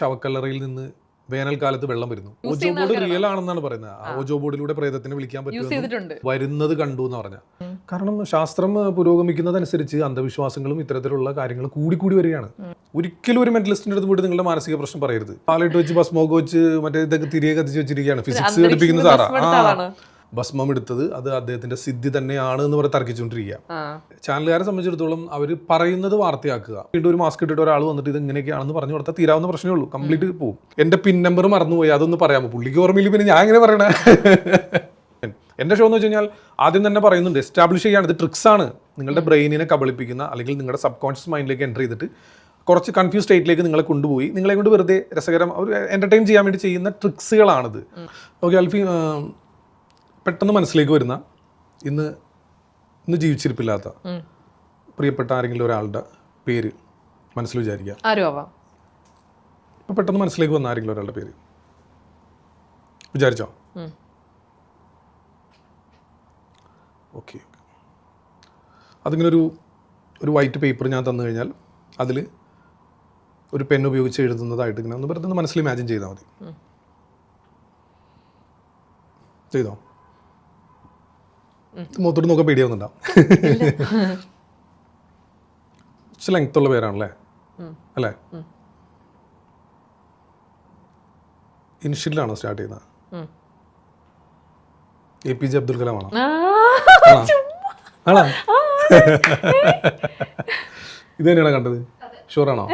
ശവക്കല്ലറയിൽ നിന്ന് വേനൽക്കാലത്ത് വെള്ളം വരുന്നു. ഓജോ ബോർഡ് റിയൽ ആണെന്നാണ് പറയുന്നത്. ആ ഓജോ ബോർഡിലൂടെ പ്രേതത്തിനെ വിളിക്കാൻ പറ്റും, വരുന്നത് കണ്ടു എന്ന് പറഞ്ഞ. കാരണം ശാസ്ത്രം പുരോഗമിക്കുന്നതനുസരിച്ച് അന്ധവിശ്വാസങ്ങളും ഇത്തരത്തിലുള്ള കാര്യങ്ങൾ കൂടി വരികയാണ്. ഒരിക്കലും ഒരു മെന്റലിസ്റ്റിന്റെ അടുത്ത് പോയിട്ട് നിങ്ങളുടെ മാനസിക പ്രശ്നം പറയരുത്. പാലിട്ട് വെച്ച് ഭസ്മമൊക്കെ വെച്ച് മറ്റേ ഇതൊക്കെ തിരികെ കത്തിച്ച് വെച്ചിരിക്കുകയാണ്. ഫിസിക്സ് പഠിപ്പിക്കുന്ന സാറാ ഭസ്മം എടുത്തത് അത് അദ്ദേഹത്തിന്റെ സിദ്ധി തന്നെയാണ് എന്ന് പറഞ്ഞ് തർക്കിച്ചുകൊണ്ടിരിക്കുക. ചാനലുകാരെ സംബന്ധിച്ചിടത്തോളം അവർ പറയുന്നത് വാർത്തയാക്കുക. വീണ്ടും ഒരു മാസ്ക് ഇട്ടിട്ട് ഒരാൾ വന്നിട്ട് ഇത് ഇങ്ങനെയൊക്കെയാണെന്ന് പറഞ്ഞു കൊടുത്താൽ തീരാവുന്ന പ്രശ്നമേ ഉള്ളൂ. കംപ്ലീറ്റ് പോകും. എന്റെ പിൻ നമ്പർ മറന്നുപോയി, അതൊന്ന് പറയാമോ? പുള്ളിക്ക് ഓർമ്മയില്ല, പിന്നെ ഞാൻ എങ്ങനെ പറയണേ? എന്റെ ഷോ എന്ന് വെച്ച് കഴിഞ്ഞാൽ ആദ്യം തന്നെ പറയുന്നുണ്ട്, എസ്റ്റാബ്ലിഷ് ചെയ്യാണ് ഇത് ട്രിക്സ് ആണ്. നിങ്ങളുടെ ബ്രെയിനിനെ കബളിപ്പിക്കുന്ന അല്ലെങ്കിൽ നിങ്ങളുടെ സബ് കോൺഷ്യസ് മൈൻഡിലേക്ക് എൻ്റർ ചെയ്തിട്ട് കുറച്ച് കൺഫ്യൂസ് സ്റ്റേറ്റിലേക്ക് നിങ്ങളെ കൊണ്ടുപോയി നിങ്ങളെ കൊണ്ട് വെറുതെ രസകരം ഒരു എന്റർടൈൻ ചെയ്യാൻ വേണ്ടി ചെയ്യുന്ന ട്രിക്സുകളാണിത്. ഓക്കെ അൽഫി, പെട്ടെന്ന് മനസ്സിലേക്ക് വരുന്ന ഇന്ന് ജീവിച്ചിരിപ്പില്ലാത്ത പ്രിയപ്പെട്ട ആരെങ്കിലും ഒരാളുടെ പേര് മനസ്സിൽ വിചാരിക്കുക. ഇപ്പൊ പെട്ടെന്ന് മനസ്സിലേക്ക് വന്ന ആരെങ്കിലും ഒരാളുടെ പേര് വിചാരിച്ചോ? ഓക്കെ, അതിങ്ങനെ ഒരു വൈറ്റ് പേപ്പർ ഞാൻ തന്നു കഴിഞ്ഞാൽ അതിൽ ഒരു പെൻ ഉപയോഗിച്ച് എഴുതുന്നതായിട്ട് ഇങ്ങനെ ഒന്ന് വെറുതെ മനസ്സിൽ ഇമാജിൻ ചെയ്താൽ മതി. ചെയ്തോ? മൊത്തോട്ട് നോക്കാൻ പേടിയാവുന്നുണ്ടാവും. കുറച്ച് ലെങ്ത്തുള്ള പേരാണല്ലേ, അല്ലേ? ഇനിഷ്യലിലാണോ സ്റ്റാർട്ട് ചെയ്യുന്നത്? APJ അബ്ദുൽ കലാം ആണോ? ആണോ? ഇത് തന്നെയാണോ കണ്ടത്? ഷുവറാണോ?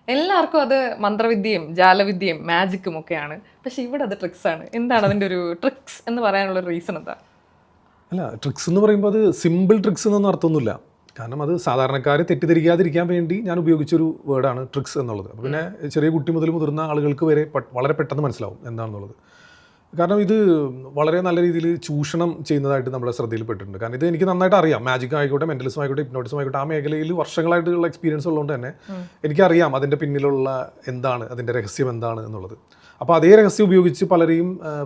എല്ലാവർക്കും അത് മന്ത്രവിദ്യയും ജാലവിദ്യയും മാജിക്കും ഒക്കെയാണ്. പക്ഷെ ഇവിടെ അത് ട്രിക്സ് ആണ്. എന്താണ് അതിന്റെ ഒരു ട്രിക്സ് എന്ന് പറയാനുള്ള റീസൺ എന്താ? അല്ല, ട്രിക്സ് എന്ന് പറയുമ്പോൾ അത് സിമ്പിൾ ട്രിക്സ് എന്നൊന്നും അർത്ഥമൊന്നുമില്ല. കാരണം അത് സാധാരണക്കാർ തെറ്റിദ്ധരിക്കാതിരിക്കാൻ വേണ്ടി ഞാൻ ഉപയോഗിച്ചൊരു വേർഡാണ് ട്രിക്സ് എന്നുള്ളത്. അപ്പോൾ പിന്നെ ചെറിയ കുട്ടി മുതൽ മുതിർന്ന ആളുകൾക്ക് വരെ വളരെ പെട്ടെന്ന് മനസ്സിലാവും എന്താണെന്നുള്ളത്. കാരണം ഇത് വളരെ നല്ല രീതിയിൽ ചൂഷണം ചെയ്യുന്നതായിട്ട് നമ്മുടെ ശ്രദ്ധയിൽപ്പെട്ടിട്ടുണ്ട്. കാരണം ഇത് എനിക്ക് നന്നായിട്ട് അറിയാം. മാജിക് ആയിക്കോട്ടെ, മെന്റലിസം ആയിക്കോട്ടെ, ഹിപ്നോട്ടിസം ആയിക്കോട്ടെ, ആ മേഖലയിൽ വർഷങ്ങളായിട്ടുള്ള എക്സ്പീരിയൻസ് ഉള്ളതുകൊണ്ട് തന്നെ എനിക്കറിയാം അതിൻ്റെ പിന്നിലുള്ള എന്താണ്, അതിൻ്റെ രഹസ്യം എന്താണ് എന്നുള്ളത്. അപ്പോൾ അതേ രഹസ്യം ഉപയോഗിച്ച്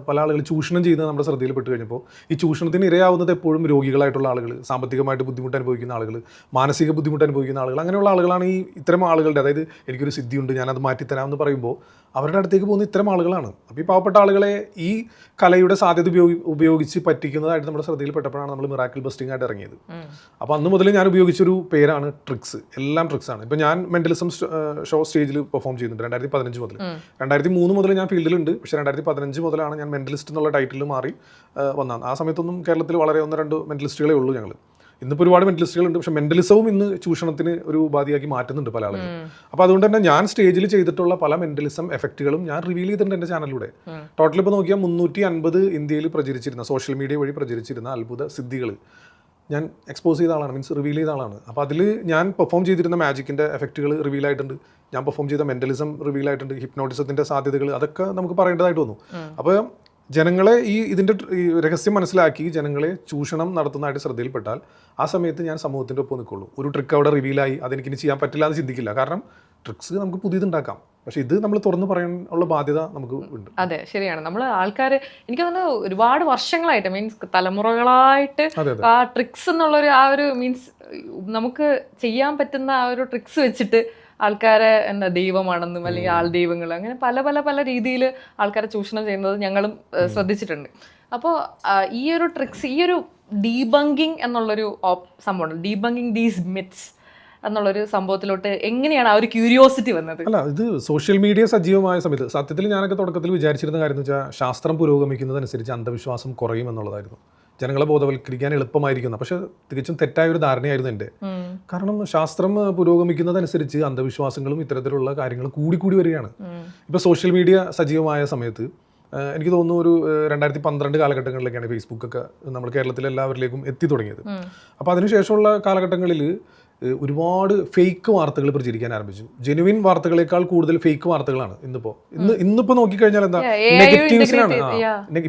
പല ആളുകൾ ചൂഷണം ചെയ്യുന്നത് നമ്മുടെ ശ്രദ്ധയിൽപ്പെട്ട് കഴിഞ്ഞപ്പോൾ ഈ ചൂഷണത്തിന് ഇരയാവുന്നത് എപ്പോഴും രോഗികളായിട്ടുള്ള ആളുകൾ, സാമ്പത്തികമായിട്ട് ബുദ്ധിമുട്ട് അനുഭവിക്കുന്ന ആളുകൾ, മാനസിക ബുദ്ധിമുട്ട് അനുഭവിക്കുന്ന ആളുകൾ, അങ്ങനെയുള്ള ആളുകളാണ് ഇത്തരം ആളുകളുടെ, അതായത് എനിക്കൊരു സിദ്ധിയുണ്ട് ഞാനത് മാറ്റിത്തരാമെന്ന് പറയുമ്പോൾ അവരുടെ അടുത്തേക്ക് പോകുന്ന ഇത്തരം ആളുകളാണ്. അപ്പോൾ ഈ പാവപ്പെട്ട ആളുകളെ ഈ കലയുടെ സാധ്യത ഉപയോഗിച്ച് പറ്റിക്കുന്നതായിട്ട് നമ്മുടെ ശ്രദ്ധയിൽപ്പെട്ടപ്പോഴാണ് നമ്മൾ മിറാക്കിൾ ബസ്റ്റിംഗ് ആയിട്ട് ഇറങ്ങിയത്. അപ്പോൾ അന്ന് മുതൽ ഞാൻ ഉപയോഗിച്ചൊരു പേരാണ് ട്രിക്സ്. എല്ലാം ട്രിക്സ് ആണ്. ഇപ്പോൾ ഞാൻ മെന്റലിസം ഷോ സ്റ്റേജിൽ പെർഫോം ചെയ്യുന്നുണ്ട് 2015 മുതൽ. 2003 മുതൽ ഞാൻ ഫീൽഡിലുണ്ട്. പക്ഷേ 2015 മുതലാണ് ഞാൻ മെന്റലിസ്റ്റ് എന്നുള്ള ടൈറ്റിൽ മാറി വന്നത്. ആ സമയത്തൊന്നും കേരളത്തിൽ വളരെ 1-2 മെന്റലിസ്റ്റുകളേ ഉള്ളൂ ഞങ്ങൾ. ഇന്നിപ്പോൾ ഒരുപാട് മെന്റലിസ്റ്റുകളുണ്ട്. പക്ഷെ മെന്റലിസവും ഇന്ന് ചൂഷണത്തിന് ഒരു ഉപാധിയാക്കി മാറ്റുന്നുണ്ട് പല ആളുകൾ. അപ്പോൾ അതുകൊണ്ട് തന്നെ ഞാൻ സ്റ്റേജിൽ ചെയ്തിട്ടുള്ള പല മെന്റലിസം എഫക്റ്റുകളും ഞാൻ റിവീൽ ചെയ്തിട്ടുണ്ട് എൻ്റെ ചാനലിലൂടെ. ടോട്ടൽ ഇപ്പോൾ നോക്കിയാൽ 350 ഇന്ത്യയിൽ പ്രചരിച്ചിരുന്ന, സോഷ്യൽ മീഡിയ വഴി പ്രചരിച്ചിരുന്ന അത്ഭുത സിദ്ധികൾ ഞാൻ എക്സ്പോസ് ചെയ്ത ആളാണ്, മീൻസ് റിവീൽ ചെയ്ത ആളാണ്. അപ്പോൾ അതിൽ ഞാൻ പെർഫോം ചെയ്തിരുന്ന മാജിക്കിൻ്റെ എഫക്റ്റുകൾ റിവീൽ ആയിട്ടുണ്ട്. ഞാൻ പെർഫോം ചെയ്ത മെന്റലിസം റിവീൽ ആയിട്ടുണ്ട്. ഹിപ്നോട്ടിസത്തിൻ്റെ സാധ്യതകൾ അതൊക്കെ നമുക്ക് പറയേണ്ടതായിട്ട് വന്നു. അപ്പോൾ ജനങ്ങളെ ഇതിൻ്റെ രഹസ്യം മനസ്സിലാക്കി ജനങ്ങളെ ചൂഷണം നടത്തുന്നതായിട്ട് ശ്രദ്ധയിൽപ്പെട്ടാൽ ആ സമയത്ത് ഞാൻ സമൂഹത്തിൻ്റെ ഒപ്പം നിൽക്കുള്ളൂ. ഒരു ട്രിക്ക് അവിടെ റിവീലായി അതെനിക്കിനി ചെയ്യാൻ പറ്റില്ല എന്ന് ചിന്തിക്കില്ല. കാരണം ട്രിക്സ് നമുക്ക് പുതിയതുണ്ടാക്കാം, പക്ഷെ ഇത് നമ്മൾ തുറന്നു പറയാനുള്ള ബാധ്യത നമുക്ക് ഉണ്ട്. അതെ, ശരിയാണ്. നമ്മൾ ആൾക്കാർ എനിക്ക് തോന്നുന്നു ഒരുപാട് വർഷങ്ങളായിട്ട്, മീൻസ് തലമുറകളായിട്ട് ആ ട്രിക്സ് എന്നുള്ളൊരു ആ ഒരു മീൻസ് നമുക്ക് ചെയ്യാൻ പറ്റുന്ന ആ ഒരു ട്രിക്സ് വെച്ചിട്ട് ആൾക്കാരെ എന്താ ദൈവമാണെന്നും അല്ലെങ്കിൽ ആൾ ദൈവങ്ങൾ അങ്ങനെ പല പല പല രീതിയിൽ ആൾക്കാരെ ചൂഷണം ചെയ്യുന്നത് ഞങ്ങളും ശ്രദ്ധിച്ചിട്ടുണ്ട്. അപ്പോൾ ഈ ഒരു ട്രിക്സ്, ഈ ഒരു ഡീബങ്കിങ് എന്നുള്ളൊരു സംഭവം, ഡീബങ്കിങ് ദീസ് മിത്സ് എന്നുള്ളൊരു സംഭവത്തിലോട്ട് എങ്ങനെയാണ് ആ ഒരു ക്യൂരിയോസിറ്റി വന്നത്? അല്ല, ഇത് സോഷ്യൽ മീഡിയ സജീവമായ സമയത്ത് സത്യത്തിൽ ഞാനൊക്കെ തുടക്കത്തിൽ വിചാരിച്ചിരുന്ന കാര്യം എന്ന് വെച്ചാൽ ശാസ്ത്രം പുരോഗമിക്കുന്നതനുസരിച്ച് അന്ധവിശ്വാസം കുറയും എന്നുള്ളതായിരുന്നു. ജനങ്ങളെ ബോധവൽക്കരിക്കാൻ എളുപ്പമായിരിക്കുന്ന, പക്ഷെ തികച്ചും തെറ്റായ ഒരു ധാരണയായിരുന്നു എൻ്റെ. കാരണം ശാസ്ത്രം പുരോഗമിക്കുന്നതനുസരിച്ച് അന്ധവിശ്വാസങ്ങളും ഇത്തരത്തിലുള്ള കാര്യങ്ങളും കൂടി വരികയാണ്. ഇപ്പോൾ സോഷ്യൽ മീഡിയ സജീവമായ സമയത്ത് എനിക്ക് തോന്നുന്നു ഒരു 2012 കാലഘട്ടങ്ങളിലേക്കാണ് ഫേസ്ബുക്കൊക്കെ നമ്മൾ കേരളത്തിലെ എല്ലാവരിലേക്കും എത്തി തുടങ്ങിയത്. അപ്പോൾ അതിനുശേഷമുള്ള കാലഘട്ടങ്ങളിൽ ഒരുപാട് ഫേക്ക് വാർത്തകൾ പ്രചരിക്കാൻ ആരംഭിച്ചു. ജെനുവിൻ വാർത്തകളെക്കാൾ കൂടുതൽ ഫേക്ക് വാർത്തകളാണ് ഇന്നിപ്പോ നോക്കിക്കഴിഞ്ഞാൽ എന്താ നെഗറ്റീവ്സിനാണ്.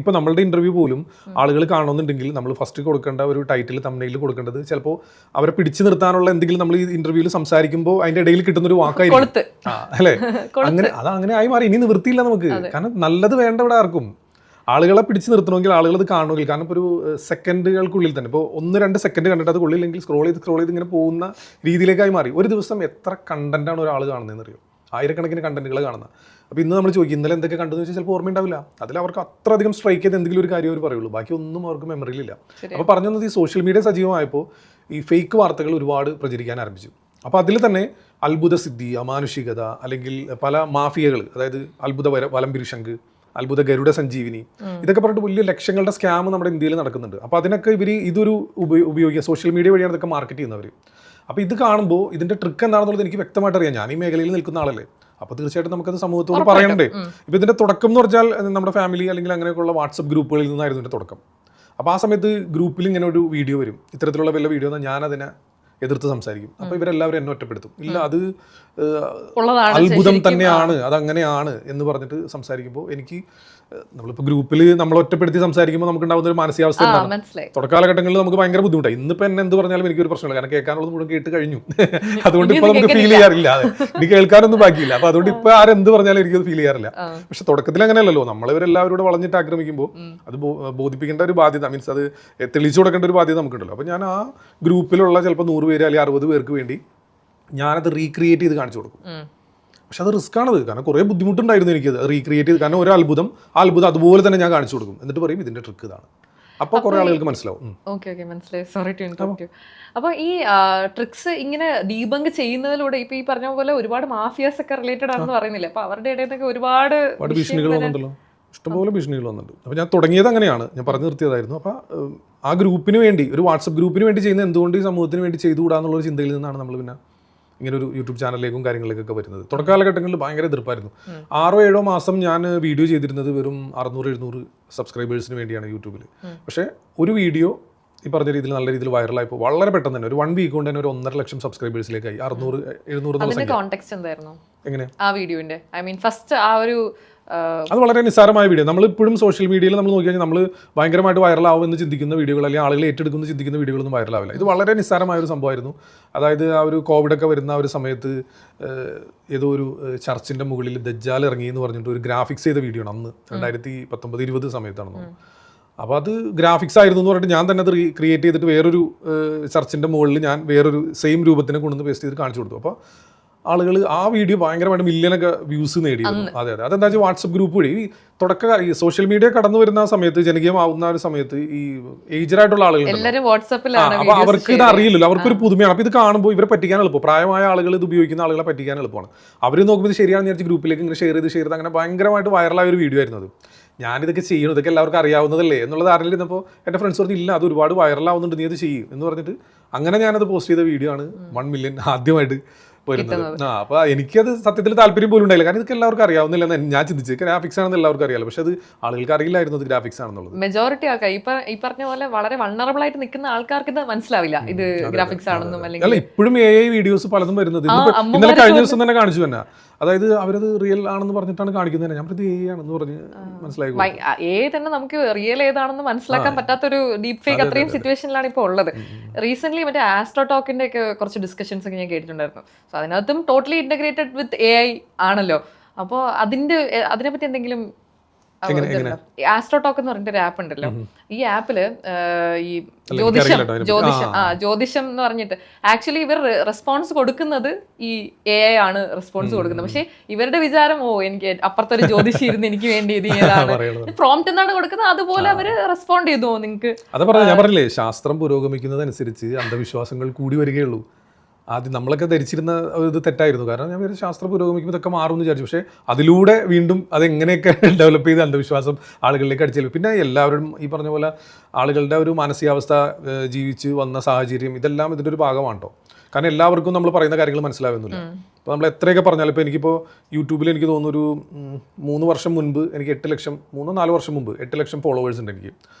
ഇപ്പൊ നമ്മളുടെ ഇന്റർവ്യൂ പോലും ആളുകൾ കാണണമെന്നുണ്ടെങ്കിൽ നമ്മൾ ഫസ്റ്റ് കൊടുക്കേണ്ട ഒരു ടൈറ്റിൽ തംബ്നെയിൽ കൊടുക്കേണ്ടത് ചിലപ്പോൾ അവരെ പിടിച്ചു നിർത്താനുള്ള എന്തെങ്കിലും നമ്മൾ ഈ ഇന്റർവ്യൂവിൽ സംസാരിക്കുമ്പോൾ അതിന്റെ ഇടയിൽ കിട്ടുന്ന ഒരു വാക്കായിരിക്കും, അല്ലേ? അങ്ങനെ ആയി മാറി. ഇനി നിവൃത്തിയില്ല നമുക്ക്. കാരണം നല്ലത് വേണ്ട ഇവിടെ ആർക്കും. ആളുകളെ പിടിച്ച് നിർത്തണമെങ്കിൽ ആളുകൾ അത് കാണണമെങ്കിൽ, കാരണം ഇപ്പോൾ ഒരു സെക്കൻഡുകൾക്കുള്ളിൽ തന്നെ ഇപ്പോൾ 1-2 സെക്കൻഡ് കണ്ടിട്ട് അത് കൊള്ളില്ലെങ്കിൽ സ്ക്രോൾ ചെയ്ത് ഇങ്ങനെ പോകുന്ന രീതിയിലേക്കായി മാറി. ഒരു ദിവസം എത്ര കണ്ടന്റാണ് ഒരാൾ കാണുന്നതെന്ന് അറിയോ? ആയിരക്കണക്കിന് കണ്ടന്റുകൾ കാണുന്നത്. അപ്പോൾ ഇന്ന് നമ്മൾ ചോദിക്കും ഇന്നലെ എന്തൊക്കെ കണ്ടെന്ന് വെച്ചാൽ ചിലപ്പോൾ ഓർമ്മയുണ്ടാവില്ല. അതിൽ അവർക്ക് അത്രയധികം സ്ട്രൈക്ക് ചെയ്ത് എന്തെങ്കിലും ഒരു കാര്യം അവർ പറയുള്ളൂ, ബാക്കി ഒന്നും അവർക്ക് മെമ്മറിയിലില്ല. അപ്പോൾ പറഞ്ഞു വന്നത് ഈ സോഷ്യൽ മീഡിയ സജീവമായപ്പോൾ ഈ ഫേക്ക് വാർത്തകൾ ഒരുപാട് പ്രചരിക്കാൻ ആരംഭിച്ചു. അപ്പോൾ അതിൽ തന്നെ അത്ഭുത സിദ്ധി, അമാനുഷികത, അല്ലെങ്കിൽ പല മാഫിയകൾ, അതായത് അത്ഭുത വലംപിരി ശംഖ്, അത്ഭുത ഗരുഡ സഞ്ജീവിനി, ഇതൊക്കെ പറഞ്ഞിട്ട് വലിയ ലക്ഷങ്ങളുടെ സ്കാം നമ്മുടെ ഇന്ത്യയിൽ നടക്കുന്നുണ്ട്. അപ്പോൾ അതിനൊക്കെ ഇതൊരു ഉപയോഗിക്കുക, സോഷ്യൽ മീഡിയ വഴിയാണ് ഇതൊക്കെ മാർക്കറ്റ് ചെയ്യുന്നവർ. അപ്പോൾ ഇത് കാണുമ്പോൾ ഇതിൻ്റെ ട്രിക്ക് എന്താണെന്നുള്ളത് എനിക്ക് വ്യക്തമായിട്ട് അറിയാം. ഞാൻ ഈ മേഖലയിൽ നിൽക്കുന്ന ആളല്ലേ, അപ്പോൾ തീർച്ചയായിട്ടും നമുക്കത് സമൂഹത്തോട് പറയണ്ടേ. ഇപ്പോൾ ഇതിൻ്റെ തുടക്കം എന്ന് പറഞ്ഞാൽ നമ്മുടെ ഫാമിലി അല്ലെങ്കിൽ അങ്ങനെയൊക്കെയുള്ള വാട്സപ്പ് ഗ്രൂപ്പുകളിൽ നിന്നായിരുന്നു ഇതിൻ്റെ തുടക്കം. അപ്പോൾ ആ സമയത്ത് ഗ്രൂപ്പിൽ ഇങ്ങനെ ഒരു വീഡിയോ വരും, ഇത്തരത്തിലുള്ള വല്ല വീഡിയോ എന്നാൽ ഞാനതിനെ എതിർത്ത് സംസാരിക്കും. അപ്പോൾ ഇവരെല്ലാവരും എന്നെ ഒറ്റപ്പെടുത്തും. ഇല്ല, അത് അത്ഭുതം തന്നെയാണ്, അതങ്ങനെയാണ് എന്ന് പറഞ്ഞിട്ട് സംസാരിക്കുമ്പോൾ എനിക്ക്, നമ്മളിപ്പോൾ ഗ്രൂപ്പിൽ നമ്മൾ ഒറ്റപ്പെടുത്തി സംസാരിക്കുമ്പോൾ നമുക്ക് ഉണ്ടാകുന്ന ഒരു മാനസികാവസ്ഥ തുടക്കാലഘട്ടങ്ങളിൽ നമുക്ക് ഭയങ്കര ബുദ്ധിമുട്ടായി. ഇന്നിപ്പോൾ എന്നെ എന്ത് പറഞ്ഞാലും എനിക്കൊരു പ്രശ്നമില്ല, കാരണം കേൾക്കാനുള്ളത് മുഴുവൻ കേട്ട് കഴിഞ്ഞു. അതുകൊണ്ട് ഇപ്പോൾ നമുക്ക് ഫീൽ ചെയ്യാറില്ല, എനിക്ക് കേൾക്കാനൊന്നും ബാക്കിയില്ല. അപ്പോൾ അതുകൊണ്ട് ഇപ്പോൾ ആരെന്ത് പറഞ്ഞാലും എനിക്കത് ഫീൽ ചെയ്യാറില്ല. പക്ഷെ തുടക്കത്തിൽ അങ്ങനെയല്ലല്ലോ, നമ്മളിവരെല്ലാവരോട് വളഞ്ഞിട്ട് ആക്രമിക്കുമ്പോൾ അത് ബോധിപ്പിക്കേണ്ട ഒരു ബാധ്യത, മീൻസ് അത് തെളിയിച്ചു കൊടുക്കേണ്ട ഒരു ബാധ്യത നമുക്കുണ്ടല്ലോ. അപ്പോൾ ഞാൻ ആ ഗ്രൂപ്പിലുള്ള ചിലപ്പോൾ 100 പേര് അല്ലെങ്കിൽ 60 പേർക്ക് വേണ്ടി ഞാനത് റീക്രിയേറ്റ് ചെയ്ത് കാണിച്ചു കൊടുക്കും. പക്ഷെ അത് റിസ്ക് ആണത്, കാരണം കുറേ ബുദ്ധിമുട്ടുണ്ടായിരുന്നു എനിക്കത് റീക്രിയേറ്റ് ചെയ്ത്. കാരണം ഒരു അത്ഭുതം അതുപോലെ തന്നെ ഞാൻ കാണിച്ചു കൊടുക്കും, എന്നിട്ട് പറയും ഇതിന്റെ ട്രിക്ക് ഇതാണ്. അപ്പോൾ കുറേ ആളുകൾക്ക് മനസ്സിലാവും. ഓക്കെ മനസ്സിലായി. Sorry to interrupt you. അപ്പോൾ ഈ ട്രിക്സ് ഇങ്ങനെ ഡീബങ്ക് ചെയ്യുന്നതിലൂടെ ഇപ്പോൾ ഈ പറഞ്ഞ പോലെ ഒരുപാട് മാഫിയാസ് ഒക്കെ റിലേറ്റഡ് ആണെന്ന് പറയുന്നില്ല, അപ്പോൾ അവരുടെ ഇടയിൽ നിന്നൊക്കെ ഒരുപാട് ഭീഷണികൾ വന്നിട്ടുണ്ടല്ലോ, ഇഷ്ടംപോലെ ഭീഷണികൾ വന്നിട്ടുണ്ട്. അപ്പോൾ ഞാൻ തുടങ്ങിയത് അങ്ങനെയാണ്, ഞാൻ പറഞ്ഞു നിർത്തിയതായിരുന്നു. അപ്പോൾ ആ ഗ്രൂപ്പിന് വേണ്ടി, ഒരു വാട്സപ്പ് ഗ്രൂപ്പിന് വേണ്ടി ചെയ്യുന്ന എന്തുകൊണ്ട് ഈ സമൂഹത്തിന് വേണ്ടി ചെയ്തുകൂടാന്നുള്ളൊരു ചിന്തയിൽ നിന്നാണ് നമ്മൾ പിന്നെ ഇങ്ങനെ ഒരു യൂട്യൂബ് ചാനലിലേക്കും കാര്യങ്ങളിലേക്കൊക്കെ വരുന്നത്. തുടക്കകാലഘട്ടങ്ങളിൽ ഭയങ്കര എതിർപ്പായിരുന്നു. 6-7 മാസം ഞാൻ വീഡിയോ ചെയ്തിരുന്നത് വെറും 600-700 സബ്സ്ക്രൈബേഴ്സിന് വേണ്ടിയാണ് യൂട്യൂബിൽ. പക്ഷേ ഒരു വീഡിയോ ഈ പറഞ്ഞ രീതിയിൽ നല്ല രീതിയിൽ വൈറലായപ്പോൾ വളരെ പെട്ടെന്ന് തന്നെ ഒരു 1 വീക്ക് കൊണ്ട് തന്നെ ഒരു 1.5 ലക്ഷം സബ്സ്ക്രൈബേഴ്സിലേക്കായി. 600-700 കോണ്ടെക്സ്റ്റ് എന്തായിരുന്നു എങ്ങനെ ആ വീഡിയോന്റെ? ഐ മീൻ ഫസ്റ്റ് ആ ഒരു അത് വളരെ നിസ്സാരമായ വീഡിയോ. നമ്മളിപ്പോഴും സോഷ്യൽ മീഡിയയിൽ നമ്മൾ നോക്കി കഴിഞ്ഞാൽ നമ്മൾ ഭയങ്കരമായിട്ട് വൈറലാവും എന്ന് ചിന്തിക്കുന്ന വീഡിയോകൾ, അല്ലെങ്കിൽ ആളുകൾ ഏറ്റെടുക്കുമെന്ന് ചിന്തിക്കുന്ന വീഡിയോകളൊന്നും വൈറലാവില്ല. ഇത് വളരെ നിസ്സാരമായ ഒരു സംഭവമായിരുന്നു. അതായത് ആ ഒരു കോവിഡൊക്കെ വരുന്ന ആ ഒരു സമയത്ത് ഏതോ ഒരു ചർച്ചിൻ്റെ മുകളിൽ ദജ്ജാൽ ഇറങ്ങി എന്ന് പറഞ്ഞിട്ട് ഒരു ഗ്രാഫിക്സ് ചെയ്ത വീഡിയോ ആണ്. അന്ന് 2019-20 സമയത്താണെന്ന്. അപ്പോൾ അത് ഗ്രാഫിക്സ് ആയിരുന്നു എന്ന് പറഞ്ഞിട്ട് ഞാൻ തന്നെ അത് ക്രിയേറ്റ് ചെയ്തിട്ട് വേറൊരു ചർച്ചിൻ്റെ മുകളിൽ ഞാൻ വേറൊരു സെയിം രൂപത്തിനെ കൊണ്ടുവന്ന് പേസ്റ്റ് ചെയ്ത് കാണിച്ചു കൊടുത്തു. അപ്പോൾ ആളുകൾ ആ വീഡിയോ ഭയങ്കരമായിട്ട് മില്യനൊക്കെ വ്യൂസ് നേടിയിരുന്നു. അതെ, അതെന്താ വെച്ചാൽ വാട്സപ്പ് ഗ്രൂപ്പ് വഴി ഈ സോഷ്യൽ മീഡിയ കടന്നു വരുന്ന സമയത്ത്, ജനകീയമാവുന്ന ഒരു സമയത്ത് ഈ ഏജറായിട്ടുള്ള ആളുകൾ, അപ്പോൾ അവർക്ക് ഇത് അറിയില്ലല്ലോ, അവർക്കൊരു പുതുമയാണ്. അപ്പോൾ ഇത് കാണുമ്പോൾ ഇവരെ പറ്റിക്കാൻ എളുപ്പം, പ്രായമായ ആളുകൾ ഇത് ഉപയോഗിക്കുന്ന ആളുകളെ പറ്റിക്കാൻ എളുപ്പമാണ്. അവർ നോക്കുമ്പോൾ ഇത് ശരിയാണെന്ന് വിചാരിച്ച് ഗ്രൂപ്പിലേക്ക് ഇങ്ങനെ ഷെയർ ചെയ്ത് അങ്ങനെ ഭയങ്കരമായിട്ട് വൈറലായ ഒരു വീഡിയോ ആയിരുന്നു അത്. ഞാനിതൊക്കെ ചെയ്യണം, ഇതൊക്കെ എല്ലാവർക്കും അറിയാവുന്നതല്ലേ എന്നുള്ളത് അറിഞ്ഞിരുന്നപ്പോൾ എൻ്റെ ഫ്രണ്ട്സ് പറഞ്ഞു ഇല്ല, അത് ഒരുപാട് വൈറലാവുന്നുണ്ട്, നീ അത് ചെയ്യും എന്ന് പറഞ്ഞിട്ട് അങ്ങനെ ഞാനത് പോസ്റ്റ് ചെയ്ത വീഡിയോ ആണ് 1 മില്യൺ ആദ്യമായിട്ട് വരുന്നത്. അപ്പോൾ എനിക്കത് സത്യത്തിൽ താല്പര്യം പോലും ഉണ്ടായില്ല, കാരണം ഇതൊക്കെ എല്ലാവർക്കും അറിയാവുന്നില്ലെന്ന് ഞാൻ ചിന്തിച്ചു. ഗ്രാഫിക്സ് ആണെന്ന് എല്ലാവർക്കും അറിയാലോ, പക്ഷെ അത് ആളുകൾക്ക് അറിയില്ലായിരുന്നു അത് ഗ്രാഫിക്സ് ആണെന്നുള്ളത്. മെജോറിറ്റി ആൾക്കാർ ഈ പറഞ്ഞ പോലെ വളരെ വൾണറബിൾ ആയിട്ട് നിൽക്കുന്ന ആൾക്കാർക്ക് ഇത് മനസ്സിലാവില്ല ഇത് ഗ്രാഫിക്സ് ആണെന്നും. അല്ല, ഇപ്പോഴും AI വീഡിയോസ് പലതും വരുന്നത്. ഇന്നലെ കഴിഞ്ഞ ദിവസം തന്നെ കാണിച്ചു തന്നെ, അതായത് അവരത് റിയൽ ആണെന്ന് പറഞ്ഞിട്ടാണ് കാണിക്കുന്നത്. ഞാൻ പറഞ്ഞത് AI ആണെന്ന് പറഞ്ഞ് മനസ്സിലായി. തന്നെ നമുക്ക് റിയൽ ഏതാണെന്ന് മനസ്സിലാക്കാൻ പറ്റാത്തൊരു ഡീപ് ഫേക്ക് അത്രയും സിറ്റുവേഷനിലാണ് ഇപ്പോൾ ഉള്ളത്. റീസെന്റ് മറ്റേ ആസ്ട്രോടോക്കിന്റെ ഒക്കെ കുറച്ച് ഡിസ്കഷൻസ് ഒക്കെ ഞാൻ കേട്ടിട്ടുണ്ടായിരുന്നു. സോ അതിനകത്തും ടോട്ടലി ഇന്റഗ്രേറ്റഡ് വിത്ത് AI ആണല്ലോ. അപ്പോൾ അതിനെപ്പറ്റി എന്തെങ്കിലും ആസ്ട്രോടോക്ക് എന്ന് പറഞ്ഞിട്ട് ഒരു ആപ്പ് ഉണ്ടല്ലോ. ഈ ആപ്പില് ഈ ജ്യോതിഷം എന്ന് പറഞ്ഞിട്ട് ആക്ച്വലി ഇവർ റെസ്പോൺസ് കൊടുക്കുന്നത് ഈ AI ആണ് റെസ്പോൺസ് കൊടുക്കുന്നത്. പക്ഷെ ഇവരുടെ വിചാരം എനിക്ക് അപ്പുറത്തൊരു ജ്യോതിഷി ഇരുന്ന് എനിക്ക് വേണ്ടി ഇത് ചെയ്താണ് പ്രോംപ്റ്റ് എന്നാണ് കൊടുക്കുന്നത്, അതുപോലെ അവര് റെസ്പോണ്ട് ചെയ്തു. നിങ്ങൾക്ക് ഞാൻ പറഞ്ഞില്ലേ, ശാസ്ത്രം പുരോഗമിക്കുന്നതനുസരിച്ച് അന്ധവിശ്വാസങ്ങൾ കൂടി വരികയുള്ളൂ. ആദ്യം നമ്മളൊക്കെ ധരിച്ചിരുന്ന ഇത് തെറ്റായിരുന്നു, കാരണം ഞാൻ ശാസ്ത്രം പുരോഗമിക്കുമ്പോൾ ഇതൊക്കെ മാറുമെന്ന് വിചാരിച്ചു. പക്ഷേ അതിലൂടെ വീണ്ടും അതെങ്ങനെയൊക്കെ ഡെവലപ്പ് ചെയ്ത് അന്ധവിശ്വാസം ആളുകളിലേക്ക് അടിച്ചേലും. പിന്നെ എല്ലാവരും ഈ പറഞ്ഞ പോലെ ആളുകളുടെ ഒരു മാനസികാവസ്ഥ, ജീവിച്ച് വന്ന സാഹചര്യം, ഇതെല്ലാം ഇതിൻ്റെ ഒരു ഭാഗമാണ് കേട്ടോ. കാരണം എല്ലാവർക്കും നമ്മൾ പറയുന്ന കാര്യങ്ങൾ മനസ്സിലാവുന്നില്ല. അപ്പോൾ നമ്മൾ എത്രയൊക്കെ പറഞ്ഞാലും, ഇപ്പോൾ എനിക്കിപ്പോൾ യൂട്യൂബിൽ എനിക്ക് തോന്നുന്നു ഒരു 3 വർഷം മുൻപ് എനിക്ക് 8 ലക്ഷം, 3-4 വർഷം മുമ്പ് 8 ലക്ഷം ഫോളോവേഴ്സ് ഉണ്ട് എനിക്ക്.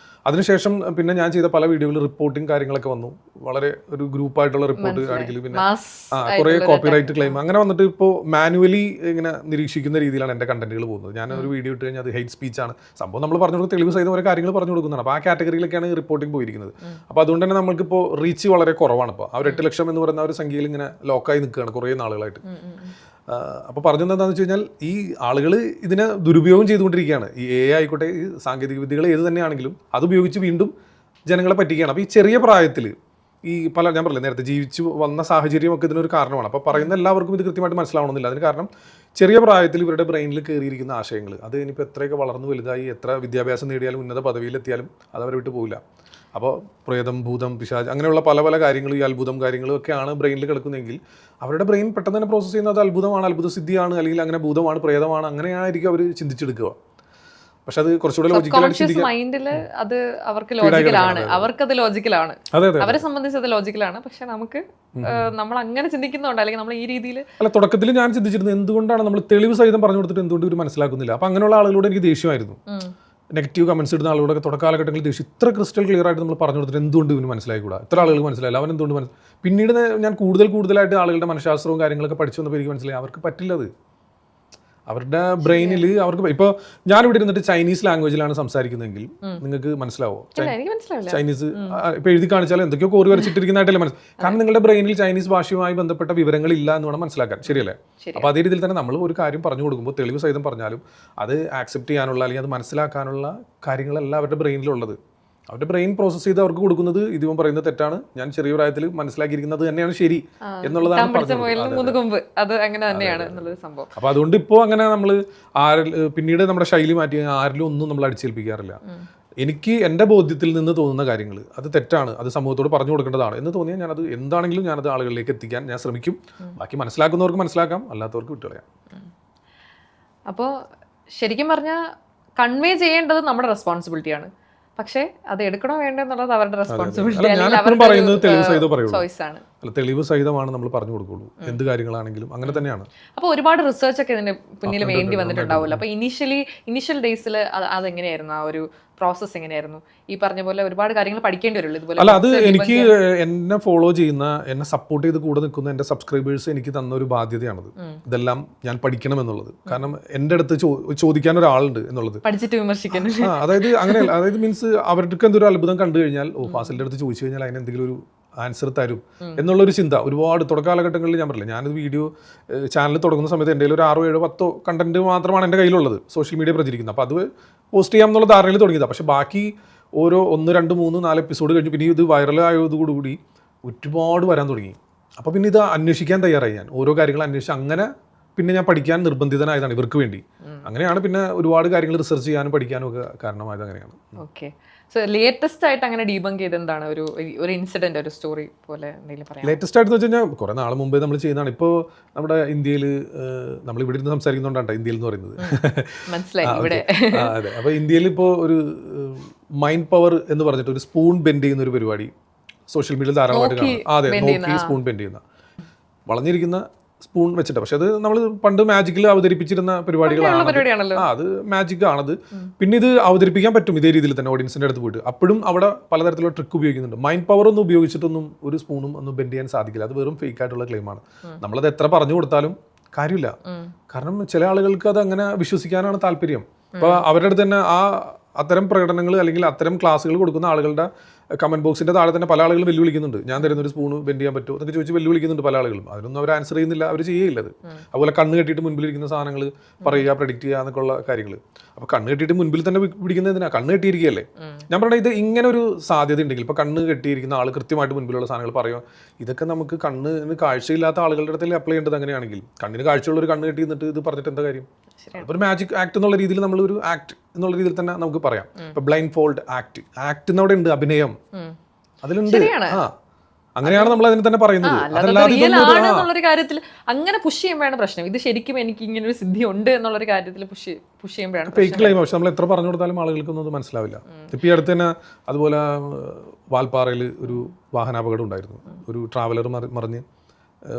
അതിനുശേഷം പിന്നെ ഞാൻ ചെയ്ത പല വീഡിയോകളിൽ റിപ്പോർട്ടിങ് കാര്യങ്ങളൊക്കെ വന്നു, വളരെ ഒരു ഗ്രൂപ്പായിട്ടുള്ള റിപ്പോർട്ട് കാണിക്കൽ, പിന്നെ കുറേ കോപ്പിറൈറ്റ് ക്ലെയിം അങ്ങനെ വന്നിട്ട് ഇപ്പോൾ മാനുവലി ഇങ്ങനെ നിരീക്ഷിക്കുന്ന രീതിയിലാണ് എൻ്റെ കണ്ടന്റുകൾ പോകുന്നത്. ഞാൻ ഒരു വീഡിയോ ഇട്ട് കഴിഞ്ഞാൽ അത് ഹെയ്റ്റ് സ്പീച്ചാണ് സംഭവം, നമ്മൾ പറഞ്ഞു കൊടുക്കുന്ന തെളിവ് സഹിതം ഓരോ കാര്യങ്ങൾ പറഞ്ഞു കൊടുക്കുന്നതാണ്. അപ്പോൾ ആ കാറ്റഗറിയിലൊക്കെയാണ് റിപ്പോർട്ടിംഗ് പോയിരിക്കുന്നത്. അപ്പോൾ അതുകൊണ്ട് തന്നെ നമുക്കിപ്പോൾ റീച്ച് വളരെ കുറവാണ്. ഇപ്പോൾ ആ 8 ലക്ഷം എന്ന് പറയുന്ന ഒരു സംഖ്യയിൽ ഇങ്ങനെ ലോക്കായി നിൽക്കുകയാണ് കുറേ നാളുകളായിട്ട്. അപ്പോൾ പറഞ്ഞത് എന്താണെന്ന് വെച്ച് കഴിഞ്ഞാൽ ഈ ആളുകൾ ഇതിനെ ദുരുപയോഗം ചെയ്തുകൊണ്ടിരിക്കുകയാണ്. ഈ AI ആയിക്കോട്ടെ, ഈ സാങ്കേതിക വിദ്യകൾ ഏത് തന്നെയാണെങ്കിലും അത് ഉപയോഗിച്ച് വീണ്ടും ജനങ്ങളെ പറ്റിക്കുകയാണ്. അപ്പോൾ ഈ ചെറിയ പ്രായത്തിൽ ഈ ഞാൻ പറഞ്ഞില്ല നേരത്തെ ജീവിച്ചു വന്ന സാഹചര്യമൊക്കെ ഇതിനൊരു കാരണമാണ്. അപ്പോൾ പറയുന്ന എല്ലാവർക്കും ഇത് കൃത്യമായിട്ട് മനസ്സിലാവണമെന്നില്ല. അതിന് കാരണം ചെറിയ പ്രായത്തിൽ ഇവരുടെ ബ്രെയിനിൽ കയറിയിരിക്കുന്ന ആശയങ്ങൾ, അത് ഇനിയിപ്പോൾ എത്രയൊക്കെ വളർന്നു വലുതായി എത്ര വിദ്യാഭ്യാസം നേടിയാലും ഉന്നത പദവിയിലെത്തിയാലും അത് അവരെ വിട്ട് പോകില്ല. അപ്പോൾ പ്രേതം, ഭൂതം, പിശാച് അങ്ങനെയുള്ള പല പല കാര്യങ്ങളും, ഈ അത്ഭുതം കാര്യങ്ങളും ഒക്കെയാണ് ബ്രെയിനിൽ കിടക്കുന്നതെങ്കിൽ അവരുടെ ബ്രെയിൻ പെട്ടെന്ന് തന്നെ പ്രോസസ്സ് ചെയ്യുന്നത് അത്ഭുതമാണ്, അത്ഭുത സിദ്ധിയാണ്, അല്ലെങ്കിൽ അങ്ങനെ ഭൂതമാണ്, പ്രേതമാണ്, അങ്ങനെയായിരിക്കും അവർ ചിന്തിച്ചെടുക്കുക. പക്ഷെ അത് കുറച്ചുകൂടെ ലോജിക്കലായിട്ട് മൈൻഡിൽ അത് അവർക്ക് ലോജിക്കലാണ്, അവർക്കത് ലോജിക്കലാണ്, അവരെ സംബന്ധിച്ച് അത് ലോജിക്കലാണ്. പക്ഷെ നമുക്ക് നമ്മൾ അങ്ങനെ ചിന്തിക്കുന്നുണ്ട്, അല്ലെങ്കിൽ നമ്മൾ ഈ രീതിയിൽ അല്ല. തുടക്കത്തിൽ ഞാൻ ചിന്തിച്ചിരുന്നത് എന്തുകൊണ്ടാണ് നമ്മൾ തെളിവ് സഹിതം പറഞ്ഞു കൊടുത്തിട്ട് എന്തുകൊണ്ട് ഇവർ മനസ്സിലാക്കുന്നില്ല. അപ്പം അങ്ങനെയുള്ള ആളുകളോട് എനിക്ക് ദേഷ്യമായിരുന്നു. നെഗറ്റീവ് കമൻസ് ഇടുന്ന ആളുകളൊക്കെ തുടക്കാലഘട്ടങ്ങളിൽ ദേഷ്യം, ഇത്ര ക്രിസ്റ്റൽ ക്ലിയർ ആയിട്ട് നമ്മൾ പറഞ്ഞു കൊടുത്തിട്ട് എന്തുകൊണ്ട് ഇവന് മനസ്സിലായിക്കൂടാ, ഇത്ര ആളുകൾ മനസ്സിലായില്ല, അവൻ എന്തുകൊണ്ട് പിന്നീട് ഞാൻ കൂടുതലായിട്ട് ആളുകളുടെ മനഃശാസ്ത്രവും കാര്യങ്ങളൊക്കെ പഠിച്ചു വന്നപ്പോൾ എനിക്ക് മനസ്സിലായി അവർക്ക് പറ്റില്ലത്. അവരുടെ ബ്രെയിനിൽ അവർക്ക് ഇപ്പോൾ ഞാനിവിടെ ഇരുന്നിട്ട് ചൈനീസ് ലാംഗ്വേജിലാണ് സംസാരിക്കുന്നതെങ്കിൽ നിങ്ങൾക്ക് മനസ്സിലാവോ? ചൈനീസ് ഇപ്പോൾ എഴുതി കാണിച്ചാൽ എന്തൊക്കെയോ കോറി വരച്ചിട്ടിരിക്കുന്നതായിട്ടല്ലേ കാരണം നിങ്ങളുടെ ബ്രെയിനിൽ ചൈനീസ് ഭാഷയുമായി ബന്ധപ്പെട്ട വിവരങ്ങളില്ല എന്ന് വേണം മനസ്സിലാക്കാൻ. ശരിയല്ലേ? അപ്പോൾ അതേ രീതിയിൽ തന്നെ നമ്മൾ ഒരു കാര്യം പറഞ്ഞു കൊടുക്കുമ്പോൾ തെളിവ് സഹിതം പറഞ്ഞാലും അത് ആക്സെപ്റ്റ് ചെയ്യാനുള്ള അല്ലെങ്കിൽ അത് മനസ്സിലാക്കാനുള്ള കാര്യങ്ങളല്ല അവരുടെ ബ്രെയിനിലുള്ളത്. അവരുടെ ബ്രെയിൻ പ്രോസസ്സ് ചെയ്ത് അവർക്ക് കൊടുക്കുന്നത് ഇതിവൻ പറയുന്നത് തെറ്റാണ്, ഞാൻ ചെറിയ പ്രായത്തിൽ മനസ്സിലാക്കിയിരിക്കുന്നത് തന്നെയാണ് ശരി എന്നുള്ളതാണ്. അപ്പൊ അതുകൊണ്ട് ഇപ്പോൾ അങ്ങനെ നമ്മൾ പിന്നീട് നമ്മുടെ ശൈലി മാറ്റി ആരിലും ഒന്നും നമ്മൾ അടിച്ചേൽപ്പിക്കാറില്ല. എനിക്ക് എൻ്റെ ബോധ്യത്തിൽ നിന്ന് തോന്നുന്ന കാര്യങ്ങൾ അത് തെറ്റാണ്, അത് സമൂഹത്തോട് പറഞ്ഞു കൊടുക്കേണ്ടതാണ് എന്ന് തോന്നിയാൽ ഞാനത് എന്താണെങ്കിലും ഞാനത് ആളുകളിലേക്ക് എത്തിക്കാൻ ഞാൻ ശ്രമിക്കും. ബാക്കി മനസ്സിലാക്കുന്നവർക്ക് മനസ്സിലാക്കാം, അല്ലാത്തവർക്ക് വിട്ടുകളയാം. അപ്പോൾ ശരിക്കും പറഞ്ഞാൽ കൺവേ ചെയ്യേണ്ടത് നമ്മുടെ റെസ്പോൺസിബിലിറ്റിയാണ്. പക്ഷേ അത് എടുക്കണോ വേണ്ടോ എന്നുള്ളത് അവരുടെ റെസ്പോൺസിബിലിറ്റി, ചോയ്സ് ആണ്. തെളിവ് സഹിതമാണ് നമ്മൾ പറഞ്ഞു കൊടുക്കുള്ളൂ, എന്ത് കാര്യങ്ങളാണെങ്കിലും അങ്ങനെ തന്നെയാണ്. അപ്പോൾ ഒരുപാട് റിസർച്ച് ഒക്കെ ഇതിന് പിന്നിൽ വേണ്ടി വന്നിട്ടുണ്ടാവുമല്ലോ. അപ്പോൾ ഇനീഷ്യൽ ഡേയ്സിൽ അതെങ്ങനെയായിരുന്നു, ആ ഒരു പ്രോസസ്സ് എങ്ങനെയായിരുന്നു? ഈ പറഞ്ഞ പോലെ ഒരുപാട് കാര്യങ്ങൾ പഠിക്കേണ്ടി വരുമല്ലോ ഇതുപോലെ. അല്ല, അത് എനിക്ക് എന്നെ ഫോളോ ചെയ്യുന്ന, എന്നെ സപ്പോർട്ട് ചെയ്ത് കൂടെ നിൽക്കുന്ന എൻ്റെ സബ്സ്ക്രൈബേഴ്സ് എനിക്ക് തന്ന ഒരു ബാധ്യതയാണത്. ഇതെല്ലാം ഞാൻ പഠിക്കണം എന്നുള്ളത്. കാരണം എൻ്റെ അടുത്ത് ചോദിക്കാൻ ഒരാളുണ്ട് എന്നുള്ളത്, പഠിച്ചിട്ട് വിമർശിക്കാൻ. അതായത് അങ്ങനെയല്ല, അതായത് മീൻസ് അവർക്ക് എന്തൊരു അത്ഭുതം കണ്ടു കഴിഞ്ഞാൽ ഫാസിലിൻ്റെ അടുത്ത് ചോദിച്ചു കഴിഞ്ഞാൽ അതിന് എന്തെങ്കിലും ഒരു ആൻസർ തരും എന്നുള്ളൊരു ചിന്ത ഒരുപാട് തുടക്കകാലഘട്ടങ്ങളിൽ ഞാൻ പറഞ്ഞില്ല. ഞാനത് വീഡിയോ ചാനൽ തുടങ്ങുന്ന സമയത്ത് എൻ്റെ ഒരു 6, 7, 10 കണ്ടന്റ് മാത്രമാണ് എൻ്റെ കയ്യിലുള്ളത്, സോഷ്യൽ മീഡിയ പ്രചരിക്കുന്നത്. അപ്പോൾ അത് പോസ്റ്റ് ചെയ്യാം എന്നുള്ള ധാരണയിൽ തുടങ്ങിയതാണ്. പക്ഷേ ബാക്കി ഓരോ 1, 2, 3, 4 എപ്പിസോഡ് കഴിഞ്ഞ് പിന്നെ ഇത് വൈറലായതോടുകൂടി ഒരുപാട് വരാൻ തുടങ്ങി. അപ്പോൾ പിന്നെ ഇത് അന്വേഷിക്കാൻ തയ്യാറായി ഞാൻ, ഓരോ കാര്യങ്ങൾ അന്വേഷിച്ച് അങ്ങനെ പിന്നെ ഞാൻ പഠിക്കാൻ നിർബന്ധിതനായതാണ് ഇവർക്ക് വേണ്ടി. അങ്ങനെയാണ് പിന്നെ ഒരുപാട് കാര്യങ്ങൾ റിസർച്ച് ചെയ്യാനും പഠിക്കാനും ഒക്കെ കാരണമായത്. അങ്ങനെയാണ്. ഓക്കെ. സോ ലേറ്റസ്റ്റ് ആയിട്ട് അങ്ങനെ ഡീബങ്ക് ചെയ്ത് എന്താണ് ഒരു ഇൻസിഡന്റ്, ഒരു സ്റ്റോറി പോലെ എന്തെങ്കിലും പറയാം? ലേറ്റസ്റ്റ് ആയിട്ട് വെച്ച് കഴിഞ്ഞാൽ കുറേ നാൾ മുമ്പേ നമ്മൾ ചെയ്യുന്നതാണ്. ഇപ്പോൾ നമ്മുടെ ഇന്ത്യയിൽ നമ്മൾ ഇവിടെ ഇരുന്ന് സംസാരിക്കുന്നുണ്ടാണ് ഇന്ത്യയിൽ എന്ന് പറയുന്നത്. മനസ്സിലായി ഇവിടെ. അതെ. അപ്പോൾ ഇന്ത്യയിൽ ഇപ്പോൾ ഒരു മൈൻഡ് പവർ എന്ന് പറഞ്ഞിട്ട് ഒരു സ്പൂൺ ബെൻഡ് ചെയ്യുന്ന ഒരു പരിപാടി സോഷ്യൽ മീഡിയയിൽ ധാരാളമായിട്ട് കാണാം. അതെ, നോക്കി സ്പൂൺ ബെൻഡ് ചെയ്യുന്ന, വളഞ്ഞിരിക്കുന്ന സ്പൂൺ വെച്ചിട്ട്. പക്ഷെ അത് നമ്മൾ പണ്ട് മാജിക്കിൽ അവതരിപ്പിച്ചിരുന്ന പരിപാടികളാണ്. അത് മാജിക് ആണത്. പിന്നെ ഇത് അവതരിപ്പിക്കാൻ പറ്റും ഇതേ രീതിയിൽ തന്നെ ഓഡിയൻസിന്റെ അടുത്ത് പോയിട്ട്. അപ്പോഴും അവിടെ പലതരത്തിലുള്ള ട്രിക്ക് ഉപയോഗിക്കുന്നുണ്ട്. മൈൻഡ് പവർ ഒന്നും ഉപയോഗിച്ചിട്ടൊന്നും ഒരു സ്പൂണും ഒന്നും ബെൻഡ് ചെയ്യാൻ സാധിക്കില്ല. അത് വെറും ഫേക്ക് ആയിട്ടുള്ള ക്ലെയിമാണ്. നമ്മളത് എത്ര പറഞ്ഞു കൊടുത്താലും കാര്യമില്ല. കാരണം ചില ആളുകൾക്ക് അത് അങ്ങനെ വിശ്വസിക്കാനാണ് താല്പര്യം. അപ്പോൾ അവരുടെ അടുത്ത് തന്നെ അത്തരം പ്രകടനങ്ങൾ അല്ലെങ്കിൽ അത്തരം ക്ലാസ്സുകൾ കൊടുക്കുന്ന ആളുകളുടെ കമന്റ് ബോക്സിന്റെ താഴെ തന്നെ പല ആളുകളും വെല്ലുവിളിക്കുന്നുണ്ട്. ഞാൻ തരുന്നൊരു സ്പൂൺ ബെൻഡ് ചെയ്യാൻ പറ്റുമോ എന്നൊക്കെ ചോദിച്ച് വെല്ലുവിളിക്കുന്നുണ്ട് പല ആളുകളും. അതിനൊന്നും അവർ ആൻസർ ചെയ്യുന്നില്ല, അവർ ചെയ്യില്ല. അത് അതുപോലെ കണ്ണ് കെട്ടിയിട്ട് മുൻപിലിരിക്കുന്ന സാധനങ്ങൾ പറയുക, പ്രഡിക്റ്റ് ചെയ്യുക എന്നൊക്കെയുള്ള കാര്യങ്ങൾ. അപ്പോൾ കണ്ണ് കെട്ടിയിട്ട് മുൻപിൽ തന്നെ പിടിക്കുന്നതിനാ, കണ്ണ് കെട്ടിയിരിക്കുകയല്ലേ. ഞാൻ പറഞ്ഞത് ഇത് ഇങ്ങനെ ഒരു സാധ്യത ഉണ്ടെങ്കിൽ ഇപ്പോൾ കണ്ണ് കെട്ടിയിരിക്കുന്ന ആൾ കൃത്യമായിട്ട് മുൻപിലുള്ള സാധനങ്ങൾ പറയുക, ഇതൊക്കെ നമുക്ക് കണ്ണിന് കാഴ്ചയില്ലാത്ത ആളുകളുടെ അടുത്ത് അപ്ലൈ ചെയ്യേണ്ടത്. അങ്ങനെയാണെങ്കിൽ കണ്ണിന് കാഴ്ചയുള്ള ഒരു കണ്ണ് കെട്ടി എന്നിട്ട് ഇത് പറഞ്ഞിട്ട് എന്താ കാര്യം? ഒരു മാജിക് ആക്ട് എന്നുള്ള രീതിയിൽ നമ്മൾ ഒരു ആക്ട് എന്നുള്ള രീതിയിൽ തന്നെ നമുക്ക് പറയാം. ഇപ്പൊ ബ്ലൈൻഡ് ഫോൾഡ് ആക്ട് എന്നവിടെ ഉണ്ട്, അഭിനയം അതിലുണ്ട്. അങ്ങനെയാണ് നമ്മൾ അതിനെ തന്നെ പറയുന്നത്. അല്ലാതെ കാര്യത്തിൽ അങ്ങനെ പുഷ് ചെയ്യുമ്പോഴാണ് പ്രശ്നം. ഇത് ശരിക്കും എനിക്ക് ഇങ്ങനെ ഒരു സിദ്ധി ഉണ്ട് എന്നുള്ളൊരു കാര്യത്തിൽ പുഷ് ചെയ്യുമ്പോഴാണ് ഫേക്ക് ക്ലെയിം. പക്ഷെ നമ്മൾ എത്ര പറഞ്ഞു കൊടുത്താലും ആളുകൾക്കൊന്നും അത് മനസ്സിലാവില്ല. ഇപ്പം ഈ അടുത്ത് തന്നെ അതുപോലെ വാൽപ്പാറയിൽ ഒരു വാഹനാപകടം ഉണ്ടായിരുന്നു. ഒരു ട്രാവലർ മറിഞ്ഞ്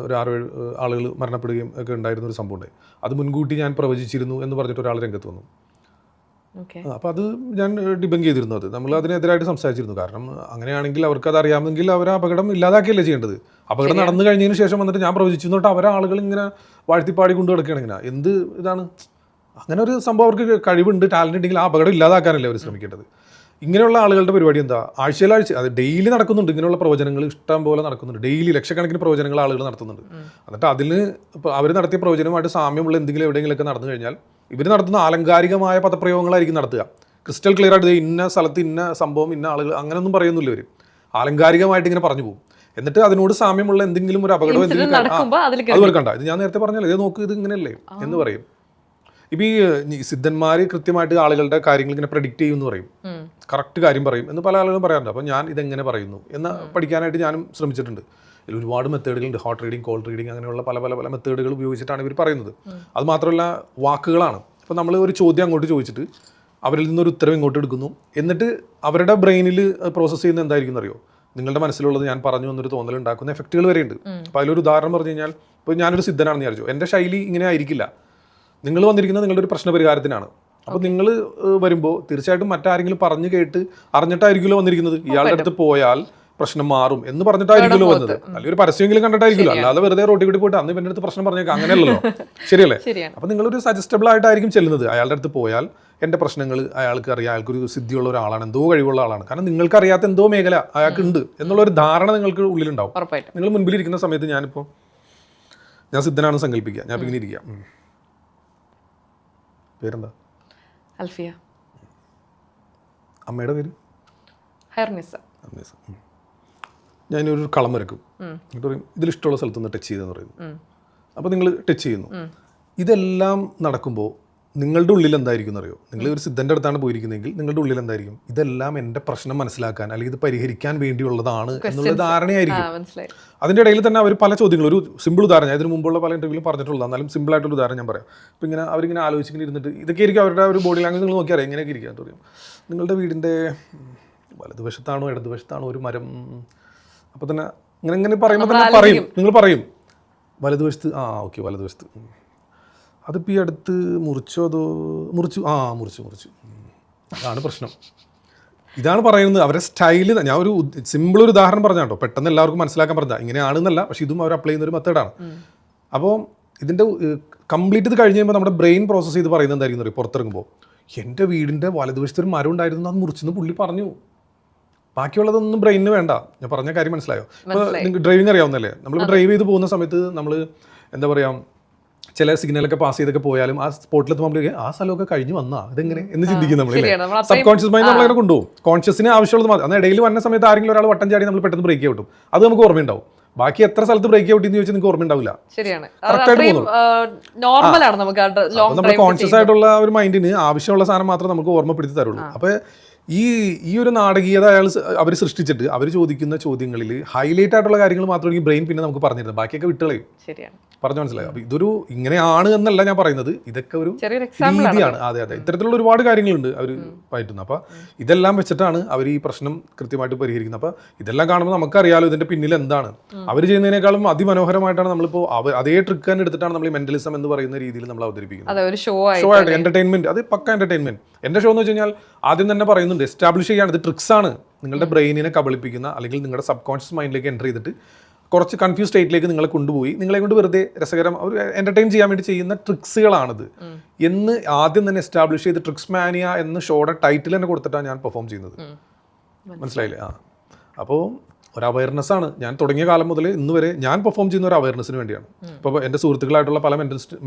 ഒരു 6-7 ആളുകൾ മരണപ്പെടുകയും ഒക്കെ ഉണ്ടായിരുന്ന ഒരു സംഭവം ഉണ്ടായി. അത് മുൻകൂട്ടി ഞാൻ പ്രവചിച്ചിരുന്നു എന്ന് പറഞ്ഞിട്ട് ഒരാൾ രംഗത്ത് വന്നു. അപ്പോൾ അത് ഞാൻ ഡിബങ്ക് ചെയ്തിരുന്നു. അത് നമ്മൾ അതിനെതിരായിട്ട് സംസാരിച്ചിരുന്നു. കാരണം അങ്ങനെയാണെങ്കിൽ അവർക്ക് അത് അറിയാമെങ്കിൽ അവർ അപകടം ഇല്ലാതാക്കിയല്ലേ ചെയ്യേണ്ടത്. അപകടം നടന്നു കഴിഞ്ഞതിന് ശേഷം വന്നിട്ട് ഞാൻ പ്രവചിച്ചു എന്നിട്ട് അവരെ ആളുകൾ ഇങ്ങനെ വാഴ്ത്തിപ്പാടി കൊണ്ട് കിടക്കുകയാണ്. ഇങ്ങനെ എന്ത് ഇതാണ്? അങ്ങനെ ഒരു സംഭവം അവർക്ക് കഴിവുണ്ട്, ടാലൻ്റ് ഉണ്ടെങ്കിൽ ആ അപകടം ഇല്ലാതാക്കാനല്ലേ അവർ ശ്രമിക്കേണ്ടത്. ഇങ്ങനെയുള്ള ആളുകളുടെ പരിപാടി എന്താ, ആഴ്ച അത് ഡെയിലി നടക്കുന്നുണ്ട്, ഇങ്ങനെയുള്ള പ്രവചനങ്ങൾ ഇഷ്ടം പോലെ നടക്കുന്നുണ്ട്, ഡെയിലി ലക്ഷക്കണക്കിന് പ്രവചനങ്ങൾ ആളുകൾ നടത്തുന്നുണ്ട്. എന്നിട്ട് അതിന് ഇപ്പോൾ അവർ നടത്തിയ പ്രവചനമായിട്ട് സാമ്യമുള്ള എന്തെങ്കിലും എവിടെയെങ്കിലുമൊക്കെ നടന്നു കഴിഞ്ഞാൽ ഇവർ നടത്തുന്ന ആലങ്കാരികമായ പദപ്രയോഗങ്ങളായിരിക്കും നടത്തുക. ക്രിസ്റ്റൽ ക്ലിയർ ആയിട്ട് ഇന്ന സ്ഥലത്ത് ഇന്ന സംഭവം ഇന്ന ആളുകൾ അങ്ങനെയൊന്നും പറയുന്നില്ല. ഇവർ ആലങ്കാരികമായിട്ട് ഇങ്ങനെ പറഞ്ഞു പോകും. എന്നിട്ട് അതിനോട് സാമ്യമുള്ള എന്തെങ്കിലും ഒരു അപകടം അതുപോലെ കണ്ട, ഇത് ഞാൻ നേരത്തെ പറഞ്ഞല്ലോ, ഇത് നോക്ക് ഇത് ഇങ്ങനെയല്ലേ എന്ന് പറയും. ഇപ്പം ഈ സിദ്ധന്മാർ കൃത്യമായിട്ട് ആളുകളുടെ കാര്യങ്ങൾ ഇങ്ങനെ പ്രഡിക്റ്റ് ചെയ്യുമെന്ന് പറയും, കറക്റ്റ് കാര്യം പറയും എന്ന് പല ആളുകളും പറയാറുണ്ട്. അപ്പോൾ ഞാൻ ഇതെങ്ങനെ പറയുന്നു എന്ന് പഠിക്കാനായിട്ട് ഞാനും ശ്രമിച്ചിട്ടുണ്ട്. ഇതിൽ ഒരുപാട് മെത്തേഡുകളുണ്ട്, ഹോട്ട് റീഡിങ്, കോൾഡ് റീഡിങ്, അങ്ങനെയുള്ള പല പല പല മെത്തേഡുകൾ ഉപയോഗിച്ചിട്ടാണ് ഇവർ പറയുന്നത്. അത് മാത്രമല്ല വാക്കുകളാണ്. അപ്പോൾ നമ്മൾ ഒരു ചോദ്യം അങ്ങോട്ട് ചോദിച്ചിട്ട് അവരിൽ നിന്നൊരു ഉത്തരം ഇങ്ങോട്ട് എടുക്കുന്നു, എന്നിട്ട് അവരുടെ ബ്രെയിനിൽ പ്രോസസ്സ് ചെയ്യുന്നത് എന്തായിരിക്കും അറിയോ, നിങ്ങളുടെ മനസ്സിലുള്ളത് ഞാൻ പറഞ്ഞു എന്നൊരു തോന്നൽ ഉണ്ടാക്കുന്ന എഫക്റ്റുകൾ വരെയുണ്ട്. അപ്പോൾ അതിലൊരു ഉദാഹരണം പറഞ്ഞു കഴിഞ്ഞാൽ, ഇപ്പോൾ ഞാനൊരു സിദ്ധനാണെന്ന് വിചാരിച്ചു, എൻ്റെ ശൈലി ഇങ്ങനെ ആയിരിക്കില്ല. നിങ്ങൾ വന്നിരിക്കുന്നത് നിങ്ങളുടെ ഒരു പ്രശ്നപരിഹാരത്തിനാണ്. അപ്പോൾ നിങ്ങൾ വരുമ്പോൾ തീർച്ചയായിട്ടും മറ്റാരെങ്കിലും പറഞ്ഞു കേട്ട് അറിഞ്ഞിട്ടായിരിക്കുമല്ലോ വന്നിരിക്കുന്നത്. ഇയാളുടെ അടുത്ത് പോയാൽ പ്രശ്നം മാറും എന്ന് പറഞ്ഞിട്ടായിരിക്കുമല്ലോ വന്നത്. അല്ലെങ്കിൽ ഒരു പരസ്യമെങ്കിലും കണ്ടിട്ടായിരിക്കില്ല, അല്ലാതെ വെറുതെ റോട്ടിൽ കൂടി പോയിട്ട് അന്ന് ഇവൻ്റെ അടുത്ത് പ്രശ്നം പറഞ്ഞേക്കാം, അങ്ങനെയല്ലോ. ശരിയല്ലേ? അപ്പോൾ നിങ്ങളൊരു സജസ്റ്റബിൾ ആയിട്ടായിരിക്കും ചെല്ലുന്നത്. അയാളുടെ അടുത്ത് പോയാൽ എൻ്റെ പ്രശ്നങ്ങൾ അയാൾക്ക് അറിയാം, അയാൾക്കൊരു സിദ്ധിയുള്ള ഒരാളാണ്, എന്തോ കഴിവുള്ള ആളാണ്. കാരണം നിങ്ങൾക്കറിയാത്ത എന്തോ മേഖല അയാൾക്ക് ഉണ്ട് എന്നുള്ളൊരു ധാരണ നിങ്ങൾക്ക് ഉള്ളിലുണ്ടാവും. നിങ്ങൾ മുൻപിലിരിക്കുന്ന സമയത്ത് ഞാൻ സിദ്ധനാണെന്ന് സങ്കല്പിക്കുക, ഞാൻ ഇങ്ങനെ ഇരിക്കുക. പേരെന്താ? അൽഫിയ. അമ്മയുടെ പേര്? ഹെർനിസ. ഞാനൊരു കളം വരക്കും, എന്നിട്ട് പറയും ഇതിലിഷ്ടമുള്ള സ്ഥലത്തുനിന്ന് ടച്ച് ചെയ്തെന്ന് പറയുന്നു. അപ്പോൾ നിങ്ങൾ ടച്ച് ചെയ്യുന്നു. ഇതെല്ലാം നടക്കുമ്പോൾ നിങ്ങളുടെ ഉള്ളിൽ എന്തായിരിക്കും എന്നറിയോ? നിങ്ങൾ ഒരു സിദ്ധൻ്റെ അടുത്താണ് പോയിരിക്കുന്നതെങ്കിൽ നിങ്ങളുടെ ഉള്ളിൽ എന്തായിരിക്കും? ഇതെല്ലാം എൻ്റെ പ്രശ്നം മനസ്സിലാക്കാൻ അല്ലെങ്കിൽ ഇത് പരിഹരിക്കാൻ വേണ്ടിയുള്ളതാണ് എന്നുള്ള ധാരണയായിരിക്കും. അതിൻ്റെ ഇടയിൽ തന്നെ അവർ പല ചോദ്യങ്ങളും, ഒരു സിമ്പിൾ ഉദാഹരണം, ഇതിന് മുമ്പുള്ള പല ഇന്റർവ്യൂവിലും പറഞ്ഞിട്ടുള്ളത്, എന്നാലും സിമ്പിളായിട്ടുള്ള ഉദാഹരണം ഞാൻ പറയാം. അപ്പോൾ ഇങ്ങനെ അവരിങ്ങനെ ആലോചിച്ചിങ്ങനെ ഇരുന്നിട്ട് ഇതൊക്കെ ആയിരിക്കും അവരുടെ ഒരു ബോഡി ലാംഗ്വേജ്. നിങ്ങൾ നോക്കിയാൽ ഇങ്ങനെയൊക്കെ ഇരിക്കുക എന്ന് പറയും. നിങ്ങളുടെ വീടിൻ്റെ വലതുവശത്താണോ ഇടതുവശത്താണോ ഒരു മരം? അപ്പോൾ തന്നെ ഇങ്ങനെ പറയുമ്പോൾ തന്നെ നിങ്ങൾ പറയും വലതുവശത്ത്. ഓക്കെ, വലതുവശത്ത്. അതിപ്പോൾ ഈ അടുത്ത് മുറിച്ചു. അതാണ് പ്രശ്നം. ഇതാണ് പറയുന്നത് അവരുടെ സ്റ്റൈല്. ഞാൻ ഒരു സിമ്പിൾ ഒരു ഉദാഹരണം പറഞ്ഞാൽ കേട്ടോ, പെട്ടെന്ന് എല്ലാവർക്കും മനസ്സിലാക്കാൻ പറഞ്ഞാൽ ഇങ്ങനെയാണെന്നല്ല, പക്ഷേ ഇതും അവർ അപ്ലൈ ചെയ്യുന്ന ഒരു മെത്തേഡാണ്. അപ്പോൾ ഇതിൻ്റെ കംപ്ലീറ്റ് ഇത് കഴിഞ്ഞ് കഴിയുമ്പോൾ നമ്മുടെ ബ്രെയിൻ പ്രോസസ്സ് ചെയ്ത് പറയുന്നത് എന്തായിരിക്കും അറിയാം? പുറത്തിറങ്ങുമ്പോൾ എൻ്റെ വീടിൻ്റെ വലതുവശത്ത് ഒരു മരം ഉണ്ടായിരുന്നു, അത് മുറിച്ചെന്ന് പുള്ളി പറഞ്ഞു. ബാക്കിയുള്ളതൊന്നും ബ്രെയിനിന് വേണ്ട. ഞാൻ പറഞ്ഞ കാര്യം മനസ്സിലായോ? ഇപ്പോൾ നിങ്ങൾക്ക് ഡ്രൈവിംഗ് അറിയാവുന്നല്ലേ? നമ്മളിപ്പോൾ ഡ്രൈവ് ചെയ്ത് പോകുന്ന സമയത്ത് നമ്മൾ എന്താ പറയുക, ചില സിഗ്നലൊക്കെ പാസ് ചെയ്തൊക്കെ പോയാലും ആ സ്പോട്ടിലെത്തുമ്പോൾ നമ്മൾ ആ സ്ഥലമൊക്കെ കഴിഞ്ഞ് വന്നാൽ ഇതെങ്ങനെ എന്ന് ചിന്തിക്കും നമ്മൾ. സബ് കോൺഷ്യസ് മൈൻഡ് നമ്മളങ്ങനെ കൊണ്ടുപോകും. കോൺഷ്യസിന് ആവശ്യമുള്ളത് മാത്രം. അന്ന് ഇടയിൽ വന്ന സമയത്ത് ആരെങ്കിലും ഒരാൾ വട്ടം ചാടി നമ്മൾ പെട്ടെന്ന് ബ്രേക്ക് ഔട്ടും, അത് നമുക്ക് ഓർമ്മയുണ്ടാവും. ബാക്കി എത്ര സ്ഥലത്ത് ബ്രേക്ക് ഔട്ട് എന്ന് ചോദിച്ചാൽ നിങ്ങൾക്ക് ഓർമ്മയുണ്ടാവില്ല. നമ്മൾ കോൺഷ്യസ് ആയിട്ടുള്ള ഒരു മൈൻഡിന് ആവശ്യമുള്ള സാധനം മാത്രമേ നമുക്ക് ഓർമ്മപ്പെടുത്തി തരുള്ളൂ. അപ്പോൾ ഈ ഒരു നാടകീയത അവർ സൃഷ്ടിച്ചിട്ട് അവർ ചോദിക്കുന്ന ചോദ്യങ്ങളിൽ ഹൈലൈറ്റ് ആയിട്ടുള്ള കാര്യങ്ങൾ മാത്രമേ ബ്രെയിൻ പിന്നെ നമുക്ക് പറഞ്ഞിരുന്നത്, ബാക്കിയൊക്കെ വിട്ടുകളയും. പറഞ്ഞു മനസ്സിലായോ? അപ്പോൾ ഇതൊരു ഇങ്ങനെയാണ് എന്നല്ല ഞാൻ പറയുന്നത്, ഇതൊക്കെ ഒരു രീതിയാണ്. അതെ, ഇത്തരത്തിലുള്ള ഒരുപാട് കാര്യങ്ങളുണ്ട് അവർ പറ്റുന്നത്. അപ്പോൾ ഇതെല്ലാം വെച്ചിട്ടാണ് അവർ ഈ പ്രശ്നം കൃത്യമായിട്ട് പരിഹരിക്കുന്നത്. അപ്പോൾ ഇതെല്ലാം കാണുമ്പോൾ നമുക്കറിയാലോ ഇതിന്റെ പിന്നിൽ എന്താണ്. അവർ ചെയ്യുന്നതിനേക്കാളും അതിമനോഹരമായിട്ടാണ് നമ്മളിപ്പോൾ അതേ ട്രിക്ക് തന്നെ എടുത്തിട്ടാണ് നമ്മൾ ഈ മെന്റലിസം എന്ന് പറയുന്ന രീതിയിൽ നമ്മൾ അവതരിപ്പിക്കുന്നത്. ഷോ ആയിട്ട് എന്റർടൈൻമെന്റ്, അത് പക്ക എന്റർടൈൻമെന്റ്. എന്റെ ഷോ എന്ന് വെച്ച് കഴിഞ്ഞാൽ ആദ്യം തന്നെ പറയുന്നുണ്ട്, എസ്റ്റാബ്ലിഷ് ചെയ്യാണ് ഇത് ട്രിക്സ് ആണ്, നിങ്ങളുടെ ബ്രെയിനിനെ കബളിപ്പിക്കുന്ന അല്ലെങ്കിൽ നിങ്ങളുടെ സബ് കോൺഷ്യസ് മൈൻഡിലേക്ക് എൻ്റർ ചെയ്തിട്ട് കുറച്ച് കൺഫ്യൂസ് സ്റ്റേറ്റിലേക്ക് നിങ്ങളെ കൊണ്ടുപോയി നിങ്ങളെ കൊണ്ട് വെറുതെ രസകരം ഒരു എന്റർടൈൻ ചെയ്യാൻ വേണ്ടി ചെയ്യുന്ന ട്രിക്സുകളാണിത് എന്ന് ആദ്യം തന്നെ എസ്റ്റാബ്ലിഷ് ചെയ്ത് ട്രിക്സ് മാനിയ എന്ന ഷോയുടെ ടൈറ്റിൽ തന്നെ കൊടുത്തിട്ടാണ് ഞാൻ പെർഫോം ചെയ്യുന്നത്. മനസ്സിലായില്ലേ? അപ്പോൾ ഒരു അവയർനെസ് ആണ്. ഞാൻ തുടങ്ങിയ കാലം മുതൽ ഇന്ന് വരെ ഞാൻ പെർഫോം ചെയ്യുന്ന ഒരു അവയർനെസ്സിന് വേണ്ടിയാണ്. ഇപ്പോൾ എൻ്റെ സുഹൃത്തുക്കളായിട്ടുള്ള പല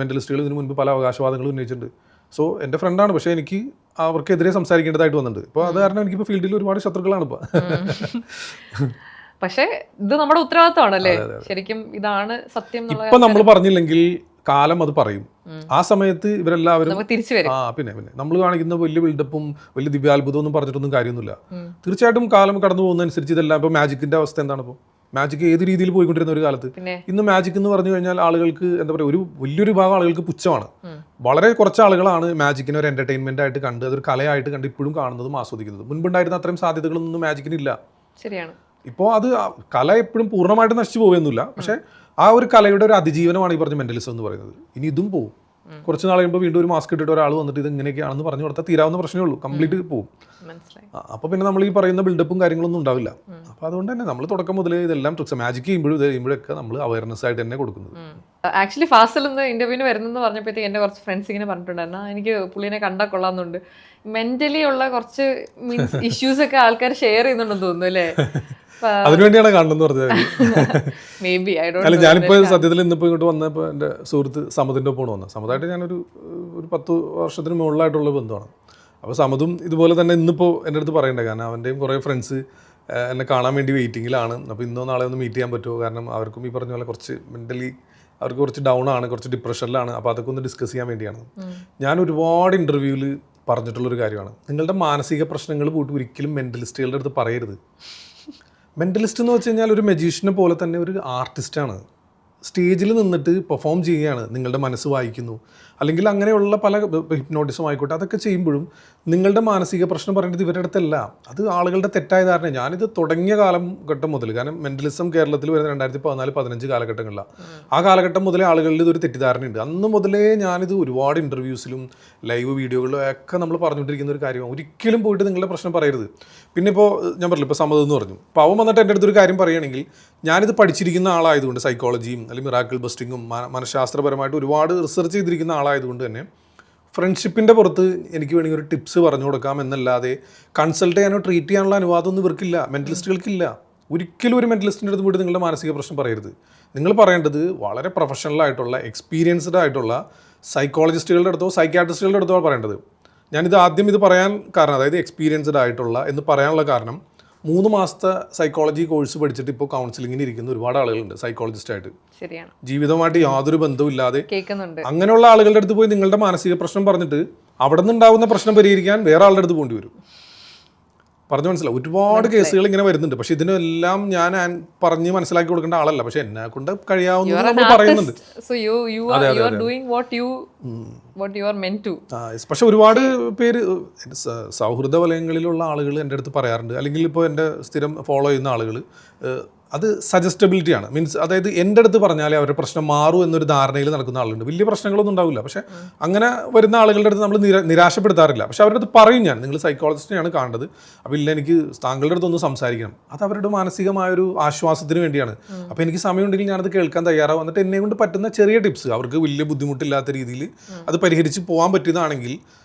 മെന്റലിസ്റ്റുകൾ ഇതിനു മുൻപ് പല അവകാശവാദങ്ങൾ ഉന്നയിച്ചിട്ടുണ്ട്. സോ എൻ്റെ ഫ്രണ്ടാണ്, പക്ഷേ എനിക്ക് അവർക്കെതിരെ സംസാരിക്കേണ്ടതായിട്ട് വന്നിട്ടുണ്ട്. ഇപ്പോൾ അത് കാരണം എനിക്കിപ്പോൾ ഫീൽഡിൽ ഒരുപാട് ശത്രുക്കളാണ് ഇപ്പോൾ. പക്ഷേ ഇത് നമ്മുടെ ഉത്തരവാദിത്തമാണല്ലേ ശരിക്കും, ഇതാണ് സത്യം. ഇപ്പൊ നമ്മൾ പറഞ്ഞില്ലെങ്കിൽ കാലം അത് പറയും. ആ സമയത്ത് ഇവരെല്ലാവരും പിന്നെ നമ്മൾ കാണിക്കുന്ന വലിയ ബിൽഡപ്പും വലിയ ദിവ്യാത്ഭുതം ഒന്നും പറഞ്ഞിട്ടൊന്നും കാര്യമൊന്നുമില്ല. തീർച്ചയായിട്ടും കാലം കടന്നു പോകുന്നതനുസരിച്ച് ഇതെല്ലാം. ഇപ്പൊ മാജിക്കിന്റെ അവസ്ഥ എന്താണ്? ഇപ്പോൾ മാജിക് ഏത് രീതിയിൽ പോയിക്കൊണ്ടിരുന്ന ഒരു കാലത്ത് ഇന്ന് മാജിക് എന്ന് പറഞ്ഞു കഴിഞ്ഞാൽ ആളുകൾക്ക് എന്താ പറയുക, ഒരു വലിയൊരു ഭാഗം ആളുകൾക്ക് പുച്ഛമാണ്. വളരെ കുറച്ച് ആളുകളാണ് മാജിക്കിനെ ഒരു എന്റർടൈൻമെന്റ് ആയിട്ട് കണ്ട് അതൊരു കലയായിട്ട് കണ്ട് ഇപ്പോഴും കാണുന്നതും ആസ്വദിക്കുന്നതും. മുൻപുണ്ടായിരുന്ന അത്രയും സാധ്യതകളൊന്നും മാജിക്കിനില്ല. ശരിയാണ്. ഇപ്പോൾ അത് കല എപ്പോഴും പൂർണ്ണമായിട്ട് നശിച്ചു പോകുന്നില്ല, പക്ഷേ ആ ഒരു കലയുടെ ഒരു അതിജീവനമാണ് ഈ പറഞ്ഞ മെന്റലിസം എന്ന് പറയുന്നത്. ഇനി ഇതും പോവും. കുറച്ച് നാൾ കഴിയുമ്പോൾ വീണ്ടും ഒരു മാസ്ക് ഇട്ടിട്ട് ഒരാൾ വന്നിട്ട് ഇത് ഇങ്ങനെയൊക്കെയാണെന്ന് പറഞ്ഞു കൊടുത്താൽ തീരാവുന്ന പ്രശ്നമേ ഉള്ളൂ, കംപ്ലീറ്റ് പോകും. അപ്പോൾ പിന്നെ നമ്മൾ ഈ പറയുന്ന ബിൽഡപ്പും കാര്യങ്ങളൊന്നും ഉണ്ടാവില്ല. അപ്പോൾ അതുകൊണ്ട് തന്നെ നമ്മൾ തുടക്കം മുതലേ ഇതെല്ലാം ട്രിക്സ് മാജിക് ചെയ്യുമ്പോഴൊക്കെ നമ്മൾ അവയർനെസ് ആയിട്ട് തന്നെ കൊടുക്കുന്നത്. ആക്ച്വലി ഫാസിൽ നിന്ന് ഇന്റർവ്യൂവിന് വരുന്നെന്ന് പറഞ്ഞപ്പോഴത്തേക്ക് എൻ്റെ കുറച്ച് ഫ്രണ്ട്സ് ഇങ്ങനെ പറഞ്ഞിട്ടുണ്ടായിരുന്നു, എനിക്ക് പുള്ളിനെ കണ്ടാൽ കൊള്ളാമെന്നുണ്ട്. മെന്റലി ഉള്ള കുറച്ച് മീൻസ് ഇഷ്യൂസ് ഒക്കെ ആൾക്കാർ ഷെയർ ചെയ്യുന്നുണ്ടെന്ന് തോന്നുന്നു അല്ലേ? അതിനുവേണ്ടിയാണ് കാണണമെന്ന് പറഞ്ഞത്. മേ ബി അല്ല, ഞാനിപ്പോൾ സത്യത്തിൽ ഇന്നിപ്പോൾ ഇങ്ങോട്ട് വന്നപ്പോൾ എൻ്റെ സുഹൃത്ത് സമതിൻ്റെ ഒപ്പമാണ് വന്നത്. സമതായിട്ട് ഞാനൊരു 10 വർഷത്തിന് മുകളിലായിട്ടുള്ള ബന്ധമാണ്. അപ്പോൾ സമതും ഇതുപോലെ തന്നെ ഇന്നിപ്പോൾ എൻ്റെ അടുത്ത് പറയണ്ടേ, കാരണം അവൻ്റെയും കുറേ ഫ്രണ്ട്സ് എന്നെ കാണാൻ വേണ്ടി വെയിറ്റിങ്ങിലാണ്. അപ്പോൾ ഇന്നോ നാളെ ഒന്ന് മീറ്റ് ചെയ്യാൻ പറ്റുമോ, കാരണം അവർക്കും ഈ പറഞ്ഞ പോലെ കുറച്ച് മെൻ്റലി അവർക്ക് കുറച്ച് ഡൗൺ ആണ്, കുറച്ച് ഡിപ്രഷനിലാണ്. അപ്പോൾ അതൊക്കെ ഒന്ന് ഡിസ്കസ് ചെയ്യാൻ വേണ്ടിയാണ്. ഞാൻ ഒരുപാട് ഇൻ്റർവ്യൂവിൽ പറഞ്ഞിട്ടുള്ളൊരു കാര്യമാണ്, നിങ്ങളുടെ മാനസിക പ്രശ്നങ്ങൾ പോയിട്ട് ഒരിക്കലും മെൻ്റലിസ്റ്റുകളുടെ അടുത്ത് പറയരുത്. മെൻ്റലിസ്റ്റ് എന്ന് വെച്ച് കഴിഞ്ഞാൽ ഒരു മജീഷ്യനെ പോലെ തന്നെ ഒരു ആർട്ടിസ്റ്റാണ്. സ്റ്റേജിൽ നിന്നിട്ട് പെർഫോം ചെയ്യുകയാണ്, നിങ്ങളുടെ മനസ്സ് വായിക്കുന്നു, അല്ലെങ്കിൽ അങ്ങനെയുള്ള പല ഹിപ്നോട്ടിസം ആയിക്കോട്ടെ, അതൊക്കെ ചെയ്യുമ്പോഴും നിങ്ങളുടെ മാനസിക പ്രശ്നം പറയേണ്ടത് ഇവരുടെ അടുത്തല്ല. അത് ആളുകളുടെ തെറ്റായ ധാരണ. ഞാനിത് തുടങ്ങിയ കാലഘട്ടം മുതൽ, കാരണം മെൻ്റലിസം കേരളത്തിൽ വരുന്ന 2014-15 കാലഘട്ടങ്ങളിലാണ്. ആ കാലഘട്ടം മുതലേ ആളുകളിൽ ഇതൊരു തെറ്റിദ്ധാരണയുണ്ട്. അന്ന് മുതലേ ഞാനിത് ഒരുപാട് ഇൻ്റർവ്യൂസിലും ലൈവ് വീഡിയോകളിലും ഒക്കെ നമ്മൾ പറഞ്ഞുകൊണ്ടിരിക്കുന്ന ഒരു കാര്യമാണ്, ഒരിക്കലും പോയിട്ട് നിങ്ങളുടെ പ്രശ്നം പറയരുത്. പിന്നെ ഇപ്പോൾ ഞാൻ പറഞ്ഞില്ല, ഇപ്പോൾ സമ്മതം എന്ന് പറഞ്ഞു, അപ്പോൾ അവൻ വന്നിട്ട് എൻ്റെ അടുത്തൊരു കാര്യം പറയുകയാണെങ്കിൽ, ഞാനിത് പഠിച്ചിരിക്കുന്ന ആളായതുകൊണ്ട്, സൈക്കോളജിയും അല്ലെങ്കിൽ മിറാക്കിൾ ബസ്റ്റിങ്ങും മനഃശാസ്ത്രപരമായിട്ട് ഒരുപാട് റിസർച്ച് ചെയ്തിരിക്കുന്ന ആളായതുകൊണ്ട് തന്നെ ഫ്രണ്ട്ഷിപ്പിൻ്റെ പുറത്ത് എനിക്ക് വേണമെങ്കിൽ ഒരു ടിപ്സ് പറഞ്ഞു കൊടുക്കാം എന്നല്ലാതെ കൺസൾട്ട് ചെയ്യാനോ ട്രീറ്റ് ചെയ്യാനുള്ള അനുവാദമൊന്നും ഇവർക്കില്ല, മെൻ്റലിസ്റ്റുകൾക്കില്ല. ഒരിക്കലും ഒരു മെൻ്റലിസ്റ്റിൻ്റെ അടുത്ത് പോയിട്ട് നിങ്ങളുടെ മാനസിക പ്രശ്നം പറയരുത്. നിങ്ങൾ പറയേണ്ടത് വളരെ പ്രൊഫഷണലായിട്ടുള്ള എക്സ്പീരിയൻസ്ഡ് ആയിട്ടുള്ള സൈക്കോളജിസ്റ്റുകളുടെ അടുത്തോ സൈക്യാട്രിസ്റ്റുകളുടെ അടുത്തോ പറയേണ്ടത്. ഞാനിത് ആദ്യം ഇത് പറയാൻ കാരണം, അതായത് എക്സ്പീരിയൻസ്ഡ് ആയിട്ടുള്ള എന്ന് പറയാനുള്ള കാരണം, 3 മാസത്തെ സൈക്കോളജി കോഴ്സ് പഠിച്ചിട്ട് ഇപ്പോൾ കൗൺസിലിങ്ങിന് ഇരിക്കുന്ന ഒരുപാട് ആളുകളുണ്ട് സൈക്കോളജിസ്റ്റായിട്ട്. ശരിയാണ്, ജീവിതമായിട്ട് യാതൊരു ബന്ധവുമില്ലാതെ കേൾക്കുന്നുണ്ട്. അങ്ങനെയുള്ള ആളുകളുടെ അടുത്ത് പോയി നിങ്ങളുടെ മാനസിക പ്രശ്നം പറഞ്ഞിട്ട് അവിടെ നിന്നുണ്ടാവുന്ന പ്രശ്നം പരിഹരിക്കാൻ വേറെ ആളുടെ അടുത്ത് പോകേണ്ടി വരും. പറഞ്ഞു മനസ്സിലാവും, ഒരുപാട് കേസുകൾ ഇങ്ങനെ വരുന്നുണ്ട്. പക്ഷെ ഇതിനെല്ലാം ഞാൻ പറഞ്ഞ് മനസ്സിലാക്കി കൊടുക്കേണ്ട ആളല്ല, പക്ഷെ എന്നെ കൊണ്ട് കഴിയാവുന്നത് നമ്മൾ പറയുന്നുണ്ട്. പക്ഷെ ഒരുപാട് പേര് സൗഹൃദ വലയങ്ങളിലുള്ള ആളുകൾ എൻ്റെ അടുത്ത് പറയാറുണ്ട്, അല്ലെങ്കിൽ ഇപ്പോൾ എൻ്റെ സ്ഥിരം ഫോളോ ചെയ്യുന്ന ആളുകൾ, അത് സജസ്റ്റബിലിറ്റിയാണ്. മീൻസ് അതായത് എൻ്റെ അടുത്ത് പറഞ്ഞാലേ അവരുടെ പ്രശ്നം മാറും എന്നൊരു ധാരണയിൽ നടക്കുന്ന ആളുണ്ട്. വലിയ പ്രശ്നങ്ങളൊന്നും ഉണ്ടാവില്ല, പക്ഷേ അങ്ങനെ വരുന്ന ആളുകളുടെ അടുത്ത് നമ്മൾ നിരാശപ്പെടുത്താറില്ല. പക്ഷേ അവരുടെ അടുത്ത് പറയും, ഞാൻ നിങ്ങൾ സൈക്കോളജിസ്റ്റിനെയാണ് കാണേണ്ടത്, അപ്പോൾ ഇല്ല എനിക്ക് താങ്കളുടെ അടുത്തൊന്ന് സംസാരിക്കണം. അത് അവരുടെ മാനസികമായൊരു ആശ്വാസത്തിന് വേണ്ടിയാണ്. അപ്പോൾ എനിക്ക് സമയമുണ്ടെങ്കിൽ ഞാനത് കേൾക്കാൻ തയ്യാറാവും. എന്നിട്ട് എന്നെ കൊണ്ട് പറ്റുന്ന ചെറിയ ടിപ്സ്, അവർക്ക് വലിയ ബുദ്ധിമുട്ടില്ലാത്ത രീതിയിൽ അത് പരിഹരിച്ച് പോകാൻ പറ്റുന്നതാണെങ്കിൽ,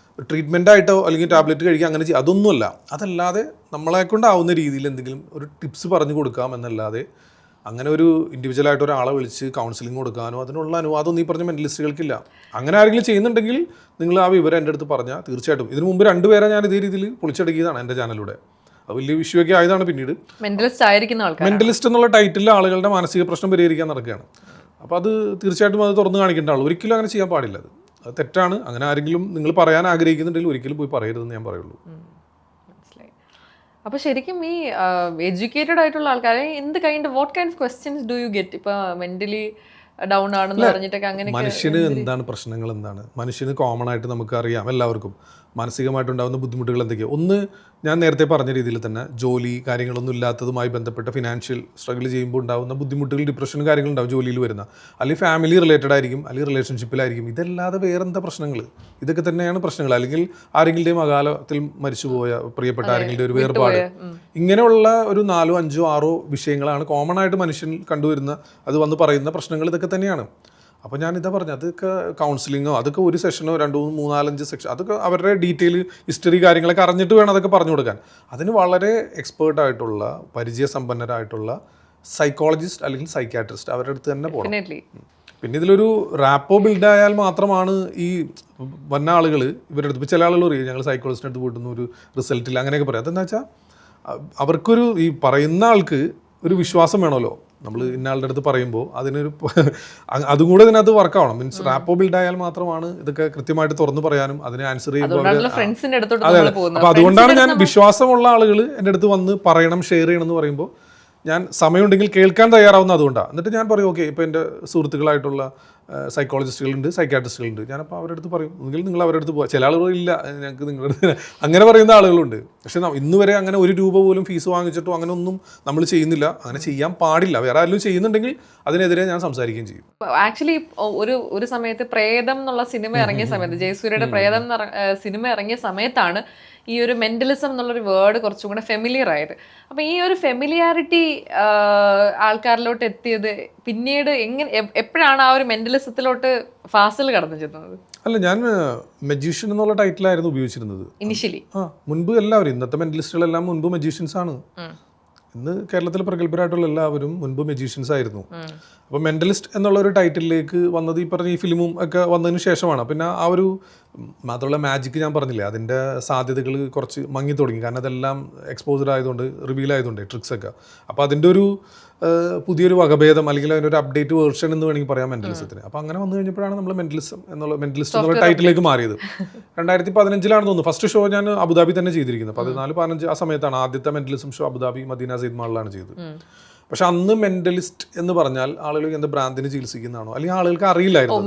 ട്രീറ്റ്മെൻ്റ് ആയിട്ടോ അല്ലെങ്കിൽ ടാബ്ലറ്റ് കഴിക്കുക അങ്ങനെ ചെയ്യുക, അതൊന്നുമല്ല. അതല്ലാതെ നമ്മളെ കൊണ്ടാവുന്ന രീതിയിൽ എന്തെങ്കിലും ഒരു ടിപ്സ് പറഞ്ഞു കൊടുക്കാം എന്നല്ലാതെ അങ്ങനെ ഒരു ഇൻഡിവിജ്വലായിട്ട് ഒരാളെ വിളിച്ച് കൗൺസിലിംഗ് കൊടുക്കാനോ അതിനുള്ള അനുവാദം ഈ പറഞ്ഞ മെൻ്റലിസ്റ്റുകൾക്കില്ല. അങ്ങനെ ആരെങ്കിലും ചെയ്യുന്നുണ്ടെങ്കിൽ നിങ്ങൾ ആ വിവരം എൻ്റെ അടുത്ത് പറഞ്ഞാൽ തീർച്ചയായിട്ടും. ഇതിനു മുമ്പ് 2 പേരെ ഞാൻ ഇതേ രീതിയിൽ പൊളിച്ചടക്കിയതാണ് എൻ്റെ ചാനലിലൂടെ. അത് വലിയ വിഷയമൊക്കെ ആയതാണ്. പിന്നീട് മെൻ്റലിസ്റ്റ് എന്നുള്ള ടൈറ്റിൽ ആളുകളുടെ മാനസിക പ്രശ്നം പരിഹരിക്കാൻ നടക്കുകയാണ്. അപ്പോൾ അത് തീർച്ചയായിട്ടും അത് തുറന്നു കാണിക്കേണ്ട ആൾ. ഒരിക്കലും അങ്ങനെ ചെയ്യാൻ പാടില്ല. അത് തെറ്റാണ്. അങ്ങനെ ആരെങ്കിലും നിങ്ങൾ പറയാൻ ആഗ്രഹിക്കുന്നുണ്ടെങ്കിൽ ഒരിക്കലും പോയി പറയരുതെന്ന് ഞാൻ പറയുള്ളൂ. മനസ്സിലായി. അപ്പോൾ ശരിക്കും ഈ എഡ്യൂക്കേറ്റഡ് ആയിട്ടുള്ള ആൾക്കാരെ what kind of questions do you get? ഇപ്പോൾ മെന്റലി ഡൗൺ ആണെന്ന് പറഞ്ഞിട്ടൊക്കെ അങ്ങനെ മനുഷ്യന് എന്താണ് പ്രശ്നങ്ങൾ, എന്താണ് മനുഷ്യന് കോമൺ ആയിട്ട് നമുക്കറിയാം എല്ലാവർക്കും മാനസികമായിട്ടുണ്ടാകുന്ന ബുദ്ധിമുട്ടുകൾ എന്തൊക്കെയാണ്. ഒന്ന്, ഞാൻ നേരത്തെ പറഞ്ഞ രീതിയിൽ തന്നെ ജോലി കാര്യങ്ങളൊന്നും ഇല്ലാത്തതുമായി ബന്ധപ്പെട്ട ഫിനാൻഷ്യൽ സ്ട്രഗിൾ ചെയ്യുമ്പോൾ ഉണ്ടാകുന്ന ബുദ്ധിമുട്ടുകൾ, ഡിപ്രഷനും കാര്യങ്ങളുണ്ടാവും ജോലിയിൽ വരുന്ന, അല്ലെങ്കിൽ ഫാമിലി റിലേറ്റഡ് ആയിരിക്കും, അല്ലെങ്കിൽ റിലേഷൻഷിപ്പിലായിരിക്കും. ഇതല്ലാതെ വേറെന്താ പ്രശ്നങ്ങൾ? ഇതൊക്കെ തന്നെയാണ് പ്രശ്നങ്ങൾ. അല്ലെങ്കിൽ ആരെങ്കിലും അകാലത്തിൽ മരിച്ചുപോയ പ്രിയപ്പെട്ട ആരെങ്കിലും ഒരു വേർപാട്, ഇങ്ങനെയുള്ള ഒരു 4, 5, 6 വിഷയങ്ങളാണ് കോമൺ ആയിട്ട് മനുഷ്യൻ കണ്ടുവരുന്ന, അത് വന്ന് പറയുന്ന പ്രശ്നങ്ങൾ ഇതൊക്കെ തന്നെയാണ്. അപ്പോൾ ഞാനിതാ പറഞ്ഞു, അതൊക്കെ കൗൺസിലിങ്ങോ അതൊക്കെ ഒരു സെഷനോ 2, 3, 4, 5 സെക്ഷൻ, അതൊക്കെ അവരുടെ ഡീറ്റെയിൽ ഹിസ്റ്ററി കാര്യങ്ങളൊക്കെ അറിഞ്ഞിട്ട് വേണം അതൊക്കെ പറഞ്ഞു കൊടുക്കാൻ. അതിന് വളരെ എക്സ്പേർട്ടായിട്ടുള്ള പരിചയസമ്പന്നരായിട്ടുള്ള സൈക്കോളജിസ്റ്റ് അല്ലെങ്കിൽ സൈക്യാട്രിസ്റ്റ് അവരുടെ അടുത്ത് തന്നെ പോകണം. പിന്നെ ഇതിലൊരു റാപ്പോ ബിൽഡായാൽ മാത്രമാണ് ഈ വന്ന ആളുകൾ ഇവരുടെ അടുത്ത്, ഇപ്പോൾ ചില ആളുകൾ പറയും ഞങ്ങൾ സൈക്കോളജിസ്റ്റിൻ്റെ അടുത്ത് പോയിട്ടുന്ന ഒരു റിസൾട്ടില്ല അങ്ങനെയൊക്കെ പറയാം. അതെന്താ വെച്ചാൽ അവർക്കൊരു ഈ പറയുന്ന ആൾക്ക് ഒരു വിശ്വാസം വേണമല്ലോ. നമ്മൾ ഇന്നയാളുടെ അടുത്ത് പറയുമ്പോൾ അതിനൊരു അതും കൂടെ ഇതിനകത്ത് വർക്കാവണം. മീൻസ് റാപ്പോ ബിൽഡ് ആയാൽ മാത്രമാണ് ഇതൊക്കെ കൃത്യമായിട്ട് തുറന്നു പറയാനും അതിനെ ആൻസർ ചെയ്യുമ്പോൾ. അതെ, അപ്പോൾ അതുകൊണ്ടാണ് ഞാൻ വിശ്വാസമുള്ള ആളുകൾ എൻ്റെ അടുത്ത് വന്ന് പറയണം, ഷെയർ ചെയ്യണം എന്ന് പറയുമ്പോൾ ഞാൻ സമയമുണ്ടെങ്കിൽ കേൾക്കാൻ തയ്യാറാവുന്ന അതുകൊണ്ടാണ്. എന്നിട്ട് ഞാൻ പറയും ഓക്കെ, ഇപ്പോൾ എൻ്റെ സുഹൃത്തുക്കളായിട്ടുള്ള സൈക്കോളജിസ്റ്റുകളുണ്ട്, സൈക്കാട്രിസ്റ്റുകളുണ്ട്. ഞാനപ്പോൾ അവരുടെ അടുത്ത് പറയും, ഒന്നുകിൽ നിങ്ങൾ അവരുടെ അടുത്ത് പോകാം. ചില ആളുകൾ ഇല്ല ഞങ്ങൾക്ക് നിങ്ങളുടെ അടുത്ത് അങ്ങനെ പറയുന്ന ആളുകളുണ്ട്. പക്ഷേ ഇന്ന് വരെ അങ്ങനെ ₹1 പോലും ഫീസ് വാങ്ങിച്ചിട്ടോ അങ്ങനെ ഒന്നും നമ്മൾ ചെയ്യുന്നില്ല. അങ്ങനെ ചെയ്യാൻ പാടില്ല. വേറെ ആരെങ്കിലും ചെയ്യുന്നുണ്ടെങ്കിൽ അതിനെതിരെ ഞാൻ സംസാരിക്കുകയും ചെയ്യും. ആക്ച്വലി ഒരു സമയത്ത് പ്രേതം എന്നുള്ള സിനിമ ഇറങ്ങിയ സമയത്ത്, ജയസൂര്യയുടെ പ്രേതം സിനിമ ഇറങ്ങിയ സമയത്താണ് ഈ ഒരു മെന്റലിസം എന്നുള്ളൊരു വേർഡ് കുറച്ചും കൂടെ ഫെമിലിയർ ആയത്. അപ്പം ഈ ഒരു ഫെമിലിയാരിറ്റി ആൾക്കാരിലോട്ട് എത്തിയത് പിന്നീട് എപ്പോഴാണ് ആ ഒരു മെന്റലിസത്തിലോട്ട് ഫാസിൽ കടന്നു ചെന്നത്? അല്ല, ഞാൻ മജീഷ്യൻ എന്നുള്ള ടൈറ്റിലായിരുന്നു ഉപയോഗിച്ചിരുന്നത് ഇനിഷ്യലി. മുൻപ് എല്ലാവരും, ഇന്നത്തെ മെന്റലിസ്റ്റുകളെല്ലാം മുൻപ് മജീഷ്യൻസ് ആണ്. ഇന്ന് കേരളത്തിൽ പ്രഗത്ഭരായിട്ടുള്ള എല്ലാവരും മുൻപ് മജീഷ്യൻസ് ആയിരുന്നു. അപ്പോൾ മെന്റലിസ്റ്റ് എന്നുള്ള ഒരു ടൈറ്റിലേക്ക് വന്നത് ഈ പറഞ്ഞ ഈ ഫിലിമും ഒക്കെ വന്നതിന് ശേഷമാണ്. പിന്നെ ആ ഒരു മാത്രമുള്ള മാജിക് ഞാൻ പറഞ്ഞില്ലേ, അതിൻ്റെ സാധ്യതകൾ കുറച്ച് മങ്ങി തുടങ്ങി. കാരണം അതെല്ലാം എക്സ്പോസ്ഡ് ആയതുകൊണ്ട്, റിവീൽ ആയതുകൊണ്ട് ട്രിക്സ് ഒക്കെ. അപ്പോൾ അതിൻ്റെ ഒരു പുതിയൊരു വകഭേദം അല്ലെങ്കിൽ അതിൻ്റെ ഒരു അപ്ഡേറ്റ് വേർഷൻ എന്ന് വേണമെങ്കിൽ പറയാം മെന്റലിസത്തിന്. അപ്പോൾ അങ്ങനെ വന്നു കഴിഞ്ഞപ്പോഴാണ് നമ്മൾ മെന്റലിസ്റ്റ് എന്നുള്ള ടൈറ്റിലേക്ക് മാറിയത്. 2015 തോന്നുന്നു ഫസ്റ്റ് ഷോ ഞാൻ അബുദാബി തന്നെ ചെയ്തിരിക്കുന്നത്. 14-15 ആ സമയത്താണ് ആദ്യത്തെ mentalism show Abu Dhabi Madina Zayed മാളിലാണ് ചെയ്തത്. പക്ഷെ അന്ന് മെന്റലിസ്റ്റ് എന്ന് പറഞ്ഞാൽ ആളുകൾ എന്താ ഭ്രാന്തിന് ചികിത്സിക്കുന്നതാണോ അല്ലെങ്കിൽ ആളുകൾക്ക് അറിയില്ലായിരുന്നു.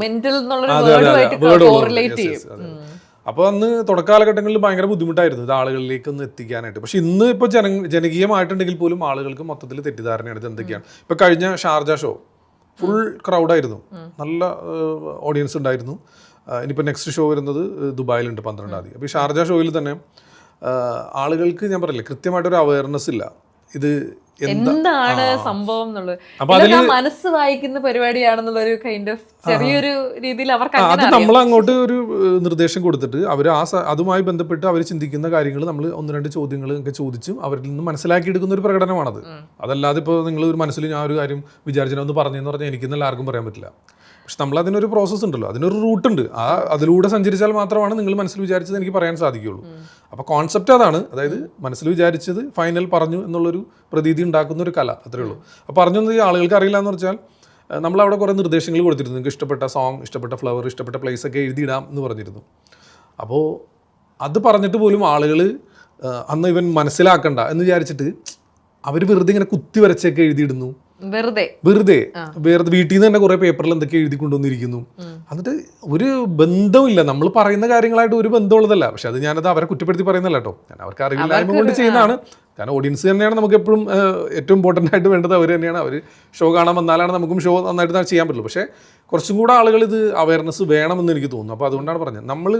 അപ്പോൾ അന്ന് തുടക്കകാലഘട്ടങ്ങളിൽ ഭയങ്കര ബുദ്ധിമുട്ടായിരുന്നു ഇത് ആളുകളിലേക്ക് ഒന്ന് എത്തിക്കാനായിട്ട്. പക്ഷെ ഇന്ന് ഇപ്പോൾ ജനകീയമായിട്ടുണ്ടെങ്കിൽ പോലും ആളുകൾക്ക് മൊത്തത്തിൽ തെറ്റിദ്ധാരണയാണ് ഇത് എന്തൊക്കെയാണ്. ഇപ്പോൾ കഴിഞ്ഞ ഷാർജ ഷോ ഫുൾ ക്രൗഡായിരുന്നു, നല്ല ഓഡിയൻസ് ഉണ്ടായിരുന്നു. ഇനിയിപ്പോൾ നെക്സ്റ്റ് ഷോ വരുന്നത് ദുബായിലുണ്ട് 12-ാം തീയതി. അപ്പോൾ ഈ ഷാർജ ഷോയിൽ തന്നെ ആളുകൾക്ക് ഞാൻ പറയില്ലേ കൃത്യമായിട്ടൊരു അവയർനെസ് ഇല്ല ഇത് എന്താണ് സംഭവം എന്നുള്ളത്. മനസ്സ് വായിക്കുന്ന പരിപാടിയാണെന്നുള്ള ഒരു കൈൻഡ് ഓഫ് ചെറിയൊരു രീതിയിൽ അവർക്ക് അത് നമ്മൾ അങ്ങോട്ട് ഒരു നിർദ്ദേശം കൊടുത്തിട്ട് അവർ അതുമായി ബന്ധപ്പെട്ട് അവർ ചിന്തിക്കുന്ന കാര്യങ്ങൾ നമ്മൾ 1-2 ചോദ്യങ്ങൾ ഒക്കെ ചോദിച്ചും അവരിൽ നിന്ന് മനസ്സിലാക്കിയെടുക്കുന്ന ഒരു പ്രകടനമാണത്. അതല്ലാതെ ഇപ്പോൾ നിങ്ങൾ ഒരു മനസ്സിൽ ഞാൻ ഒരു കാര്യം വിചാരിച്ചൊന്ന് പറഞ്ഞെന്ന് പറഞ്ഞാൽ എനിക്കെന്നല്ല ആർക്കും പറയാൻ പറ്റില്ല. പക്ഷെ നമ്മൾ അതിനൊരു പ്രോസസ്സ് ഉണ്ടല്ലോ, അതിനൊരു റൂട്ടുണ്ട്. അതിലൂടെ സഞ്ചരിച്ചാൽ മാത്രമാണ് നിങ്ങൾ മനസ്സിൽ വിചാരിച്ചത് എനിക്ക് പറയാൻ സാധിക്കുകയുള്ളൂ. അപ്പോൾ കോൺസെപ്റ്റ് അതാണ്, അതായത് മനസ്സിൽ വിചാരിച്ചത് ഫൈനൽ പറഞ്ഞു എന്നുള്ളൊരു പ്രതീതി ഉണ്ടാക്കുന്ന ഒരു കല, അത്രയേ ഉള്ളൂ. അപ്പോൾ പറഞ്ഞൊന്നും ഈ ആളുകൾക്ക് അറിയില്ല എന്ന് വെച്ചാൽ നമ്മളവിടെ കുറേ നിർദ്ദേശങ്ങൾ കൊടുത്തിരുന്നു. നിങ്ങൾക്ക് ഇഷ്ടപ്പെട്ട സോങ്, ഇഷ്ടപ്പെട്ട ഫ്ലവർ, ഇഷ്ടപ്പെട്ട പ്ലേസ് ഒക്കെ എഴുതിയിടാം എന്ന് പറഞ്ഞിരുന്നു. അപ്പോൾ അത് പറഞ്ഞിട്ട് പോലും ആളുകൾ അന്ന് ഇവൻ മനസ്സിലാക്കണ്ട എന്ന് വിചാരിച്ചിട്ട് അവർ വെറുതെ ഇങ്ങനെ കുത്തി വരച്ചൊക്കെ എഴുതിയിടുന്നു. വെറുതെ വീട്ടിൽ നിന്ന് തന്നെ കുറെ പേപ്പറിൽ എന്തൊക്കെ എഴുതി കൊണ്ടുവന്നിരിക്കുന്നു. എന്നിട്ട് ഒരു ബന്ധമില്ല, നമ്മൾ പറയുന്ന കാര്യങ്ങളായിട്ട് ഒരു ബന്ധമുള്ളതല്ല. പക്ഷെ അത് ഞാനത് അവരെ കുറ്റപ്പെടുത്തി പറയുന്നല്ല കേട്ടോ, ഞാൻ അവർക്ക് അറിവില്ലായ്മ കൊണ്ട് ചെയ്യുന്നതാണ്. കാരണം ഓഡിയൻസ് തന്നെയാണ് നമുക്ക് എപ്പോഴും ഏറ്റവും ഇമ്പോർട്ടൻ്റ് ആയിട്ട് വേണ്ടത്. അവർ തന്നെയാണ്. അവർ ഷോ കാണാൻ വന്നാലാണ് നമുക്കും ഷോ നന്നായിട്ട് ചെയ്യാൻ പറ്റുള്ളൂ. പക്ഷേ കുറച്ചും കൂടെ ആളുകൾ ഇത് അവയർനെസ് വേണമെന്ന് എനിക്ക് തോന്നുന്നു. അപ്പോൾ അതുകൊണ്ടാണ് പറഞ്ഞത്, നമ്മൾ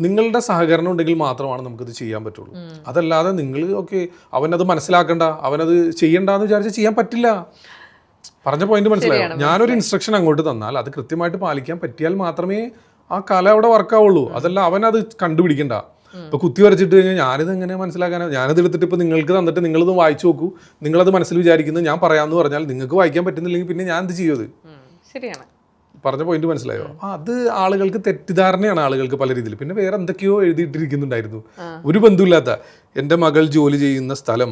നിങ്ങളുടെ സഹകരണം ഉണ്ടെങ്കിൽ മാത്രമാണ് നമുക്കിത് ചെയ്യാൻ പറ്റുള്ളൂ. അതല്ലാതെ നിങ്ങൾ അവനത് മനസ്സിലാക്കണ്ട, അവനത് ചെയ്യണ്ടെന്ന് വിചാരിച്ച് ചെയ്യാൻ പറ്റില്ല. പറഞ്ഞ പോയിന്റ് മനസ്സിലായോ? ഞാനൊരു ഇൻസ്ട്രക്ഷൻ അങ്ങോട്ട് തന്നാൽ അത് കൃത്യമായിട്ട് പാലിക്കാൻ പറ്റിയാൽ മാത്രമേ ആ കല അവിടെ വർക്കാവുള്ളൂ. അതല്ല അവനത് കണ്ടുപിടിക്കണ്ട. ഇപ്പോൾ കുത്തി വരച്ചിട്ട് കഴിഞ്ഞാൽ ഞാനിത് എങ്ങനെ മനസ്സിലാക്കാനാണ്? ഞാനത് എടുത്തിട്ട് ഇപ്പോൾ നിങ്ങൾക്ക് തന്നിട്ട് നിങ്ങളിത് വായിച്ചു നോക്കൂ, നിങ്ങളത് മനസ്സിൽ വിചാരിക്കുന്നത് ഞാൻ പറയാമെന്ന് പറഞ്ഞാൽ നിങ്ങൾക്ക് വായിക്കാൻ പറ്റുന്നില്ലെങ്കിൽ പിന്നെ ഞാൻ എന്ത് ചെയ്യുന്നത്? ശരിയാണ്. പറഞ്ഞ പോയിന്റ് മനസ്സിലായോ? അത് ആളുകൾക്ക് തെറ്റിദ്ധാരണയാണ്, ആളുകൾക്ക് പല രീതിയിൽ. പിന്നെ വേറെ എന്തൊക്കെയോ എഴുതിയിട്ടിരിക്കുന്നുണ്ടായിരുന്നു, ഒരു ബന്ധമില്ലാത്ത എൻ്റെ മകൾ ജോലി ചെയ്യുന്ന സ്ഥലം,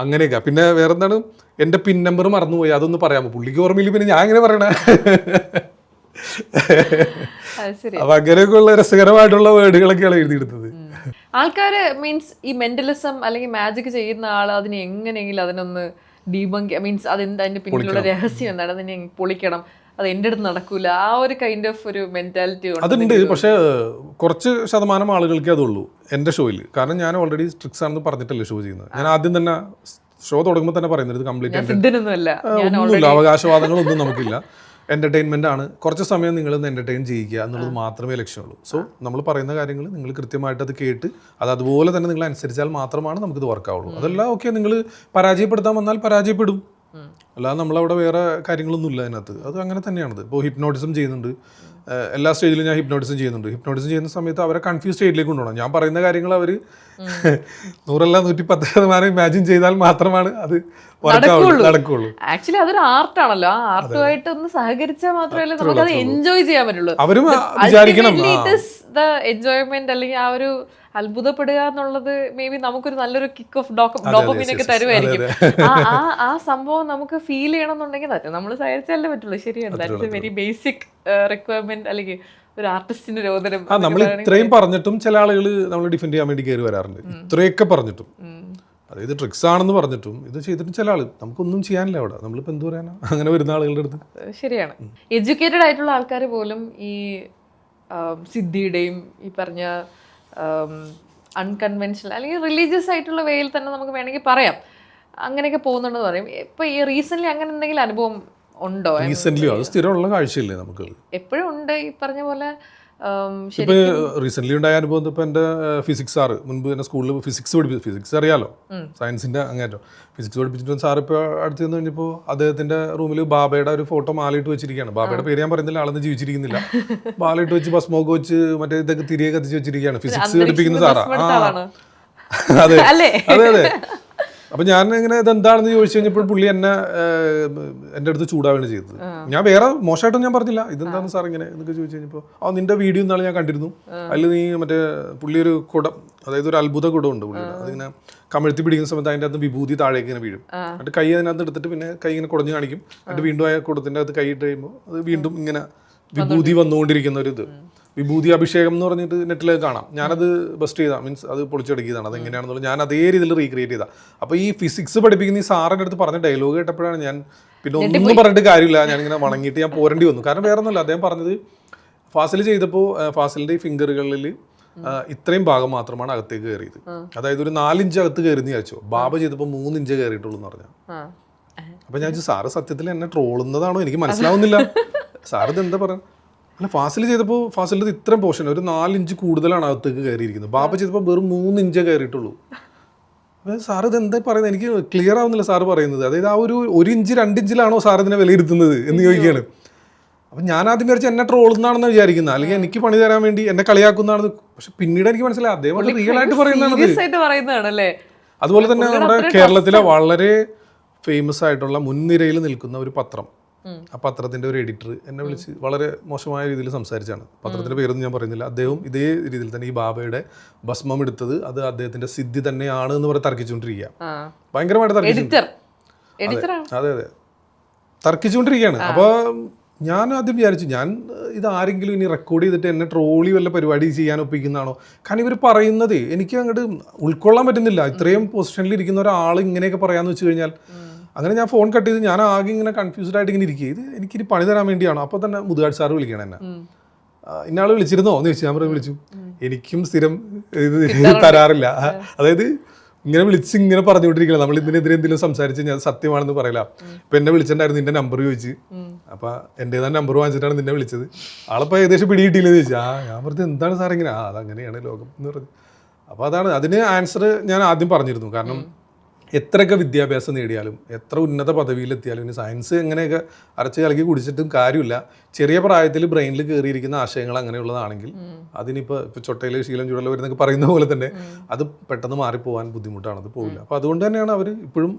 അങ്ങനെയൊക്കെ. പിന്നെ വേറെന്താണ്, എൻ്റെ പിൻ നമ്പർ മറന്നുപോയി, അതൊന്ന് പറയാമോ? പുള്ളിക്ക് ഓർമ്മയില്ല, പിന്നെ ഞാൻ എങ്ങനെ പറയണേ? അപ്പൊ അങ്ങനെയൊക്കെ ഉള്ള രസകരമായിട്ടുള്ള വേർഡുകളൊക്കെയാണ് എഴുതിയെടുത്തത്. ആൾക്കാര് മീൻസ് ഈ മെന്റലിസം അല്ലെങ്കിൽ മാജിക് ചെയ്യുന്ന ആൾ അതിനെ എങ്ങനെയെങ്കിലും അതിനൊന്ന് ഡീബങ്ക്, മീൻസ് അതിന്റെ പിന്നിലുള്ള രഹസ്യം എന്താണ്, അതിനെ പൊളിക്കണം, അത് എൻ്റെ അടുത്ത് നടക്കൂല, ആ ഒരു കൈൻഡ് ഓഫ് ഒരു മെന്റാലിറ്റി അതുണ്ട്. പക്ഷേ കുറച്ച് ശതമാനം ആളുകൾക്ക് അതുള്ളൂ എൻ്റെ ഷോയിൽ. കാരണം ഞാൻ ഓൾറെഡി ട്രിക്സ് ആണെന്ന് പറഞ്ഞിട്ടല്ലേ ഷോ ചെയ്യുന്നത്. ഞാൻ ആദ്യം തന്നെ ഷോ തുടങ്ങുമ്പോൾ തന്നെ പറയുന്നത് ഇത് കംപ്ലീറ്റ് ഒന്നുമില്ല, അവകാശവാദങ്ങളൊന്നും നമുക്കില്ല, എൻ്റർടൈൻമെൻ്റ് ആണ്. കുറച്ച് സമയം നിങ്ങളൊന്ന് എൻ്റർടൈൻ ചെയ്യിക്കുക എന്നുള്ളത് മാത്രമേ ലക്ഷ്യമുള്ളൂ. സോ നമ്മൾ പറയുന്ന കാര്യങ്ങൾ നിങ്ങൾ കൃത്യമായിട്ട് അത് കേട്ട് അത് അതുപോലെ തന്നെ നിങ്ങൾ അനുസരിച്ചാൽ മാത്രമാണ് നമുക്കിത് വർക്കാവുള്ളൂ. അതെല്ലാം നിങ്ങൾ പരാജയപ്പെടുത്താൻ വന്നാൽ പരാജയപ്പെടും, അല്ലാതെ നമ്മളവിടെ വേറെ കാര്യങ്ങളൊന്നും ഇല്ല അതിനകത്ത്. അത് അങ്ങനെ തന്നെയാണത്. ഇപ്പോൾ ഹിപ്നോട്ടിസം ചെയ്യുന്നുണ്ട്, എല്ലാ സ്റ്റേജിലും ഞാൻ ഹിപ്നോട്ടിസം ചെയ്യുന്നുണ്ട്. ഹിപ്നോട്ടിസം ചെയ്യുന്ന സമയത്ത് അവരെ കൺഫ്യൂസ് സ്റ്റേജിലേക്ക് കൊണ്ടുപോകണം. ഞാൻ പറയുന്ന കാര്യങ്ങൾ അവർ 100 അല്ല 110% ഇമാജിൻ ചെയ്താൽ മാത്രമാണ് അത് നടക്കുള്ളൂ. ആക്ച്വലി അതൊരു ആർട്ടാണല്ലോ, ആ ആർട്ടുമായിട്ട് ഒന്ന് സഹകരിച്ചാൽ മാത്രമല്ലേ നമുക്ക് അത് എൻജോയ് ചെയ്യാൻ പറ്റുള്ളൂ. അവരും വിചാരിക്കണം എൻജോയ്മെന്റ് അല്ലെങ്കിൽ ആ ഒരു അത്ഭുതപ്പെടുക എന്നുള്ളത് മേ ബി നമുക്കൊരു നല്ലൊരു കിക്ക് ഓഫ് ഡോപ്പമൈൻ ഒക്കെ തരുമായിരിക്കും. ആ സംഭവം നമുക്ക് ഫീൽ ചെയ്യണമെന്നുണ്ടെങ്കിൽ നമ്മൾ സഹകരിച്ചാലേ പറ്റുള്ളൂ. ശരിയാണ്, that's A very basic requirement. അല്ലെങ്കിൽ ഒരു ആർട്ടിസ്റ്റിന്റെ രോദനം. നമ്മൾ ഇത്രയും പറഞ്ഞിട്ടും ചില ആളുകൾ നമ്മൾ ഡിഫെൻഡ് ചെയ്യാൻ വേണ്ടി കയറി വരാറുണ്ട്. ഇത്രയൊക്കെ പറഞ്ഞിട്ടും അതായത് ട്രിക്സ് ആണെന്ന് പറഞ്ഞിട്ടും ഇത് ചെയ്തിട്ടും ചില ആൾ നമുക്കൊന്നും ചെയ്യാനില്ല അവിടെ, നമ്മളിപ്പോൾ എന്ത് പറയാനാ അങ്ങനെ വരുന്ന ആളുകളുടെ അടുത്ത്. ശരിയാണ്. എഡ്യൂക്കേറ്റഡ് ആയിട്ടുള്ള ആൾക്കാർ പോലും ഈ സിദ്ധിയുടെയും ഈ പറഞ്ഞ അൺകൺവെൻഷണൽ അല്ലെങ്കിൽ റിലീജിയസ് ആയിട്ടുള്ള വേയിൽ തന്നെ നമുക്ക് വേണമെങ്കിൽ പറയാം അങ്ങനെയൊക്കെ പോകുന്നുണ്ടെന്ന് പറയും. ഇപ്പൊ ഈ റീസെന്റ് അങ്ങനെ എന്തെങ്കിലും അനുഭവം ഉണ്ടോ? റീസെന്റ് അത് സ്ഥിരമുള്ള കാഴ്ചയില്ലേ നമുക്ക്, എപ്പോഴും ഉണ്ട് ഈ പറഞ്ഞ പോലെ. ഇപ്പൊ റീസെന്റ് ഉണ്ടായ അനുഭവം ഇപ്പൊ എന്റെ ഫിസിക്സ് സാറ് മുൻപ് തന്നെ സ്കൂളിൽ ഫിസിക്സ് അറിയാലോ, സയൻസിന്റെ അങ്ങേറ്റം ഫിസിക്സ് പഠിപ്പിച്ചിട്ട് സാർ ഇപ്പോൾ അടുത്ത് നിന്ന് കഴിഞ്ഞപ്പോൾ അദ്ദേഹത്തിന്റെ റൂമിൽ ബാബയുടെ ഒരു ഫോട്ടോ മാലയിട്ട് വെച്ചിരിക്കുകയാണ്. ബാബയുടെ പേര് ഞാൻ പറയുന്നില്ല, ആളൊന്നും ജീവിച്ചിരിക്കുന്നില്ല. മാലയിട്ട് വെച്ച് ഭസ്മൊക്കെ വെച്ച് മറ്റേ ഇതൊക്കെ തിരികെ കത്തിച്ച് വെച്ചിരിക്കുകയാണ്. ഫിസിക്സ് പഠിപ്പിക്കുന്ന സാറാ. അതെ അതെ അതെ. അപ്പൊ ഞാൻ ഇങ്ങനെ ഇതെന്താണെന്ന് ചോദിച്ചു കഴിഞ്ഞപ്പോൾ പുള്ളി എൻ്റെ അടുത്ത് ചൂടാവുകയാണ് ചെയ്തത്. ഞാൻ വേറെ മോശമായിട്ടൊന്നും ഞാൻ പറഞ്ഞില്ല, ഇതെന്താണ് സാർ ഇങ്ങനെ എന്നൊക്കെ ചോദിച്ചു കഴിഞ്ഞപ്പോൾ നിന്റെ വീഡിയോ ഇന്നാളെ ഞാൻ കണ്ടിരുന്നു, അതിൽ നീ മറ്റേ പുള്ളി ഒരു കുടം, അതായത് ഒരു അത്ഭുത കുടം ഉണ്ട് പുള്ളിയുടെ, അതിങ്ങനെ കമഴ്ത്തി പിടിക്കുന്ന സമയത്ത് അതിൻ്റെ അകത്ത് വിഭൂതി താഴേക്ക് ഇങ്ങനെ വീഴും. എന്നിട്ട് കൈ അതിനകത്ത് എടുത്തിട്ട് പിന്നെ കൈ ഇങ്ങനെ കുടഞ്ഞ് കാണിക്കും. എന്നിട്ട് വീണ്ടും ആ കുടത്തിൻ്റെ അകത്ത് കൈ ഇട്ട് കഴിയുമ്പോൾ അത് വീണ്ടും ഇങ്ങനെ വിഭൂതി വന്നുകൊണ്ടിരിക്കുന്ന ഒരു ഇത്, വിഭൂതി അഭിഷേകം എന്ന് പറഞ്ഞിട്ട് നെറ്റിലേക്ക് കാണാം. ഞാനത് ബസ്റ്റ് ചെയ്താൽ മീൻസ് അത് പൊളിച്ചെടുക്കിയതാണ്. അതെങ്ങനെയാണെന്നുള്ളത് ഞാൻ അതേ രീതിയിൽ റീക്രിയേറ്റ് ചെയ്താൽ. അപ്പോൾ ഈ ഫിസിക്സ് പഠിപ്പിക്കുന്ന ഈ സാറിൻ്റെ അടുത്ത് പറഞ്ഞ ഡയലോഗ് കേട്ടപ്പോഴാണ് ഞാൻ പിന്നെ ഒന്നും പറഞ്ഞിട്ട് കാര്യമില്ല, ഞാനിങ്ങനെ വണങ്ങിയിട്ട് ഞാൻ പോരേണ്ടി വന്നു. കാരണം വേറെ ഒന്നുമില്ല, അദ്ദേഹം പറഞ്ഞത് ഫാസിൽ ചെയ്തപ്പോൾ ഫാസിലിൻ്റെ ഈ ഫിംഗറുകളിൽ ഇത്രയും ഭാഗം മാത്രമാണ് അകത്തേക്ക് കയറിയത്. അതായത് ഒരു 4 ഇഞ്ച് അകത്ത് കയറിയെന്ന് വിചാരിച്ചോ, ബാബ ചെയ്തപ്പോൾ 3 ഇഞ്ച് കയറിയിട്ടുള്ളൂ എന്ന് പറഞ്ഞാൽ. അപ്പം ഞാൻ സാറ് സത്യത്തിൽ എന്നെ ട്രോളുന്നതാണോ എനിക്ക് മനസ്സിലാവുന്നില്ല. സാർ ഇത് എന്താ പറയുക, അല്ല ഫാസിൽ ചെയ്തപ്പോൾ ഫാസിലിൻ്റെ ഇത്രയും പോർഷൻ ഒരു 4 ഇഞ്ച് കൂടുതലാണ് അകത്തേക്ക് കയറിയിരിക്കുന്നത്. ബാബ ചെയ്തപ്പോൾ വെറും 3 ഇഞ്ചേ കയറിയിട്ടുള്ളൂ. അപ്പോൾ സാർ ഇത് എന്താ പറയുന്നത് എനിക്ക് ക്ലിയർ ആവുന്നില്ല സാറ് പറയുന്നത്. അതായത് ആ ഒരു 1 ഇഞ്ച് 2 ഇഞ്ചിലാണോ സാർ ഇതിനെ വിലയിരുത്തുന്നത് എന്ന് ചോദിക്കുകയാണ്. അപ്പം ഞാൻ ആദ്യം വിചാരിച്ച് എന്നെ ട്രോളുന്നാണെന്ന് വിചാരിക്കുന്നത്, അല്ലെങ്കിൽ എനിക്ക് പണി തരാൻ വേണ്ടി എന്നെ കളിയാക്കുന്നതാണ്. പക്ഷെ പിന്നീട് എനിക്ക് മനസ്സിലായി അദ്ദേഹം റിയൽ ആയിട്ട് പറയുന്നതാണ്. അതുപോലെ തന്നെ നമ്മുടെ കേരളത്തിലെ വളരെ ഫേമസ് ആയിട്ടുള്ള മുൻനിരയിൽ നിൽക്കുന്ന ഒരു പത്രം, ആ പത്രത്തിന്റെ ഒരു എഡിറ്റർ എന്നെ വിളിച്ച് വളരെ മോശമായ രീതിയിൽ സംസാരിച്ചാണ്. പത്രത്തിന്റെ പേരൊന്നും ഞാൻ പറയുന്നില്ല. അദ്ദേഹം ഇതേ രീതിയിൽ തന്നെ ഈ ബാബയുടെ ഭസ്മം എടുത്തത് അത് അദ്ദേഹത്തിന്റെ സിദ്ധി തന്നെയാണ് എന്ന് പറഞ്ഞ് തർക്കിച്ചുകൊണ്ടിരിക്കുക. ഭയങ്കരമായിട്ട് അതെ അതെ തർക്കിച്ചുകൊണ്ടിരിക്കുകയാണ്. അപ്പൊ ഞാൻ ആദ്യം വിചാരിച്ചു ഞാൻ ഇത് ആരെങ്കിലും ഇനി റെക്കോർഡ് ചെയ്തിട്ട് എന്നെ ട്രോളി വല്ല പരിപാടി ചെയ്യാൻ ഒപ്പിക്കുന്നതാണോ. കാരണം ഇവർ പറയുന്നത് എനിക്ക് അങ്ങോട്ട് ഉൾക്കൊള്ളാൻ പറ്റുന്നില്ല. ഇത്രയും പൊസിഷനിൽ ഇരിക്കുന്ന ഒരാൾ ഇങ്ങനെയൊക്കെ പറയാന്ന് വെച്ച് കഴിഞ്ഞാൽ. അങ്ങനെ ഞാൻ ഫോൺ കട്ട് ചെയ്ത് ഞാൻ ആകെ ഇങ്ങനെ കൺഫ്യൂസ്ഡ് ആയിട്ട് ഇങ്ങനെ ഇരിക്കുക, ഇത് എനിക്കിനി പണി തരാൻ വേണ്ടിയാണോ. അപ്പോൾ തന്നെ മുതുകാട് സാറ് വിളിക്കണം എന്നെ. ഇന്നാൾ വിളിച്ചിരുന്നോ എന്ന് ചോദിച്ചു. ഞാൻ വിളിച്ചു, എനിക്കും സ്ഥിരം ഇത് തരാറില്ല. അതായത് ഇങ്ങനെ വിളിച്ച് ഇങ്ങനെ പറഞ്ഞുകൊണ്ടിരിക്കണം, നമ്മൾ ഇതിനെതിരെ എന്തെങ്കിലും സംസാരിച്ച് ഞാൻ സത്യമാണെന്ന് പറയില്ല. ഇപ്പം എന്നെ വിളിച്ചിട്ടുണ്ടായിരുന്നു, നിന്റെ നമ്പർ ചോദിച്ച്. അപ്പം എൻ്റെതാ നമ്പർ വാങ്ങിച്ചിട്ടാണ് നിന്നെ വിളിച്ചത്. ആളിപ്പോൾ ഏകദേശം പിടികിട്ടിയില്ലെന്ന് ചോദിച്ചു. ഞാൻ പറഞ്ഞത് എന്താണ് സാർ ഇങ്ങനെ, അതങ്ങനെയാണ് ലോകം എന്ന് പറഞ്ഞു. അപ്പോൾ അതാണ് അതിന് ആൻസർ ഞാൻ ആദ്യം പറഞ്ഞിരുന്നു. കാരണം എത്രയൊക്കെ വിദ്യാഭ്യാസം നേടിയാലും എത്ര ഉന്നത പദവിയിലെത്തിയാലും ഇനി സയൻസ് എങ്ങനെയൊക്കെ അരച്ച് കലക്കി കുടിച്ചിട്ടും കാര്യമില്ല. ചെറിയ പ്രായത്തിൽ ബ്രെയിനിൽ കയറിയിരിക്കുന്ന ആശയങ്ങൾ അങ്ങനെയുള്ളതാണെങ്കിൽ അതിനിപ്പോൾ ചൊട്ടയിൽ ശീലം ചുടൽ വരുന്നൊക്കെ പറയുന്ന പോലെ തന്നെ അത് പെട്ടെന്ന് മാറിപ്പോകാൻ ബുദ്ധിമുട്ടാണ്, അത് പോകില്ല. അപ്പോൾ അതുകൊണ്ട് തന്നെയാണ് അവർ ഇപ്പോഴും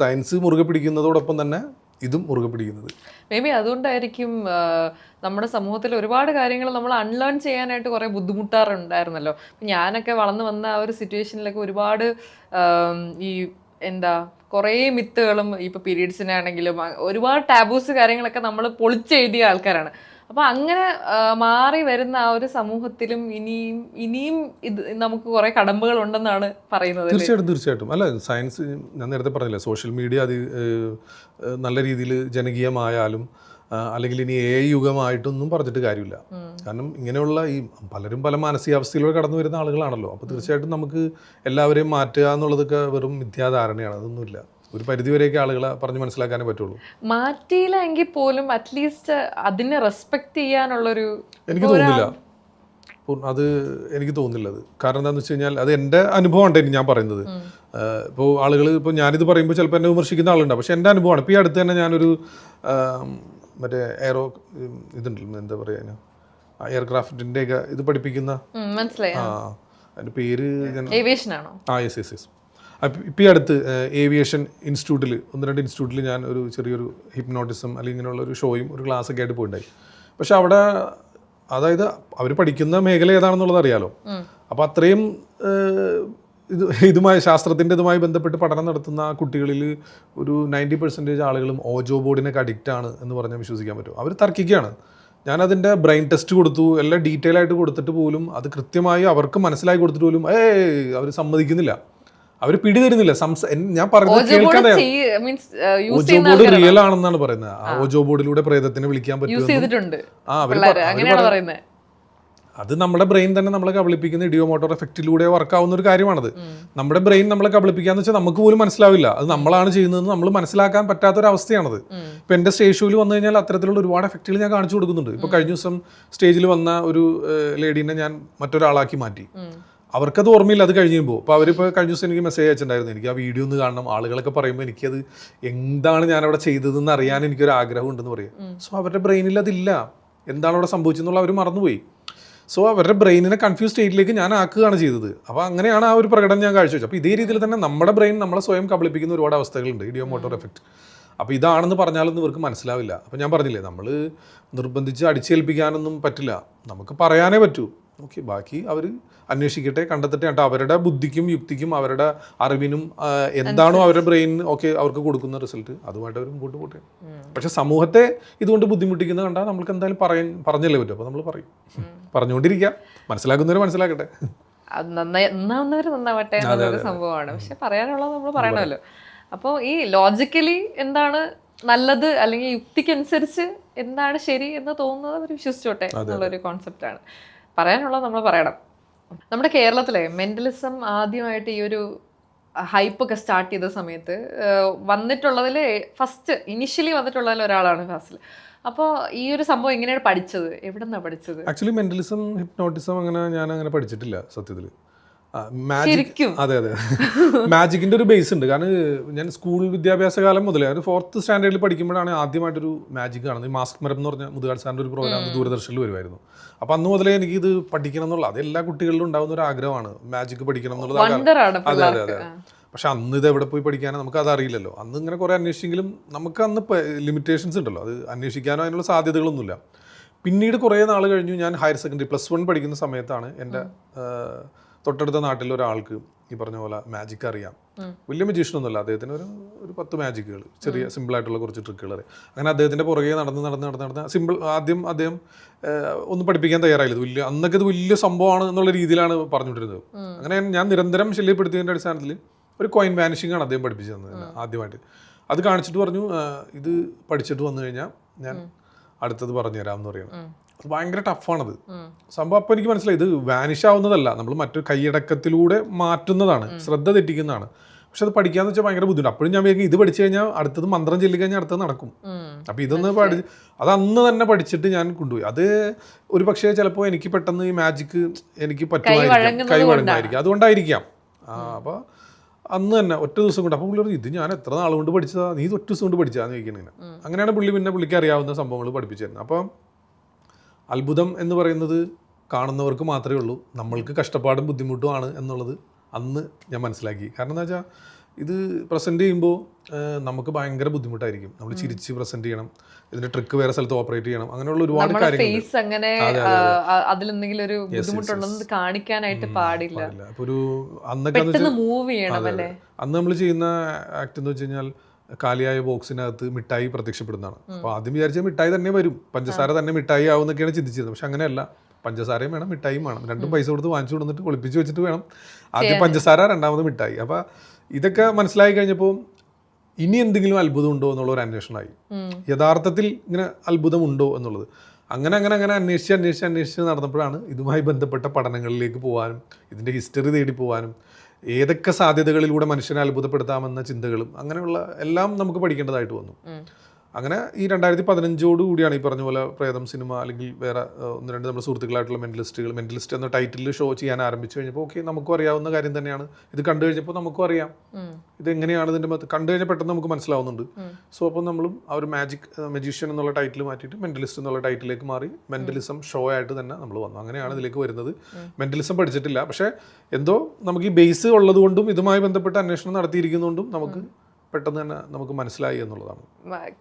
സയൻസ് മുറുകെ പിടിക്കുന്നതോടൊപ്പം തന്നെ ഇതും മുറുകെ പിടിക്കുന്നത്. മേ ബി അതുകൊണ്ടായിരിക്കും നമ്മുടെ സമൂഹത്തിൽ ഒരുപാട് കാര്യങ്ങൾ നമ്മൾ അൺലേൺ ചെയ്യാനായിട്ട് കുറേ ബുദ്ധിമുട്ടാറുണ്ടായിരുന്നല്ലോ. ഞാനൊക്കെ വളർന്നു വന്ന ആ ഒരു സിറ്റുവേഷനിലൊക്കെ ഒരുപാട് ഈ എന്താ കുറേ മിത്തുകളും ഇപ്പോൾ പീരീഡ്സിനാണെങ്കിലും ഒരുപാട് ടാബൂസ് കാര്യങ്ങളൊക്കെ നമ്മൾ പൊളിച്ചെഴുതിയ ആൾക്കാരാണ്. അപ്പോൾ അങ്ങനെ മാറി വരുന്ന ആ ഒരു സമൂഹത്തിലും ഇനിയും ഇത് നമുക്ക് കുറേ കടമ്പകൾ ഉണ്ടെന്നാണ് പറയുന്നത്. തീർച്ചയായിട്ടും. അല്ല സയൻസ് ഞാൻ നേരത്തെ പറഞ്ഞില്ലേ, സോഷ്യൽ മീഡിയ അത് നല്ല രീതിയിൽ ജനകീയമായാലും അല്ലെങ്കിൽ ഇനി യുഗമായിട്ടൊന്നും പറഞ്ഞിട്ട് കാര്യമില്ല. കാരണം ഇങ്ങനെയുള്ള ഈ പലരും പല മാനസികാവസ്ഥയിലൂടെ കടന്നു വരുന്ന ആളുകളാണല്ലോ. അപ്പോൾ തീർച്ചയായിട്ടും നമുക്ക് എല്ലാവരെയും മാറ്റുക എന്നുള്ളതൊക്കെ വെറും മിഥ്യാധാരണയാണ്. അതൊന്നുമില്ല. ഒരു പരിധിവരെയൊക്കെ ആളുകളെ പറഞ്ഞ് മനസ്സിലാക്കാനേ പറ്റുള്ളൂ. മാറ്റിയില്ല എങ്കിൽ പോലും അറ്റ്ലീസ്റ്റ് അതിനെ റെസ്പെക്ട് ചെയ്യാനുള്ളൊരു എനിക്ക് തോന്നുന്നില്ല. അത് എനിക്ക് തോന്നുന്നില്ല. അത് കാരണം എന്താണെന്ന് വെച്ച് കഴിഞ്ഞാൽ അത് എൻ്റെ അനുഭവമാണ് ഞാൻ പറയുന്നത്. ഇപ്പോൾ ആളുകൾ ഇപ്പോൾ ഞാനിത് പറയുമ്പോൾ ചിലപ്പോൾ എന്നെ വിമർശിക്കുന്ന ആളുണ്ടാവും. പക്ഷേ എൻ്റെ അനുഭവമാണ്. ഇപ്പോൾ ഈ അടുത്ത് തന്നെ ഞാനൊരു മറ്റേ ഇതുണ്ടല്ലോ, എന്താ പറയുക, എയർക്രാഫ്റ്റിൻ്റെയൊക്കെ ഇത് പഠിപ്പിക്കുന്ന അതിൻ്റെ പേര് യെസ് ഇപ്പം ഈ അടുത്ത് ഏവിയേഷൻ ഇൻസ്റ്റിറ്റ്യൂട്ടിൽ 1-2 ഇൻസ്റ്റിറ്റ്യൂട്ടിൽ ഞാൻ ഒരു ചെറിയൊരു ഹിപ്നോട്ടിസം അല്ലെങ്കിൽ ഇങ്ങനെയുള്ള ഒരു ഷോയും ഒരു ക്ലാസ്സൊക്കെ ആയിട്ട് പോയിട്ടുണ്ടായി. പക്ഷെ അവിടെ അതായത് അവർ പഠിക്കുന്ന മേഖല ഏതാണെന്നുള്ളത് അറിയാലോ. അപ്പോൾ അത്രയും ഇതുമായി ശാസ്ത്രത്തിൻ്റെ ഇതുമായി ബന്ധപ്പെട്ട് പഠനം നടത്തുന്ന കുട്ടികളിൽ ഒരു 90% ആളുകളും ഓജോ ബോർഡിനൊക്കെ അഡിക്റ്റാണ് എന്ന് പറഞ്ഞാൽ വിശ്വസിക്കാൻ പറ്റും. അവർ തർക്കിക്കുകയാണ്. ഞാനതിൻ്റെ ബ്രെയിൻ ടെസ്റ്റ് കൊടുത്തു, എല്ലാം ഡീറ്റെയിൽ ആയിട്ട് കൊടുത്തിട്ട് പോലും അത് കൃത്യമായി അവർക്ക് മനസ്സിലാക്കി കൊടുത്തിട്ട് പോലും അവർ സമ്മതിക്കുന്നില്ല. അവർ പിടി തരുന്നില്ല. ഞാൻ പറയുന്നത് കേൾക്കാൻ മീൻസ് ഓജോ ബോർഡ് റിയൽ ആണെന്നാണ് പറയുന്നത്. ആ ഓജോ ബോർഡിലൂടെ പ്രേതത്തിനെ വിളിക്കാൻ പറ്റും. അത് നമ്മുടെ ബ്രെയിൻ തന്നെ നമ്മളെ കബളിപ്പിക്കുന്ന ഇഡിയോമോട്ടോർ എഫക്റ്റിലൂടെ വർക്ക് ആവുന്ന ഒരു കാര്യമാണത്. നമ്മുടെ ബ്രെയിൻ നമ്മളെ കബളിപ്പിക്കാന്ന് വെച്ചാൽ നമുക്ക് പോലും മനസ്സിലാവില്ല അത് നമ്മളാണ് ചെയ്യുന്നതെന്ന് നമ്മൾ മനസ്സിലാക്കാൻ പറ്റാത്തൊരവസ്ഥയാണത്. ഇപ്പൊ എന്റെ സ്റ്റേജ് ഷോയിൽ വന്നു കഴിഞ്ഞാൽ അത്തരത്തിലുള്ള ഒരുപാട് എഫക്റ്റുകൾ ഞാൻ കാണിച്ചു കൊടുക്കുന്നുണ്ട്. ഇപ്പൊ കഴിഞ്ഞ ദിവസം സ്റ്റേജിൽ വന്ന ഒരു ലേഡീനെ ഞാൻ മറ്റൊരാളാക്കി മാറ്റി. അവർക്കത് ഓർമ്മയില്ല അത് കഴിയുമ്പോൾ. അപ്പോൾ അവരിപ്പോൾ കഴിഞ്ഞ ദിവസം എനിക്ക് മെസ്സേജ് അയച്ചിട്ടുണ്ടായിരുന്നു, എനിക്ക് ആ വീഡിയോ ഒന്ന് കാണണം, ആളുകളൊക്കെ പറയുമ്പോൾ എനിക്കത് എന്താണ് ഞാനവിടെ ചെയ്തതെന്ന് അറിയാൻ എനിക്കൊരു ആഗ്രഹം ഉണ്ടെന്ന് പറയും. സോ അവരുടെ ബ്രെയിനിൽ അതില്ല, എന്താണ് അവിടെ സംഭവിച്ചെന്നുള്ള അവർ മറന്നുപോയി. സോ അവരുടെ ബ്രെയിനിനെ കൺഫ്യൂസ് സ്റ്റേറ്റിലേക്ക് ഞാൻ ആക്കുകയാണ് ചെയ്തത്. അപ്പോൾ അങ്ങനെയാണ് ആ ഒരു പ്രകടനം ഞാൻ കാഴ്ചവെച്ചത്. അപ്പോൾ ഇതേ രീതിയിൽ തന്നെ നമ്മുടെ ബ്രെയിൻ നമ്മളെ സ്വയം കബളിപ്പിക്കുന്ന ഒരുപാട് അവസ്ഥകളുണ്ട്, ഇഡിയോമോട്ടോർ എഫക്റ്റ്. അപ്പോൾ ഇതാണെന്ന് പറഞ്ഞാലൊന്നും ഇവർക്ക് മനസ്സിലാവില്ല. അപ്പോൾ ഞാൻ പറഞ്ഞില്ലേ, നമ്മൾ നിർബന്ധിച്ച് അടിച്ചേൽപ്പിക്കാനൊന്നും പറ്റില്ല, നമുക്ക് പറയാനേ പറ്റൂ. ഓക്കെ, ബാക്കി അവർ അന്വേഷിക്കട്ടെ, കണ്ടെത്തട്ടെ. എന്നിട്ട് അവരുടെ ബുദ്ധിക്കും യുക്തിക്കും അവരുടെ അറിവിനും എന്താണോ അവരുടെ ബ്രെയിൻ ഓക്കെ അവർക്ക് കൊടുക്കുന്ന റിസൾട്ട് അതുമായിട്ട് അവർ മുമ്പോട്ട് പോട്ടെ. പക്ഷെ സമൂഹത്തെ ഇതുകൊണ്ട് ബുദ്ധിമുട്ടിക്കുന്നത് കണ്ടാൽ നമ്മൾക്ക് എന്തായാലും പറഞ്ഞല്ലേ പറ്റും. അപ്പോൾ നമ്മൾ പറയും, പറഞ്ഞുകൊണ്ടിരിക്കാം, മനസ്സിലാക്കുന്നവർ മനസ്സിലാക്കട്ടെ, നന്നാവുന്നവർ നന്നാവട്ടെ എന്നൊരു സംഭവമാണ്. പക്ഷെ പറയാനുള്ളത് നമ്മൾ പറയണമല്ലോ. അപ്പോൾ ഈ ലോജിക്കലി എന്താണ് നല്ലത് അല്ലെങ്കിൽ യുക്തിക്കനുസരിച്ച് എന്താണ് ശരി എന്ന് തോന്നുന്നത് അവർ വിശ്വസിച്ചോട്ടെ എന്നുള്ളൊരു കോൺസെപ്റ്റാണ്. പറയാനുള്ളത് നമ്മൾ പറയണം. നമ്മുടെ കേരളത്തിലെ മെന്റലിസം ആദ്യമായിട്ട് ഈ ഒരു ഹൈപ്പൊക്കെ സ്റ്റാർട്ട് ചെയ്ത സമയത്ത് വന്നിട്ടുള്ളതിൽ ഫസ്റ്റ് ഇനിഷ്യലി വന്നിട്ടുള്ളതിൽ ഒരാളാണ് ഫാസിൽ. അപ്പോൾ ഈ ഒരു സംഭവം എങ്ങനെയാണ് പഠിച്ചത്, എവിടെ നിന്നാണ് പഠിച്ചത്? ആക്ച്വലി മെന്റലിസം ഹിപ്നോട്ടിസം ഞാൻ അങ്ങനെ പഠിച്ചിട്ടില്ല സത്യത്തിൽ. മാജിക്, അതെ അതെ, മാജിക്കിൻ്റെ ഒരു ബേസ് ഉണ്ട്. കാരണം ഞാൻ സ്കൂൾ വിദ്യാഭ്യാസ കാലം മുതലേ ഒരു 4th സ്റ്റാൻഡേർഡിൽ പഠിക്കുമ്പോഴാണ് ആദ്യമായിട്ടൊരു മാജിക് കാണുന്നത്. ഈ മാസ്ക് മരം എന്ന് പറഞ്ഞ മുതുകാട് സാറിൻ്റെ ഒരു പ്രോഗ്രാം ദൂരദർശനിൽ വരുമായിരുന്നു. അപ്പോൾ അന്ന് മുതലേ എനിക്കിത് പഠിക്കണം എന്നുള്ള, അത് എല്ലാ കുട്ടികളിലും ഉണ്ടാകുന്ന ഒരു ആഗ്രഹമാണ്, മാജിക് പഠിക്കണം എന്നുള്ളത്. അതെ അതെ അതെ. പക്ഷെ അന്ന് ഇത് എവിടെ പോയി പഠിക്കാനോ നമുക്കത് അറിയില്ലല്ലോ. അന്ന് ഇങ്ങനെ കുറേ അന്വേഷിച്ചെങ്കിലും നമുക്ക് അന്ന് ലിമിറ്റേഷൻസ് ഉണ്ടല്ലോ, അത് അന്വേഷിക്കാനോ അതിനുള്ള സാധ്യതകളൊന്നുമില്ല. പിന്നീട് കുറേ നാൾ കഴിഞ്ഞു, ഞാൻ ഹയർ സെക്കൻഡറി +1 പഠിക്കുന്ന സമയത്താണ് എൻ്റെ തൊട്ടടുത്ത നാട്ടിൽ ഒരാൾക്ക് ഈ പറഞ്ഞ പോലെ മാജിക് അറിയാം. വലിയ മജീഷ്യനൊന്നുമല്ല, അദ്ദേഹത്തിന് ഒരു 10 മാജിക്കുകൾ, ചെറിയ സിമ്പിളായിട്ടുള്ള കുറച്ച് ട്രിക്കുകൾ അറിയാം. അങ്ങനെ അദ്ദേഹത്തിൻ്റെ പുറകെ നടന്ന് സിമ്പിൾ ആദ്യം അദ്ദേഹം ഒന്നും പഠിപ്പിക്കാൻ തയ്യാറായില്ല. ഇത് വലിയ അന്നൊക്കെ ഇത് വലിയ സംഭവമാണ് എന്നുള്ള രീതിയിലാണ് പറഞ്ഞുകൊണ്ടിരുന്നത്. അങ്ങനെ ഞാൻ നിരന്തരം ശല്യപ്പെടുത്തിയതിൻ്റെ അടിസ്ഥാനത്തിൽ ഒരു കോയിൻ വാനിഷിംഗ് ആണ് അദ്ദേഹം പഠിപ്പിച്ചു തന്നത് ആദ്യമായിട്ട്. അത് കാണിച്ചിട്ട് പറഞ്ഞു, ഇത് പഠിച്ചിട്ട് വന്നു കഴിഞ്ഞാൽ ഞാൻ അടുത്തത് പറഞ്ഞുതരാം എന്ന് പറയുന്നത്. അത് ഭയങ്കര ടഫാണത് സംഭവം. അപ്പോൾ എനിക്ക് മനസ്സിലായി ഇത് വാനിഷ് ആവുന്നതല്ല, നമ്മൾ മറ്റൊരു കൈയടക്കത്തിലൂടെ മാറ്റുന്നതാണ്, ശ്രദ്ധ തെറ്റിക്കുന്നതാണ്. പക്ഷെ അത് പഠിക്കാന്ന് വെച്ചാൽ ഭയങ്കര ബുദ്ധിമുട്ട്. അപ്പോഴും ഞാൻ വിചാരിക്കും ഇത് പഠിച്ചു കഴിഞ്ഞാൽ അടുത്തത് മന്ത്രം ചൊല്ലി കഴിഞ്ഞാൽ അടുത്തത് നടക്കും. അപ്പോൾ ഇതൊന്ന് അത് അന്ന് തന്നെ പഠിച്ചിട്ട് ഞാൻ കൊണ്ടുപോയി. അത് ഒരു പക്ഷേ ചിലപ്പോൾ എനിക്ക് പെട്ടെന്ന് ഈ മാജിക്ക് എനിക്ക് പറ്റുമായിരിക്കും, കൈ വഴങ്ങുമായിരിക്കും, അതുകൊണ്ടായിരിക്കാം. അപ്പോൾ അന്ന് തന്നെ ഒറ്റ ദിവസം കൊണ്ട്, അപ്പോൾ പുള്ളി പറഞ്ഞു ഇത് ഞാൻ എത്ര നാൾ കൊണ്ട് പഠിച്ചതാ, നീ ഒറ്റ ദിവസം കൊണ്ട് പഠിച്ചതാന്ന് ചോദിക്കണേ. അങ്ങനെയാണ് പുള്ളിക്ക് അറിയാവുന്ന സംഭവങ്ങൾ പഠിപ്പിച്ചു തരുന്നത്. അപ്പോൾ അത്ഭുതം എന്ന് പറയുന്നത് കാണുന്നവർക്ക് മാത്രമേ ഉള്ളൂ, നമ്മൾക്ക് കഷ്ടപ്പാടും ബുദ്ധിമുട്ടുമാണ് എന്നുള്ളത് അന്ന് ഞാൻ മനസ്സിലാക്കി. കാരണം എന്താ വെച്ചാൽ ഇത് പ്രസൻറ്റ് ചെയ്യുമ്പോൾ നമുക്ക് ഭയങ്കര ബുദ്ധിമുട്ടായിരിക്കും. നമ്മൾ ചിരിച്ച് പ്രസൻറ്റ് ചെയ്യണം, ഇതിന്റെ ട്രിക്ക് വേറെ സ്ഥലത്ത് ഓപ്പറേറ്റ് ചെയ്യണം, അങ്ങനെയുള്ള ഒരുപാട് കാര്യങ്ങൾ. കാണിക്കാനായിട്ട് പാടില്ല. ഒരു അന്നൊക്കെ അന്ന് നമ്മൾ ചെയ്യുന്ന ആക്ട് എന്ന് വെച്ച് കഴിഞ്ഞാൽ കാലിയായ ബോക്സിനകത്ത് മിഠായി പ്രത്യക്ഷപ്പെടുന്നതാണ്. അപ്പോൾ ആദ്യം വിചാരിച്ചാൽ മിഠായി തന്നെ വരും, പഞ്ചസാര തന്നെ മിഠായി ആവുന്നൊക്കെയാണ് ചിന്തിച്ചിരുന്നത്. പക്ഷെ അങ്ങനെയല്ല, പഞ്ചസാരയും വേണം മിഠായിയും വേണം, രണ്ടും പൈസ കൊടുത്ത് വാങ്ങിച്ചു കൊടുത്തിട്ട് ഒളിപ്പിച്ച് വെച്ചിട്ട് വേണം ആദ്യം പഞ്ചസാര, രണ്ടാമത് മിഠായി. അപ്പോൾ ഇതൊക്കെ മനസ്സിലായി കഴിഞ്ഞപ്പോൾ ഇനി എന്തെങ്കിലും അത്ഭുതം ഉണ്ടോ എന്നുള്ള ഒരു അന്വേഷണമായി. യഥാർത്ഥത്തിൽ ഇങ്ങനെ അത്ഭുതം ഉണ്ടോ എന്നുള്ളത് അങ്ങനെ അന്വേഷിച്ച് നടന്നപ്പോഴാണ് ഇതുമായി ബന്ധപ്പെട്ട പഠനങ്ങളിലേക്ക് പോകാനും ഇതിൻ്റെ ഹിസ്റ്ററി തേടി പോകാനും ഏതൊക്കെ സാധ്യതകളിലൂടെ മനുഷ്യനെ അത്ഭുതപ്പെടുത്താമെന്ന ചിന്തകളും അങ്ങനെയുള്ള എല്ലാം നമുക്ക് പഠിക്കേണ്ടതായിട്ട് വന്നു. അങ്ങനെ ഈ 2015 കൂടിയാണ് ഈ പറഞ്ഞ പോലെ പ്രേതം സിനിമ അല്ലെങ്കിൽ വേറെ 1-2 നമ്മുടെ സുഹൃത്തുക്കളായിട്ടുള്ള മെന്റലിസ്റ്റ് എന്ന ടൈറ്റിൽ ഷോ ചെയ്യാൻ ആരംഭിച്ചു കഴിഞ്ഞപ്പോൾ ഓക്കെ നമുക്കും അറിയാവുന്ന കാര്യം തന്നെയാണ്. ഇത് കണ്ടു കഴിഞ്ഞപ്പോൾ നമുക്കും അറിയാം ഇതെങ്ങനെയാണ്, ഇതിൻ്റെ കണ്ടു കഴിഞ്ഞാൽ പെട്ടെന്ന് നമുക്ക് മനസ്സിലാവുന്നുണ്ട്. സോ അപ്പോൾ നമ്മളും ആ ഒരു മജീഷ്യൻ എന്നുള്ള ടൈറ്റിൽ മാറ്റിയിട്ട് മെന്റലിസ്റ്റ് എന്നുള്ള ടൈറ്റിലേക്ക് മാറി മെന്റലിസം ഷോ ആയിട്ട് തന്നെ നമ്മൾ വന്നു. അങ്ങനെയാണ് ഇതിലേക്ക് വരുന്നത്. മെന്റലിസം പഠിച്ചിട്ടില്ല, പക്ഷേ എന്തോ നമുക്ക് ഈ ബേസ് ഉള്ളത് കൊണ്ടും ഇതുമായി ബന്ധപ്പെട്ട അന്വേഷണം നടത്തിയിരിക്കുന്നതുകൊണ്ടും നമുക്ക് പെട്ടെന്ന് തന്നെ നമുക്ക് മനസ്സിലായി എന്നുള്ളതാണ്.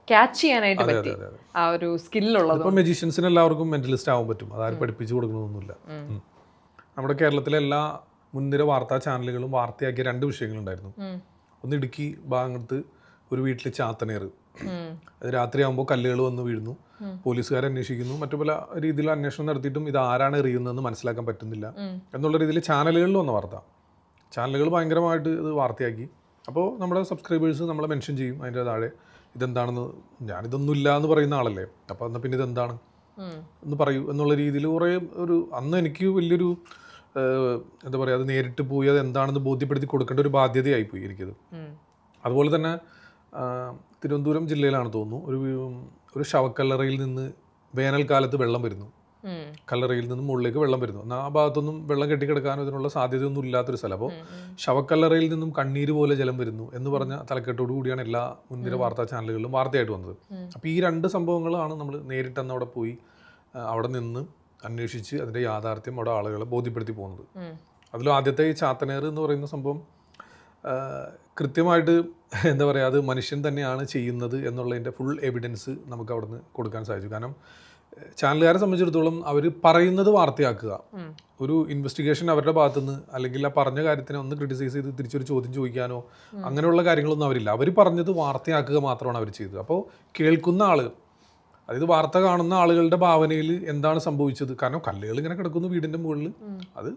ക്യാച്ച് ചെയ്യാനായിട്ട് പറ്റി ആ ഒരു സ്കില്ലുള്ളത്. ഇപ്പോൾ മജീഷ്യൻസിന് എല്ലാവർക്കും മെന്റലിസ്റ്റ് ആവാൻ പറ്റും, അതാരും പഠിപ്പിച്ചു കൊടുക്കണമെന്നൊന്നുമില്ല. നമ്മുടെ കേരളത്തിലെ എല്ലാ മുൻനിര വാർത്താ ചാനലുകളും വാർത്തയാക്കിയ 2 വിഷയങ്ങളുണ്ടായിരുന്നു. ഒന്ന് ഇടുക്കി ഭാഗത്ത് ഒരു വീട്ടിൽ ചാത്തനേറ്, അത് രാത്രിയാകുമ്പോൾ കല്ലുകൾ വന്ന് വീഴുന്നു, പോലീസുകാർ അന്വേഷിക്കുന്നു, മറ്റു പല രീതിയിൽ അന്വേഷണം നടത്തിയിട്ടും ഇത് ആരാണ് എറിയുന്നതെന്ന് മനസ്സിലാക്കാൻ പറ്റുന്നില്ല എന്നുള്ള രീതിയിൽ ചാനലുകളിൽ വന്ന വാർത്ത. ചാനലുകൾ ഭയങ്കരമായിട്ട് ഇത് വാർത്തയാക്കി. അപ്പോൾ നമ്മുടെ സബ്സ്ക്രൈബേഴ്സ് നമ്മളെ മെൻഷൻ ചെയ്യും അതിൻ്റെ താഴെ ഇതെന്താണെന്ന്. ഞാനിതൊന്നും ഇല്ല എന്ന് പറയുന്ന ആളല്ലേ, അപ്പോൾ എന്നാൽ പിന്നെ ഇതെന്താണ് എന്ന് പറയൂ എന്നുള്ള രീതിയിൽ കുറേ ഒരു അന്ന് എനിക്ക് വലിയൊരു എന്താ പറയുക, അത് നേരിട്ട് പോയി അത് എന്താണെന്ന് ബോധ്യപ്പെടുത്തി കൊടുക്കേണ്ട ഒരു ബാധ്യതയായിപ്പോയി എനിക്കത്. അതുപോലെ തന്നെ തിരുവനന്തപുരം ജില്ലയിലാണ് തോന്നുന്നു ഒരു ശവക്കല്ലറയിൽ നിന്ന് വേനൽക്കാലത്ത് വെള്ളം വരുന്നു. കല്ലറയിൽ നിന്നും മുകളിലേക്ക് വെള്ളം വരുന്നു. എന്നാൽ ആ ഭാഗത്തൊന്നും വെള്ളം കെട്ടിക്കിടക്കാനോ ഇതിനുള്ള സാധ്യതയൊന്നും ഇല്ലാത്തൊരു സ്ഥലം. അപ്പോൾ ശവക്കല്ലറയിൽ നിന്നും കണ്ണീര് പോലെ ജലം വരുന്നു എന്ന് പറഞ്ഞ തലക്കെട്ടോടു കൂടിയാണ് എല്ലാ മുൻനിര വാർത്താ ചാനലുകളിലും വാർത്തയായിട്ട് വന്നത്. അപ്പോൾ ഈ രണ്ട് സംഭവങ്ങളാണ് നമ്മൾ നേരിട്ടെന്ന് അവിടെ പോയി അവിടെ നിന്ന് അന്വേഷിച്ച് അതിൻ്റെ യാഥാർത്ഥ്യം അവിടെ ആളുകളെ ബോധ്യപ്പെടുത്തി പോകുന്നത്. അതിലും ആദ്യത്തെ ഈ ചാത്തനേർ എന്ന് പറയുന്ന സംഭവം കൃത്യമായിട്ട് എന്താ പറയുക, അത് മനുഷ്യൻ തന്നെയാണ് ചെയ്യുന്നത് എന്നുള്ളതിൻ്റെ ഫുൾ എവിഡൻസ് നമുക്ക് അവിടെ നിന്ന് കൊടുക്കാൻ സാധിച്ചു. കാരണം ചാനലുകാരെ സംബന്ധിച്ചിടത്തോളം അവർ പറയുന്നത് വാർത്തയാക്കുക, ഒരു ഇൻവെസ്റ്റിഗേഷൻ അവരുടെ ഭാഗത്തുനിന്ന് അല്ലെങ്കിൽ ആ പറഞ്ഞ കാര്യത്തിനെ ഒന്ന് ക്രിട്ടിസൈസ് ചെയ്ത് തിരിച്ചൊരു ചോദ്യം ചോദിക്കാനോ അങ്ങനെയുള്ള കാര്യങ്ങളൊന്നും അവരില്ല. അവർ പറഞ്ഞത് വാർത്തയാക്കുക മാത്രമാണ് അവർ ചെയ്തത്. അപ്പോൾ കേൾക്കുന്ന ആൾ, അതായത് വാർത്ത കാണുന്ന ആളുകളുടെ ഭാവനയിൽ എന്താണ് സംഭവിച്ചത്, കാരണം കല്ലുകൾ ഇങ്ങനെ കിടക്കുന്നു വീടിൻ്റെ മുകളിൽ, അത്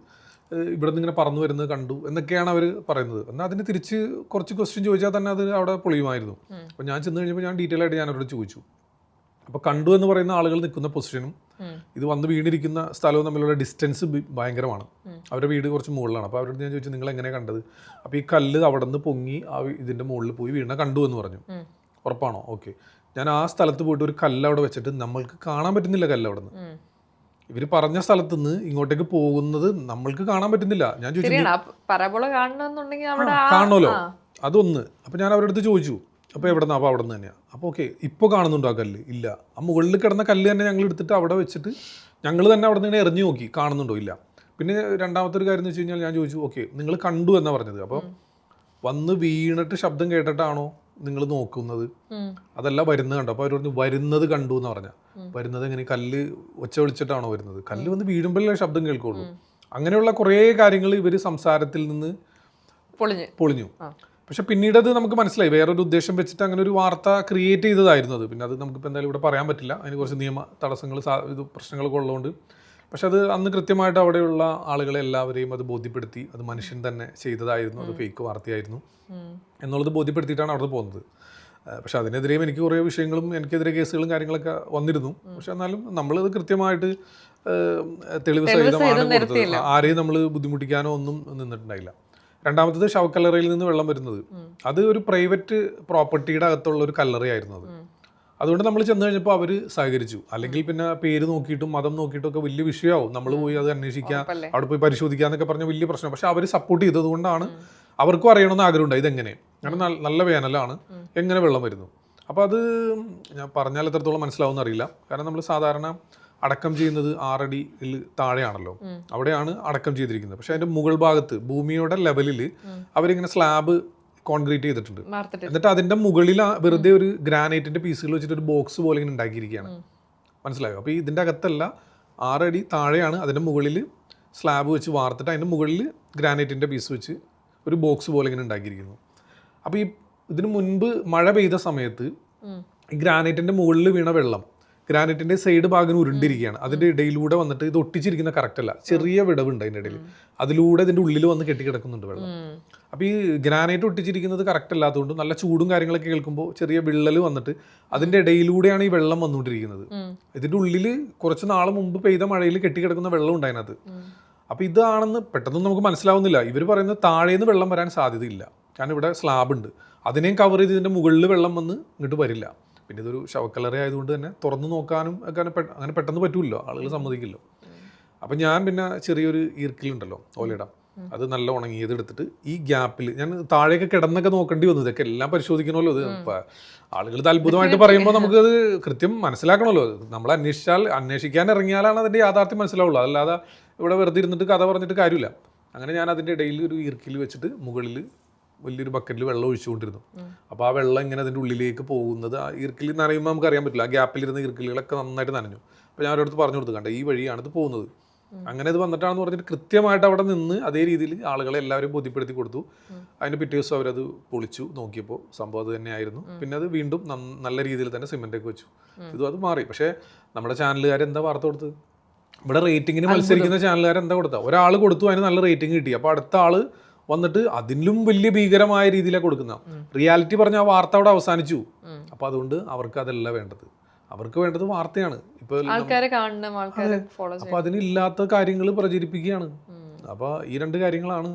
ഇവിടെ നിന്ന് ഇങ്ങനെ പറന്നു വരുന്നത് കണ്ടു എന്നൊക്കെയാണ് അവർ പറയുന്നത്. എന്നാൽ അതിന് തിരിച്ച് കുറച്ച് ക്വസ്റ്റ്യൻ ചോദിച്ചാൽ തന്നെ അത് അവിടെ പൊളിയുമായിരുന്നു. അപ്പോൾ ഞാൻ ചെന്ന് കഴിഞ്ഞപ്പോൾ ഞാൻ ഡീറ്റെയിൽ ആയിട്ട് ഞാൻ അവരോട് ചോദിച്ചു. അപ്പോൾ കണ്ടു എന്ന് പറയുന്ന ആളുകൾ നിൽക്കുന്ന പൊസിഷനും ഇത് വന്ന് വീണിരിക്കുന്ന സ്ഥലവും തമ്മിലുള്ള ഡിസ്റ്റൻസ് ഭയങ്കരമാണ്. അവരുടെ വീട് കുറച്ച് മുകളിലാണ്. അപ്പോൾ അവരോട് ഞാൻ ചോദിച്ചു, നിങ്ങൾ എങ്ങനെയാണ് കണ്ടത്? അപ്പോൾ ഈ കല്ല് അവിടെ നിന്ന് പൊങ്ങി ആ ഇതിൻ്റെ മുകളിൽ പോയി വീണ കണ്ടു എന്ന് പറഞ്ഞു. ഉറപ്പാണോ? ഓക്കെ. ഞാൻ ആ സ്ഥലത്ത് പോയിട്ട് ഒരു കല്ല് അവിടെ വെച്ചിട്ട് നമ്മൾക്ക് കാണാൻ പറ്റുന്നില്ല കല്ല് അവിടെ നിന്ന്. ഇവർ പറഞ്ഞ സ്ഥലത്ത് നിന്ന് ഇങ്ങോട്ടേക്ക് പോകുന്നത് നമ്മൾക്ക് കാണാൻ പറ്റുന്നില്ല. ഞാൻ ചോദിച്ചു, കാണണമല്ലോ, അതൊന്ന്. അപ്പോൾ ഞാൻ അവരുടെ അടുത്ത് ചോദിച്ചു, അപ്പോൾ എവിടെ നിന്നാണ്? അപ്പോൾ അവിടെ നിന്ന് തന്നെയാണ്. അപ്പോൾ ഓക്കെ, ഇപ്പോൾ കാണുന്നുണ്ടോ ആ കല്ല്? ഇല്ല. ആ മുകളിൽ കിടന്ന കല്ല് തന്നെ ഞങ്ങൾ എടുത്തിട്ട് അവിടെ വെച്ചിട്ട് ഞങ്ങൾ തന്നെ അവിടെ നിന്ന് എറിഞ്ഞു നോക്കി, കാണുന്നുണ്ടോ? ഇല്ല. പിന്നെ രണ്ടാമത്തെ ഒരു കാര്യം എന്ന് വെച്ച് കഴിഞ്ഞാൽ ഞാൻ ചോദിച്ചു, ഓക്കെ നിങ്ങൾ കണ്ടു എന്നാണ് പറഞ്ഞത്, അപ്പോൾ വന്ന് വീണിട്ട് ശബ്ദം കേട്ടിട്ടാണോ നിങ്ങൾ നോക്കുന്നത്? അതല്ല വരുന്നത് കണ്ടോ? അപ്പോൾ അവർ പറഞ്ഞു വരുന്നത് കണ്ടു എന്ന് പറഞ്ഞാൽ. വരുന്നത് എങ്ങനെ? കല്ല് ഒച്ച വിളിച്ചിട്ടാണോ വരുന്നത്? കല്ല് വന്ന് വീഴുമ്പോഴല്ലേ ശബ്ദം കേൾക്കുള്ളൂ. അങ്ങനെയുള്ള കുറേ കാര്യങ്ങൾ ഇവർ സംസാരത്തിൽ നിന്ന് പൊളിഞ്ഞു. പക്ഷെ പിന്നീട് അത് നമുക്ക് മനസ്സിലായി വേറൊരു ഉദ്ദേശം വെച്ചിട്ട് അങ്ങനെ ഒരു വാർത്ത ക്രിയേറ്റ് ചെയ്തതായിരുന്നു അത്. പിന്നെ അത് നമുക്കിപ്പോൾ എന്തായാലും ഇവിടെ പറയാൻ പറ്റില്ല, അതിന് കുറച്ച് നിയമ തടസ്സങ്ങൾ ഇത് പ്രശ്നങ്ങളൊക്കെ ഉള്ളതുകൊണ്ട്. പക്ഷെ അത് അന്ന് കൃത്യമായിട്ട് അവിടെയുള്ള ആളുകളെ എല്ലാവരെയും അത് ബോധ്യപ്പെടുത്തി അത് മനുഷ്യൻ തന്നെ ചെയ്തതായിരുന്നു, അത് ഫേക്ക് വാർത്തയായിരുന്നു എന്നുള്ളത് ബോധ്യപ്പെടുത്തിയിട്ടാണ് അവിടെ പോകുന്നത്. പക്ഷെ അതിനെതിരെയും എനിക്ക് കുറേ വിഷയങ്ങളും എനിക്കെതിരെ കേസുകളും കാര്യങ്ങളൊക്കെ വന്നിരുന്നു. പക്ഷെ എന്നാലും നമ്മളത് കൃത്യമായിട്ട് തെളിവ് സഹിതമാണ് കൊടുത്തത്. ആരെയും നമ്മൾ ബുദ്ധിമുട്ടിക്കാനോ ഒന്നും നിന്നിട്ടുണ്ടായില്ല. രണ്ടാമത്തത് ശവക്കല്ലറയിൽ നിന്ന് വെള്ളം വരുന്നത്, അത് ഒരു പ്രൈവറ്റ് പ്രോപ്പർട്ടിയുടെ അകത്തുള്ള ഒരു കല്ലറയായിരുന്നു അത്. അതുകൊണ്ട് നമ്മൾ ചെന്ന് കഴിഞ്ഞപ്പോൾ അവർ സഹകരിച്ചു. അല്ലെങ്കിൽ പിന്നെ പേര് നോക്കിയിട്ടും മതം നോക്കിയിട്ടും ഒക്കെ വലിയ വിഷയമാവും. നമ്മൾ പോയി അത് അന്വേഷിക്കുക, അവിടെ പോയി പരിശോധിക്കുക എന്നൊക്കെ പറഞ്ഞ വലിയ പ്രശ്നം. പക്ഷെ അവർ സപ്പോർട്ട് ചെയ്തത് കൊണ്ടാണ് അവർക്കും അറിയണമെന്ന് ആഗ്രഹമുണ്ട് ഇതെങ്ങനെ. കാരണം നല്ല വേനലാണ്, എങ്ങനെ വെള്ളം വരുന്നു. അപ്പോൾ അത് ഞാൻ പറഞ്ഞാൽ എത്രത്തോളം മനസ്സിലാവുമെന്ന് അറിയില്ല. കാരണം നമ്മൾ സാധാരണ അടക്കം ചെയ്യുന്നത് 6 അടിയിൽ താഴെയാണല്ലോ, അവിടെയാണ് അടക്കം ചെയ്തിരിക്കുന്നത്. പക്ഷെ അതിന്റെ മുകൾ ഭാഗത്ത് ഭൂമിയുടെ ലെവലിൽ അവരിങ്ങനെ സ്ലാബ് കോൺക്രീറ്റ് ചെയ്തിട്ടുണ്ട്. എന്നിട്ട് അതിന്റെ മുകളിൽ വെറുതെ ഒരു ഗ്രാനൈറ്റിന്റെ പീസുകൾ വെച്ചിട്ട് ഒരു ബോക്സ് പോലെ ഇങ്ങനെ ഉണ്ടാക്കിയിരിക്കുകയാണ്. മനസ്സിലായോ? അപ്പോൾ ഇതിന്റെ അകത്തല്ല, 6 അടി താഴെയാണ്, അതിന്റെ മുകളിൽ സ്ലാബ് വെച്ച് വാർത്തിട്ട് അതിന്റെ മുകളിൽ ഗ്രാനൈറ്റിന്റെ പീസ് വെച്ച് ഒരു ബോക്സ് പോലെ ഇങ്ങനെ ഉണ്ടാക്കിയിരിക്കുന്നു. അപ്പോൾ ഇതിനു മുൻപ് മഴ പെയ്ത സമയത്ത് ഈ ഗ്രാനൈറ്റിന്റെ മുകളിൽ വീണ വെള്ളം ഗ്രാനൈറ്റിന്റെ സൈഡ് ഭാഗം ഉരുണ്ടിരിക്കുകയാണ്. അതിന്റെ ഇടയിലൂടെ വന്നിട്ട് ഇത് ഒട്ടിച്ചിരിക്കുന്ന കറക്റ്റ് അല്ല, ചെറിയ വിടവുണ്ട് അതിൻ്റെ ഇടയിൽ, അതിലൂടെ ഇതിന്റെ ഉള്ളിൽ വന്ന് കെട്ടിക്കിടക്കുന്നുണ്ട് വെള്ളം. അപ്പോൾ ഈ ഗ്രാനൈറ്റ് ഒട്ടിച്ചിരിക്കുന്നത് കറക്റ്റ് അല്ലാത്തതുകൊണ്ട് നല്ല ചൂടും കാര്യങ്ങളൊക്കെ കേൾക്കുമ്പോൾ ചെറിയ വിള്ളൽ വന്നിട്ട് അതിന്റെ ഇടയിലൂടെയാണ് ഈ വെള്ളം വന്നുകൊണ്ടിരിക്കുന്നത്. ഇതിന്റെ ഉള്ളിൽ കുറച്ച് നാൾ മുമ്പ് പെയ്ത മഴയിൽ കെട്ടിക്കിടക്കുന്ന വെള്ളം ഉണ്ടായിരുന്നത്. അപ്പോൾ ഇതാണെന്ന് പെട്ടെന്ന് നമുക്ക് മനസ്സിലാവുന്നില്ല. ഇവർ പറയുന്നത് താഴേന്ന് വെള്ളം വരാൻ സാധ്യതയില്ല, കാരണം ഇവിടെ സ്ലാബ് ഉണ്ട്, അതിനെയും കവർ ചെയ്ത് ഇതിന്റെ മുകളിൽ വെള്ളം വന്ന് ഇങ്ങോട്ട് വരില്ല. പിന്നെ ഇതൊരു ശവക്കല്ലറ ആയതുകൊണ്ട് തന്നെ തുറന്നു നോക്കാനും ഒക്കെ അങ്ങനെ പെട്ടെന്ന് പറ്റൂല്ലോ, ആളുകൾ സമ്മതിക്കില്ലോ. അപ്പം ഞാൻ പിന്നെ ചെറിയൊരു ഈർക്കിലുണ്ടല്ലോ ഓലയിടാം, അത് നല്ല ഉണങ്ങിയത് എടുത്തിട്ട് ഈ ഗ്യാപ്പിൽ ഞാൻ താഴെയൊക്കെ കിടന്നൊക്കെ നോക്കേണ്ടി വന്നു. ഇതൊക്കെ എല്ലാം പരിശോധിക്കണമല്ലോ. ഇത് ആളുകൾ ഇത് അത്ഭുതമായിട്ട് പറയുമ്പോൾ നമുക്കത് കൃത്യം മനസ്സിലാക്കണമല്ലോ. നമ്മൾ അന്വേഷിക്കാൻ ഇറങ്ങിയാലാണ് അതിൻ്റെ യാഥാർത്ഥ്യം മനസ്സിലാവുള്ളൂ. അതല്ലാതെ ഇവിടെ വെറുതെ ഇരുന്നിട്ട് കഥ പറഞ്ഞിട്ട് കാര്യമില്ല. അങ്ങനെ ഞാൻ അതിൻ്റെ ഇടയിൽ ഒരു ഈർക്കിൽ വെച്ചിട്ട് മുകളിൽ വലിയൊരു ബക്കറ്റിൽ വെള്ളം ഒഴിച്ചുകൊണ്ടിരുന്നു. അപ്പോൾ ആ വെള്ളം ഇങ്ങനെ അതിൻ്റെ ഉള്ളിലേക്ക് പോകുന്നത്, ആ ഈർക്കിൽ നനയുമ്പോൾ നമുക്ക് അറിയാൻ പറ്റില്ല, ആ ഗ്യാപ്പിലിരുന്ന ഈർക്കിലുകളൊക്കെ നന്നായിട്ട് നനഞ്ഞു. അപ്പോൾ ഞാൻ അവരുടെ അടുത്ത് പറഞ്ഞു കൊടുത്തു, കണ്ട ഈ വഴിയാണ് ഇത് പോകുന്നത്, അങ്ങനെ ഇത് വന്നിട്ടാണെന്ന് പറഞ്ഞിട്ട് കൃത്യമായിട്ട് അവിടെ നിന്ന് അതേ രീതിയിൽ ആളുകളെ എല്ലാവരും ബോധ്യപ്പെടുത്തി കൊടുത്തു. അതിൻ്റെ പിറ്റേ ദിവസം അവരത് പൊളിച്ചു നോക്കിയപ്പോൾ സംഭവം അത് തന്നെയായിരുന്നു. പിന്നെ അത് വീണ്ടും നല്ല രീതിയിൽ തന്നെ സിമെൻ്റൊക്കെ വെച്ചു. അത് മാറി. പക്ഷേ നമ്മുടെ ചാനലുകാർ എന്താ വാർത്ത കൊടുത്തത്? ഇവിടെ റേറ്റിങ്ങിന് മത്സരിക്കുന്ന ചാനലുകാർ എന്താ കൊടുത്താൽ ഒരാൾ കൊടുത്തു, അതിന് നല്ല റേറ്റിംഗ് കിട്ടി. അപ്പോൾ അടുത്ത ആൾ വന്നിട്ട് അതിലും വലിയ ഭീകരമായ രീതിയിലാണ് കൊടുക്കുന്ന. റിയാലിറ്റി പറഞ്ഞ ആ വാർത്ത അവിടെ അവസാനിച്ചു. അപ്പോൾ അതുകൊണ്ട് അവർക്ക് അതല്ല വേണ്ടത്, അവർക്ക് വേണ്ടത് വാർത്തയാണ്. ഇപ്പോൾ ആൾക്കാരെ കാണണം, ആൾക്കാരെ ഫോളോ ചെയ്യണം. അപ്പോൾ അതിനില്ലാത്ത കാര്യങ്ങൾ പ്രചരിപ്പിക്കുകയാണ്. അപ്പോൾ ഈ രണ്ട് കാര്യങ്ങളാണ്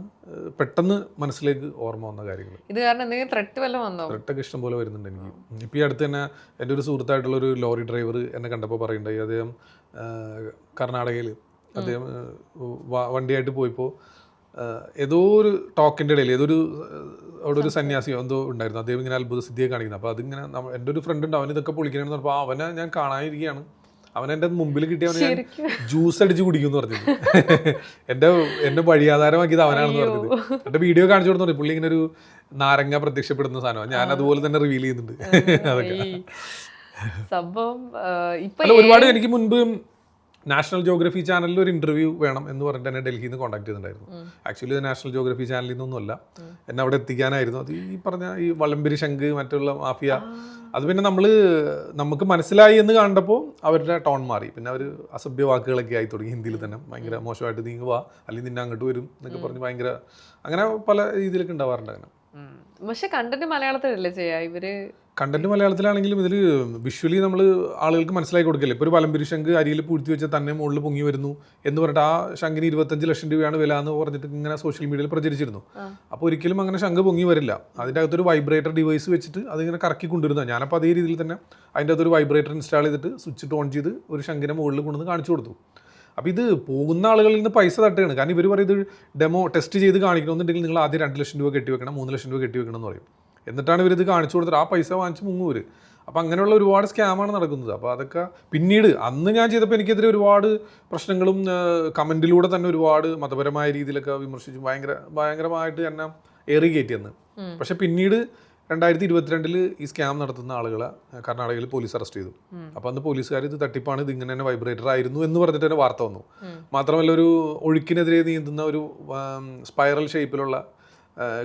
പെട്ടെന്ന് മനസ്സിലേക്ക് ഓർമ്മ വന്ന കാര്യങ്ങൾ. ഇത് കാരണം എന്തെങ്കിലും ത്രെട്ട് വല്ലതും വന്നോ? ത്രെട്ടൊക്കെ ഇഷ്ടം പോലെ വരുന്നുണ്ട് എനിക്ക്. ഇപ്പോൾ ഈ അടുത്ത് തന്നെ എൻ്റെ ഒരു സുഹൃത്തായിട്ടുള്ളൊരു ലോറി ഡ്രൈവർ എന്നെ കണ്ടപ്പോൾ പറയുണ്ടായി, അദ്ദേഹം കർണാടകയിൽ അദ്ദേഹം വണ്ടിയായിട്ട് പോയപ്പോൾ ഏതോ ഒരു ടോക്കിൻ്റെ ഇടയിൽ ഏതൊരു അവിടെ ഒരു സന്യാസിയോ എന്തോ ഉണ്ടായിരുന്നു, അദ്ദേഹം ഇങ്ങനെ അത്ഭുത സിദ്ധിയെ കാണിക്കുന്നത്. അപ്പോൾ അതിങ്ങനെ എൻ്റെ ഒരു ഫ്രണ്ട് ഉണ്ട്, അവൻ ഇതൊക്കെ പൊളിക്കണമെന്ന് പറഞ്ഞപ്പോൾ അവനെ ഞാൻ കാണാനിരിക്കുകയാണ്, അവനെൻ്റെ മുമ്പിൽ കിട്ടിയവനെ ഞാൻ ജ്യൂസ് അടിച്ച് കുടിക്കുമെന്ന് പറഞ്ഞത്. എന്നെ വഴിയാധാരമാക്കിയത് അവനാണെന്ന് പറഞ്ഞത്. എൻ്റെ വീഡിയോ കാണിച്ചു കൊടുത്തു, പുള്ളി ഇങ്ങനെ ഒരു നാരങ്ങ പ്രത്യക്ഷപ്പെടുന്ന സാധനമാണ്, ഞാൻ അതുപോലെ തന്നെ റിവീൽ ചെയ്യുന്നുണ്ട്. അതൊക്കെ സംഭവം ഒരുപാട് എനിക്ക് മുൻപ് നാഷണൽ ജോഗ്രഫി ചാനലിൽ ഒരു ഇന്റർവ്യൂ വേണം എന്ന് പറഞ്ഞിട്ട് എന്നെ ഡൽഹിയിൽ നിന്ന് കോൺടാക്ട് ചെയ്തിട്ടുണ്ടായിരുന്നു. ആക്ച്വലി ഇത് നാഷണൽ ജോഗ്രഫി ചാനലിൽ നിന്നൊന്നുമല്ല, എന്നെ അവിടെ എത്തിക്കാനായിരുന്നു. അത് ഈ പറഞ്ഞ ഈ വള്ളംപിരി ശംഖ് മറ്റുള്ള മാഫിയ, അത് പിന്നെ നമുക്ക് മനസ്സിലായി എന്ന് കണ്ടപ്പോൾ അവരുടെ ടോൺ മാറി. പിന്നെ അവർ അസഭ്യ വാക്കുകളൊക്കെ ആയി തുടങ്ങി, ഹിന്ദിയിൽ തന്നെ ഭയങ്കര മോശമായിട്ട് നീങ്ങുക, അല്ലെങ്കിൽ നിന്നെ അങ്ങോട്ട് വരും എന്നൊക്കെ പറഞ്ഞ് ഭയങ്കര അങ്ങനെ പല രീതിയിലൊക്കെ ഉണ്ടാവാറുണ്ട്. അങ്ങനെ പക്ഷെ കണ്ടന്റ് മലയാളത്തിലല്ലേ ചെയ്യാ ഇവര്? കണ്ടന്റ് മലയാളത്തിലാണെങ്കിലും ഇതിൽ വിഷ്വലി നമ്മൾ ആളുകൾക്ക് മനസ്സിലാക്കി കൊടുക്കില്ല. ഇപ്പോൾ ഒരു വലംപിരി ശംഖ് അരിയിൽ പൂഴ്ത്തി വെച്ചാൽ തന്നെ മുകളിൽ പൊങ്ങി വരുന്നു എന്ന് പറഞ്ഞിട്ട് ആ ശംഖിന് 25 ലക്ഷം രൂപയാണ് വില എന്ന് പറഞ്ഞിട്ട് ഇങ്ങനെ സോഷ്യൽ മീഡിയയിൽ പ്രചരിച്ചിരുന്നു. അപ്പോൾ ഒരിക്കലും അങ്ങനെ ശംഖ് പൊങ്ങി വരില്ല. അതിൻ്റെ അകത്തൊരു വൈബ്രേറ്റർ ഡിവൈസ് വെച്ചിട്ട് അതിങ്ങനെ കറക്കി കൊണ്ടുവരുന്നത്. ഞാനപ്പോൾ അതേ രീതിയിൽ തന്നെ അതിൻ്റെ അകത്തൊരു വൈബ്രേറ്റർ ഇൻസ്റ്റാൾ ചെയ്തിട്ട് സ്വിച്ച് ഓൺ ചെയ്ത് ഒരു ശംഖിനെ മുകളിൽ കൊണ്ടുവന്ന് കാണിച്ചു കൊടുത്തു. അപ്പോൾ ഇത് പോകുന്ന ആളുകളിൽ നിന്ന് പൈസ തട്ടുകയാണ്. കാരണം ഇവർ പറയുന്നത് ഡെമോ ടെസ്റ്റ് ചെയ്ത് കാണിക്കണമെന്നുണ്ടെങ്കിൽ നിങ്ങൾ ആദ്യം 2 ലക്ഷം രൂപ കെട്ടി വെക്കണം, 3 ലക്ഷം രൂപ കെട്ടി വെക്കണം എന്ന് പറയും. എന്നിട്ടാണ് ഇവരിത് കാണിച്ചു കൊടുത്തിട്ട് ആ പൈസ വാങ്ങിച്ച് മുങ്ങൂർ. അപ്പോൾ അങ്ങനെയുള്ള ഒരുപാട് സ്കാമാണ് നടക്കുന്നത്. അപ്പോൾ അതൊക്കെ പിന്നീട് അന്ന് ഞാൻ ചെയ്തപ്പോൾ എനിക്കെതിരെ ഒരുപാട് പ്രശ്നങ്ങളും കമൻറ്റിലൂടെ തന്നെ ഒരുപാട് മതപരമായ രീതിയിലൊക്കെ വിമർശിച്ചു, ഭയങ്കരമായിട്ട് എന്നെ ഏറി കയറ്റി അന്ന്. പക്ഷെ പിന്നീട് 2022 ഈ സ്കാം നടത്തുന്ന ആളുകളെ കർണാടകയിൽ പോലീസ് അറസ്റ്റ് ചെയ്തു. അപ്പോൾ അന്ന് പോലീസുകാർ ഇത് തട്ടിപ്പാണ്, ഇത് ഇങ്ങനെ തന്നെ വൈബ്രേറ്റർ ആയിരുന്നു എന്ന് പറഞ്ഞിട്ട് തന്നെ വാർത്ത വന്നു. മാത്രമല്ല ഒരു ഒഴുക്കിനെതിരെ നീന്തുന്ന ഒരു സ്പൈറൽ ഷേപ്പിലുള്ള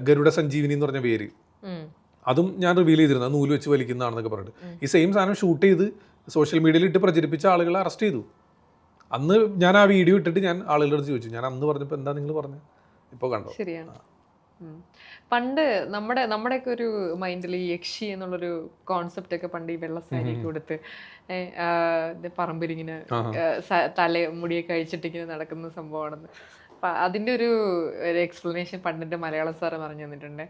ഗരുഡ സഞ്ജീവിനി എന്ന് പറഞ്ഞ പേര്, അതും ഞാൻ റിവീൽ ചെയ്തിരുന്നു, നൂല് വെച്ച് വലിക്കുന്നതാണെന്നൊക്കെ പറഞ്ഞിട്ട്. ഈ സെയിം സാധനം ഷൂട്ട് ചെയ്ത് സോഷ്യൽ മീഡിയയിൽ ഇട്ട് പ്രചരിപ്പിച്ച ആളുകളെ അറസ്റ്റ് ചെയ്തു. അന്ന് ഞാൻ ആ വീഡിയോ ഇട്ടിട്ട് ഞാൻ ആളുകളുടെ അടുത്ത് ചോദിച്ചു, ഞാൻ അന്ന് പറഞ്ഞപ്പോൾ എന്താ നിങ്ങൾ പറഞ്ഞത്, ഇപ്പോൾ കണ്ടോ? ശരിയാണ്. പണ്ട് നമ്മുടെയൊക്കെ ഒരു മൈൻഡിൽ ഈ യക്ഷി എന്നുള്ളൊരു കോൺസെപ്റ്റ് ഒക്കെ പണ്ട് ഈ വെള്ളസാരി കൊടുത്ത് പറമ്പിലിങ്ങനെ മുടിയൊക്കെ അഴിച്ചിട്ടിങ്ങനെ നടക്കുന്ന സംഭവമാണെന്ന്. അപ്പം അതിൻ്റെ ഒരു എക്സ്പ്ലനേഷൻ പണ്ടിൻ്റെ മലയാളം സാറ് പറഞ്ഞു തന്നിട്ടുണ്ട്.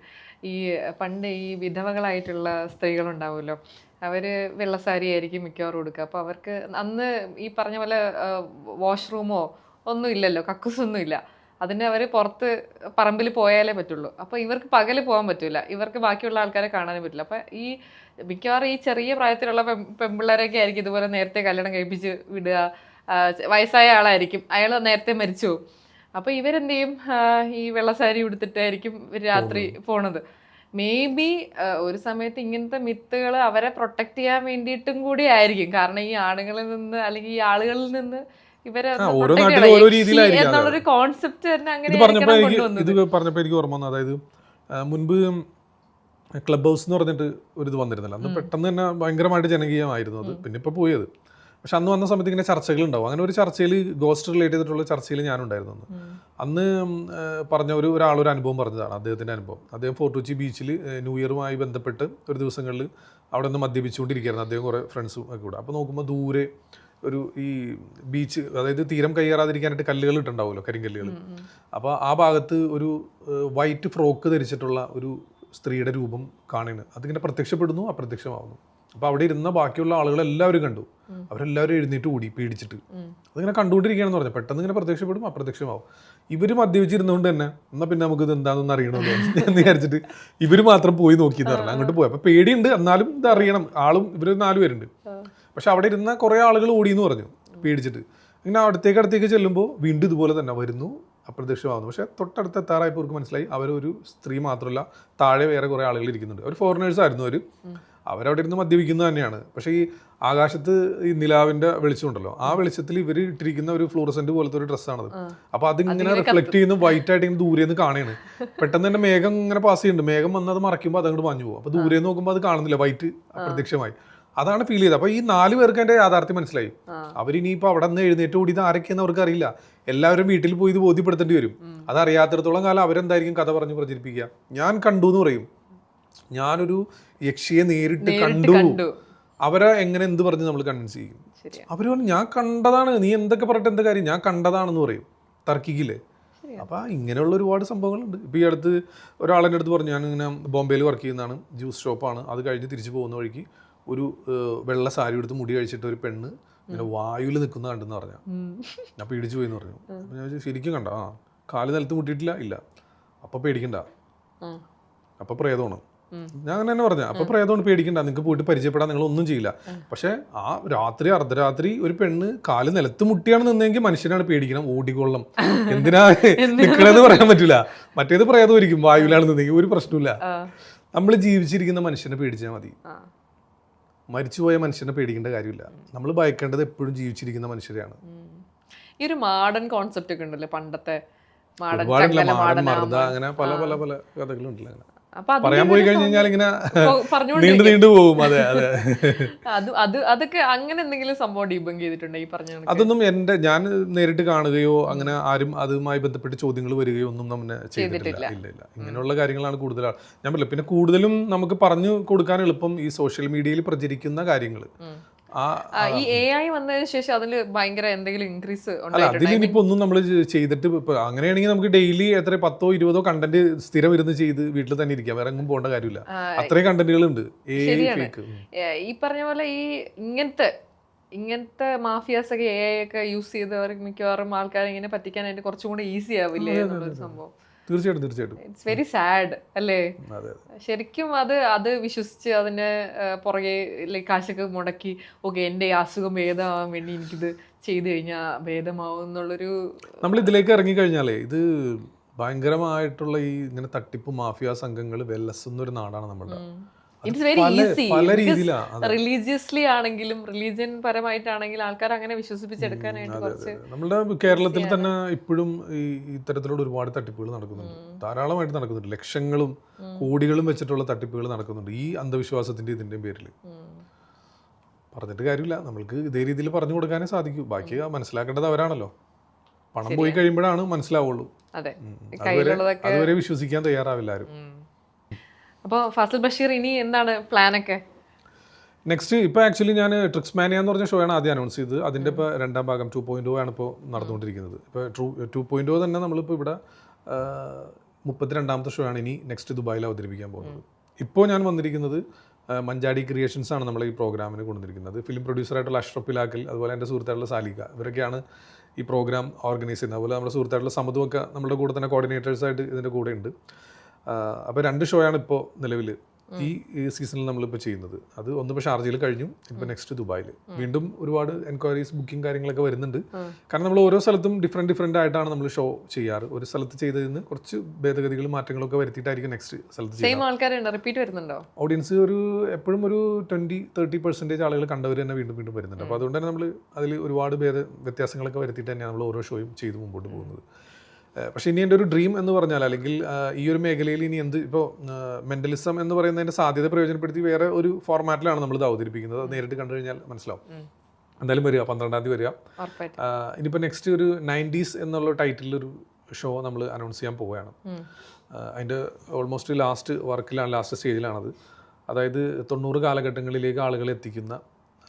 പണ്ട് ഈ വിധവകളായിട്ടുള്ള സ്ത്രീകളുണ്ടാവുമല്ലോ, അവർ വെള്ളസാരി ആയിരിക്കും മിക്കവാറും കൊടുക്കുക. അപ്പോൾ അവർക്ക് അന്ന് ഈ പറഞ്ഞ പോലെ വാഷ്റൂമോ ഒന്നും ഇല്ലല്ലോ, കക്കൂസൊന്നും ഇല്ല. അതിന് അവർ പുറത്ത് പറമ്പിൽ പോയാലേ പറ്റുള്ളൂ. അപ്പോൾ ഇവർക്ക് പകൽ പോകാൻ പറ്റില്ല, ഇവർക്ക് ബാക്കിയുള്ള ആൾക്കാരെ കാണാനും പറ്റില്ല. അപ്പോൾ ഈ മിക്കവാറും ഈ ചെറിയ പ്രായത്തിലുള്ള പെൺപിള്ളേരൊക്കെ ആയിരിക്കും ഇതുപോലെ നേരത്തെ കല്യാണം കഴിപ്പിച്ച് വിടുക. വയസ്സായ ആളായിരിക്കും, അയാൾ നേരത്തെ മരിച്ചു പോകും. അപ്പോൾ ഇവരെന്ത് ചെയ്യും, ഈ വെള്ളസാരി ഉടുത്തിട്ടായിരിക്കും രാത്രി പോണത്. മേ ബി ഒരു സമയത്ത് ഇങ്ങനത്തെ മിത്തുകൾ അവരെ പ്രൊട്ടക്ട് ചെയ്യാൻ വേണ്ടിയിട്ടും കൂടി ആയിരിക്കും. കാരണം ഈ ആണുങ്ങളിൽ നിന്ന് അല്ലെങ്കിൽ ഈ ആളുകളിൽ നിന്ന് ഇവരെ എന്നുള്ളൊരു കോൺസെപ്റ്റ് തന്നെ അങ്ങനെ ഇത് പറഞ്ഞപ്പോൾ എനിക്ക് ഓർമ്മ വന്നു. അതായത് മുൻപ് ക്ലബ് ഹൗസ് എന്ന് പറഞ്ഞിട്ട് ഒരു ഇത് വന്നിരുന്നില്ല, അന്ന് പെട്ടെന്ന് തന്നെ ഭയങ്കരമായിട്ട് ജനകീയമായിരുന്നു അത്. പിന്നെ ഇപ്പോൾ പോയത്. പക്ഷെ അന്ന് വന്ന സമയത്ത് ഇങ്ങനെ ചർച്ചകളുണ്ടാവും. അങ്ങനെ ഒരു ചർച്ചയിൽ ഗോസ്റ്റ് റിലേറ്റ് ചെയ്തിട്ടുള്ള ചർച്ചയിൽ ഞാനുണ്ടായിരുന്നു. അന്ന് പറഞ്ഞ ഒരാളൊരു അനുഭവം പറഞ്ഞതാണ്, അദ്ദേഹത്തിൻ്റെ അനുഭവം. അദ്ദേഹം ഫോർട്ട് കൊച്ചി ബീച്ചിൽ ന്യൂ ഇയറുമായി ബന്ധപ്പെട്ട് ഒരു ദിവസങ്ങളിൽ അവിടെ നിന്ന് മദ്യപിച്ചുകൊണ്ടിരിക്കുകയായിരുന്നു, അദ്ദേഹം കുറേ ഫ്രണ്ട്സും ഒക്കെ കൂടെ. അപ്പോൾ നോക്കുമ്പോൾ ദൂരെ ഈ ബീച്ച്, അതായത് തീരം കയ്യേറാതിരിക്കാനായിട്ട് കല്ലുകൾ ഇട്ടുണ്ടാവുമല്ലോ, കരിങ്കല്ലുകൾ. അപ്പോൾ ആ ഭാഗത്ത് ഒരു വൈറ്റ് ഫ്രോക്ക് ധരിച്ചിട്ടുള്ള ഒരു സ്ത്രീയുടെ രൂപം കാണുന്നു. അതിങ്ങനെ പ്രത്യക്ഷപ്പെടുന്നു, അപ്രത്യക്ഷമാവുന്നു. അപ്പോൾ അവിടെ ഇരുന്ന ബാക്കിയുള്ള ആളുകളെല്ലാവരും കണ്ടു. അവരെല്ലാവരും എഴുന്നേറ്റ് കൂടി പേടിച്ചിട്ട്. അതിങ്ങനെ കണ്ടുകൊണ്ടിരിക്കുകയാണെന്ന് പറഞ്ഞു. പെട്ടെന്ന് ഇങ്ങനെ പ്രത്യക്ഷപ്പെടും, അപ്രത്യക്ഷമാവും. ഇവർ മദ്യപിച്ചിരുന്നുകൊണ്ട് തന്നെ എന്നാൽ പിന്നെ നമുക്കിത് എന്താണെന്ന് അറിയണമല്ലോ എന്ന് വിചാരിച്ചിട്ട് ഇവർ മാത്രം പോയി നോക്കിയെന്ന് പറഞ്ഞു. അങ്ങോട്ട് പോയി. അപ്പോൾ പേടിയുണ്ട്, എന്നാലും ഇത് അറിയണം. ആളും ഇവർ 4 പേരുണ്ട്. പക്ഷെ അവിടെ ഇരുന്ന കുറേ ആളുകൾ ഓടിയെന്ന് പറഞ്ഞു പേടിച്ചിട്ട്. ഇങ്ങനെ അടുത്തേക്ക് ചെല്ലുമ്പോൾ വീണ്ടും ഇതുപോലെ തന്നെ വരുന്നു, അപ്രത്യക്ഷമാകുന്നു. പക്ഷേ തൊട്ടടുത്ത് എത്താറായപ്പോൾ അവർക്ക് മനസ്സിലായി അവരൊരു സ്ത്രീ മാത്രമല്ല, താഴെ വേറെ കുറേ ആളുകൾ ഇരിക്കുന്നുണ്ട്. അവർ ഫോറിനേഴ്സ് ആയിരുന്നു. അവരവിടെ ഇരുന്ന് മദ്യപിക്കുന്നത് തന്നെയാണ്. പക്ഷേ ഈ ആകാശത്ത് ഈ നിലാവിൻ്റെ വെളിച്ചമുണ്ടല്ലോ, ആ വെളിച്ചത്തിൽ ഇവർ ഇട്ടിരിക്കുന്ന ഒരു ഫ്ലൂറസെന്റ് പോലത്തെ ഒരു ഡ്രസ്സാണത്. അപ്പോൾ അതിങ്ങനെ റിഫ്ലക്ട് ചെയ്യുന്ന വൈറ്റ് ആയിട്ട് ഇങ്ങനെ ദൂരെ നിന്ന് കാണുകയാണ്. പെട്ടെന്ന് തന്നെ മേഘം ഇങ്ങനെ പാസ് ചെയ്യുന്നുണ്ട്. മേഘം വന്നത് മറയ്ക്കുമ്പോൾ അതങ്ങോട്ട് മാഞ്ഞു പോകും. അപ്പോൾ ദൂരെ നോക്കുമ്പോൾ അത് കാണുന്നില്ല, വൈറ്റ് അപ്രത്യക്ഷമായി. അതാണ് ഫീൽ ചെയ്തത്. അപ്പോൾ ഈ 4 പേർക്ക് എൻ്റെ യാഥാർത്ഥ്യം മനസ്സിലായി. അവരിനിയിപ്പോൾ അവിടെ നിന്ന് എഴുന്നേറ്റ് ഓടിയത് ആരൊക്കെയെന്ന് അവർക്ക് അറിയില്ല. എല്ലാവരും വീട്ടിൽ പോയി ഇത് ബോധ്യപ്പെടുത്തേണ്ടി വരും. അതറിയാത്തിടത്തോളം കാലം അവരെന്തായിരിക്കും കഥ പറഞ്ഞ് പ്രചരിപ്പിക്കുക. ഞാൻ കണ്ടു എന്ന് പറയും, ഞാനൊരു യക്ഷിയെ നേരിട്ട് കണ്ടു, അവരെ എങ്ങനെ എന്ത് പറഞ്ഞ് നമ്മൾ കൺവിൻസ് ചെയ്യും? അവർ പറഞ്ഞു ഞാൻ കണ്ടതാണ്, നീ എന്തൊക്കെ പറഞ്ഞിട്ട് എന്താ കാര്യം, ഞാൻ കണ്ടതാണെന്ന് പറയും, തർക്കിക്കില്ലേ? അപ്പോൾ ഇങ്ങനെയുള്ള ഒരുപാട് സംഭവങ്ങളുണ്ട്. ഇപ്പോൾ ഈ അടുത്ത് ഒരാളെൻ്റെ അടുത്ത് പറഞ്ഞു, ഞാനിങ്ങനെ ബോംബെയിൽ വർക്ക് ചെയ്യുന്നതാണ്, ജ്യൂസ് ഷോപ്പാണ്, അത് കഴിഞ്ഞ് തിരിച്ചു പോകുന്ന വഴിക്ക് ഒരു വെള്ള സാരി എടുത്ത് മുടി കഴിച്ചിട്ട് ഒരു പെണ്ണ് ഇങ്ങനെ വായുവിൽ നിൽക്കുന്ന കണ്ടെന്ന് പറഞ്ഞാൽ ഞാൻ പേടിച്ചു പോയെന്ന് പറഞ്ഞു. അപ്പോൾ ഞാൻ ശരിക്കും കണ്ട, കാല് നിലത്ത് മുട്ടിയിട്ടില്ല, ഇല്ല, അപ്പോൾ പേടിക്കണ്ട, അപ്പോൾ പ്രേതമാണ്. ഞാൻ അങ്ങനെ തന്നെ പറഞ്ഞ, അപ്പോൾ പ്രേതമാണ്, പേടിക്കണ്ട, നിങ്ങൾക്ക് പോയിട്ട് പരിചയപ്പെടാൻ, നിങ്ങൾ ഒന്നും ചെയ്യില്ല. പക്ഷേ ആ രാത്രി അർദ്ധരാത്രി ഒരു പെണ്ണ് കാല് നിലത്ത് മുട്ടിയാണ് നിന്നെങ്കിൽ മനുഷ്യനാണ് പേടിക്കണം, ഓടിക്കൊള്ളം, എന്തിനാ നിൽക്കണമെന്ന് പറയാൻ പറ്റില്ല. മറ്റേത് പ്രേതമായിരിക്കും, വായുവിലാണ് നിന്നെങ്കിൽ ഒരു പ്രശ്നമില്ല. നമ്മൾ ജീവിച്ചിരിക്കുന്ന മനുഷ്യനെ പേടിച്ചാൽ മതി, മരിച്ചുപോയ മനുഷ്യനെ പേടിക്കേണ്ട കാര്യമില്ല. നമ്മൾ ഭയക്കേണ്ടത് എപ്പോഴും ജീവിച്ചിരിക്കുന്ന മനുഷ്യരെയാണ്. ഈ ഒരു മാഡേൺ കോൺസെപ്റ്റ് ഒക്കെ ഉണ്ടല്ലോ, പണ്ടത്തെ അങ്ങനെ പല പല പല കഥകളുണ്ടല്ലോ. അങ്ങനെ പറയാൻ പോയി കഴിഞ്ഞാൽ ഇങ്ങനെ നീണ്ടു പോകും. അതെ അതെ, അതൊക്കെ അങ്ങനെ എന്തെങ്കിലും സംഭവം ഡീബങ്ക് ചെയ്തിട്ടുണ്ടോ ഈ പറഞ്ഞ? അതൊന്നും ഞാൻ നേരിട്ട് കാണുകയോ അങ്ങനെ ആരും അതുമായി ബന്ധപ്പെട്ട് ചോദ്യങ്ങൾ വരികയോ ഒന്നും നമ്മൾ ചെയ്തിട്ടില്ല. ഇല്ല. ഇങ്ങനെയുള്ള കാര്യങ്ങളാണ് കൂടുതലാണ്. ഞാൻ പറയില്ല, പിന്നെ കൂടുതലും നമുക്ക് പറഞ്ഞു കൊടുക്കാൻ എളുപ്പം ഈ സോഷ്യൽ മീഡിയയിൽ പ്രചരിക്കുന്ന കാര്യങ്ങൾ. ഈ AI വന്നതിന് ശേഷം അതില് ഭയങ്കര എന്തെങ്കിലും ഇൻക്രീസ്? അല്ല, അതിലിനിപ്പോ ഒന്നും നമ്മൾ ചെയ്തിട്ട് അങ്ങനെയാണെങ്കിൽ നമുക്ക് ഡെയിലി എത്ര 10 20 കണ്ടന്റ് സ്ഥിരം ഇരുന്ന് ചെയ്ത് വീട്ടിൽ തന്നെ ഇരിക്കാം, വേറെ എങ്ങും പോകേണ്ട കാര്യമില്ല. അത്രയും കണ്ടന്റുകൾ ഉണ്ട്. ഈ പറഞ്ഞ പോലെ ഈ ഇങ്ങനത്തെ മാഫിയാസ് ഒക്കെ AI ഒക്കെ യൂസ് ചെയ്തവർ മിക്കവാറും ആൾക്കാരെ ഇങ്ങനെ പറ്റിക്കാനായിട്ട് കുറച്ചും കൂടെ ഈസി ആവില്ലേ എന്നുള്ളൊരു സംഭവം. തീർച്ചയായിട്ടും ഇറ്റ്സ് വെരി സാഡ് അല്ലേ? ശരിക്കും അത് വിശ്വസിച്ച് അതിന്റെ പുറകെ കാശൊക്കെ മുടക്കി, ഓക്കെ എന്റെ അസുഖം ഭേദമാവാൻ വേണ്ടി എനിക്കിത് ചെയ്തു കഴിഞ്ഞാൽ ഭേദമാവും എന്നുള്ളൊരു, നമ്മൾ ഇതിലേക്ക് ഇറങ്ങിക്കഴിഞ്ഞാലേ ഇത് ഭയങ്കരമായിട്ടുള്ള ഈ ഇങ്ങനെ തട്ടിപ്പ് മാഫിയ സംഘങ്ങൾ വിലസുന്ന ഒരു നാടാണ് നമ്മുടെ. It's very easy. റിലീജിയസ്ലി ആണെങ്കിലും റിലീജിയൻ പരമായിട്ടാണെങ്കിലും ആൾക്കാർ അങ്ങനെ വിശ്വസിപ്പിച്ചെടുക്കാനായിട്ട് കുറച്ച്. നമ്മുടെ കേരളത്തിൽ തന്നെ ഇപ്പോഴും ഈ ഇത്തരത്തിലുള്ള ഒരുപാട് തട്ടിപ്പുകൾ നടക്കുന്നുണ്ട്, ധാരാളമായിട്ട് നടക്കുന്നുണ്ട്. ലക്ഷങ്ങളും കോടികളും വെച്ചിട്ടുള്ള തട്ടിപ്പുകൾ നടക്കുന്നുണ്ട് ഈ അന്ധവിശ്വാസത്തിന്റെ ഇതിന്റെയും പേരിൽ. പറഞ്ഞിട്ട് കാര്യമില്ല, നമ്മൾക്ക് ഇതേ രീതിയിൽ പറഞ്ഞു കൊടുക്കാനേ സാധിക്കൂ. ബാക്കി മനസ്സിലാക്കേണ്ടത് അവരാണല്ലോ. പണം പോയി കഴിയുമ്പോഴാണ് മനസ്സിലാവുള്ളൂ. അതുവരെ വിശ്വസിക്കാൻ തയ്യാറാവില്ല ആരും. അപ്പോൾ ഫാസിൽ ബഷീർ ഇനി എന്താണ് പ്ലാനൊക്കെ നെക്സ്റ്റ്? ഇപ്പോൾ ആക്ച്വലി ഞാൻ ട്രിക്സ് മാനിയ എന്ന് പറഞ്ഞ ഷോയാണ് ആദ്യം അനൗൺസ് ചെയ്തത്. അതിൻ്റെ ഇപ്പോൾ 2ാം ഭാഗം 2.0 ആണ് ഇപ്പോൾ നടന്നുകൊണ്ടിരിക്കുന്നത്. ഇപ്പോൾ 2.0 തന്നെ നമ്മളിപ്പോൾ ഇവിടെ 32ാമത്തെ ഷോ ആണ് ഇനി നെക്സ്റ്റ് ദുബായിൽ അവതരിപ്പിക്കാൻ പോകുന്നത്. ഇപ്പോൾ ഞാൻ വന്നിരിക്കുന്നത് മഞ്ചാടി ക്രിയേഷൻസ് ആണ് നമ്മളെ ഈ പ്രോഗ്രാമിന് കൊണ്ടുവന്നിരിക്കുന്നത്. ഫിലിം പ്രൊഡ്യൂസറായിട്ടുള്ള അഷ്റഫ് പിലാക്കൽ, അതുപോലെ എൻ്റെ സുഹൃത്തായിട്ടുള്ള സാലിക, ഇവരൊക്കെയാണ് ഈ പ്രോഗ്രാം ഓർഗനൈസ് ചെയ്യുന്നത്. അതുപോലെ നമ്മുടെ സുഹൃത്തായിട്ടുള്ള സമതുമൊക്കെ നമ്മുടെ കൂടെ തന്നെ കോർഡിനേറ്റേഴ്സായിട്ട് ഇതിൻ്റെ കൂടെ ഉണ്ട്. അപ്പോൾ 2 ഷോയാണ് ഇപ്പോൾ നിലവിൽ ഈ സീസണിൽ നമ്മളിപ്പോൾ ചെയ്യുന്നത്. അത് ഒന്ന് ഇപ്പോൾ ഷാർജയിൽ കഴിഞ്ഞു, ഇപ്പോൾ നെക്സ്റ്റ് ദുബായിൽ. വീണ്ടും ഒരുപാട് എൻക്വയറീസ്, ബുക്കിംഗ് കാര്യങ്ങളൊക്കെ വരുന്നുണ്ട്. കാരണം നമ്മൾ ഓരോ സ്ഥലത്തും ഡിഫറെൻ്റ് ആയിട്ടാണ് നമ്മൾ ഷോ ചെയ്യാറ്. ഒരു സ്ഥലത്ത് ചെയ്തതിന് കുറച്ച് ഭേദഗതികളും മാറ്റങ്ങളൊക്കെ വരുത്തിയിട്ടായിരിക്കും നെക്സ്റ്റ് സ്ഥലത്ത് ചെയ്യുന്നത്. ഓഡിയൻസ് എപ്പോഴും ഒരു 20-30% ആളുകൾ കണ്ടവർ തന്നെ വീണ്ടും വരുന്നുണ്ട്. അപ്പോൾ അതുകൊണ്ട് തന്നെ നമ്മൾ അതിൽ ഒരുപാട് വ്യത്യാസങ്ങളൊക്കെ വരുത്തിയിട്ട് തന്നെയാണ് നമ്മൾ ഓരോ ഷോയും ചെയ്ത് മുമ്പോട്ട് പോകുന്നത്. പക്ഷേ ഇനി എൻ്റെ ഒരു ഡ്രീം എന്ന് പറഞ്ഞാൽ, അല്ലെങ്കിൽ ഈ ഒരു മേഖലയിൽ ഇനി ഇപ്പോൾ മെൻ്റലിസം എന്ന് പറയുന്നതിൻ്റെ സാധ്യത പ്രയോജനപ്പെടുത്തി വേറെ ഒരു ഫോർമാറ്റിലാണ് നമ്മളിത് അവതരിപ്പിക്കുന്നത്. അത് നേരിട്ട് കണ്ടു കഴിഞ്ഞാൽ മനസ്സിലാവും. എന്തായാലും വരിക, 12ാം തീയതി വരിക. ഇനിയിപ്പോൾ നെക്സ്റ്റ് ഒരു 90s എന്നുള്ള ടൈറ്റിലൊരു ഷോ നമ്മൾ അനൗൺസ് ചെയ്യാൻ പോവുകയാണ്. അതിൻ്റെ ഓൾമോസ്റ്റ് ലാസ്റ്റ് സ്റ്റേജിലാണത്. അതായത് 90 കാലഘട്ടങ്ങളിലേക്ക് ആളുകളെ എത്തിക്കുന്ന,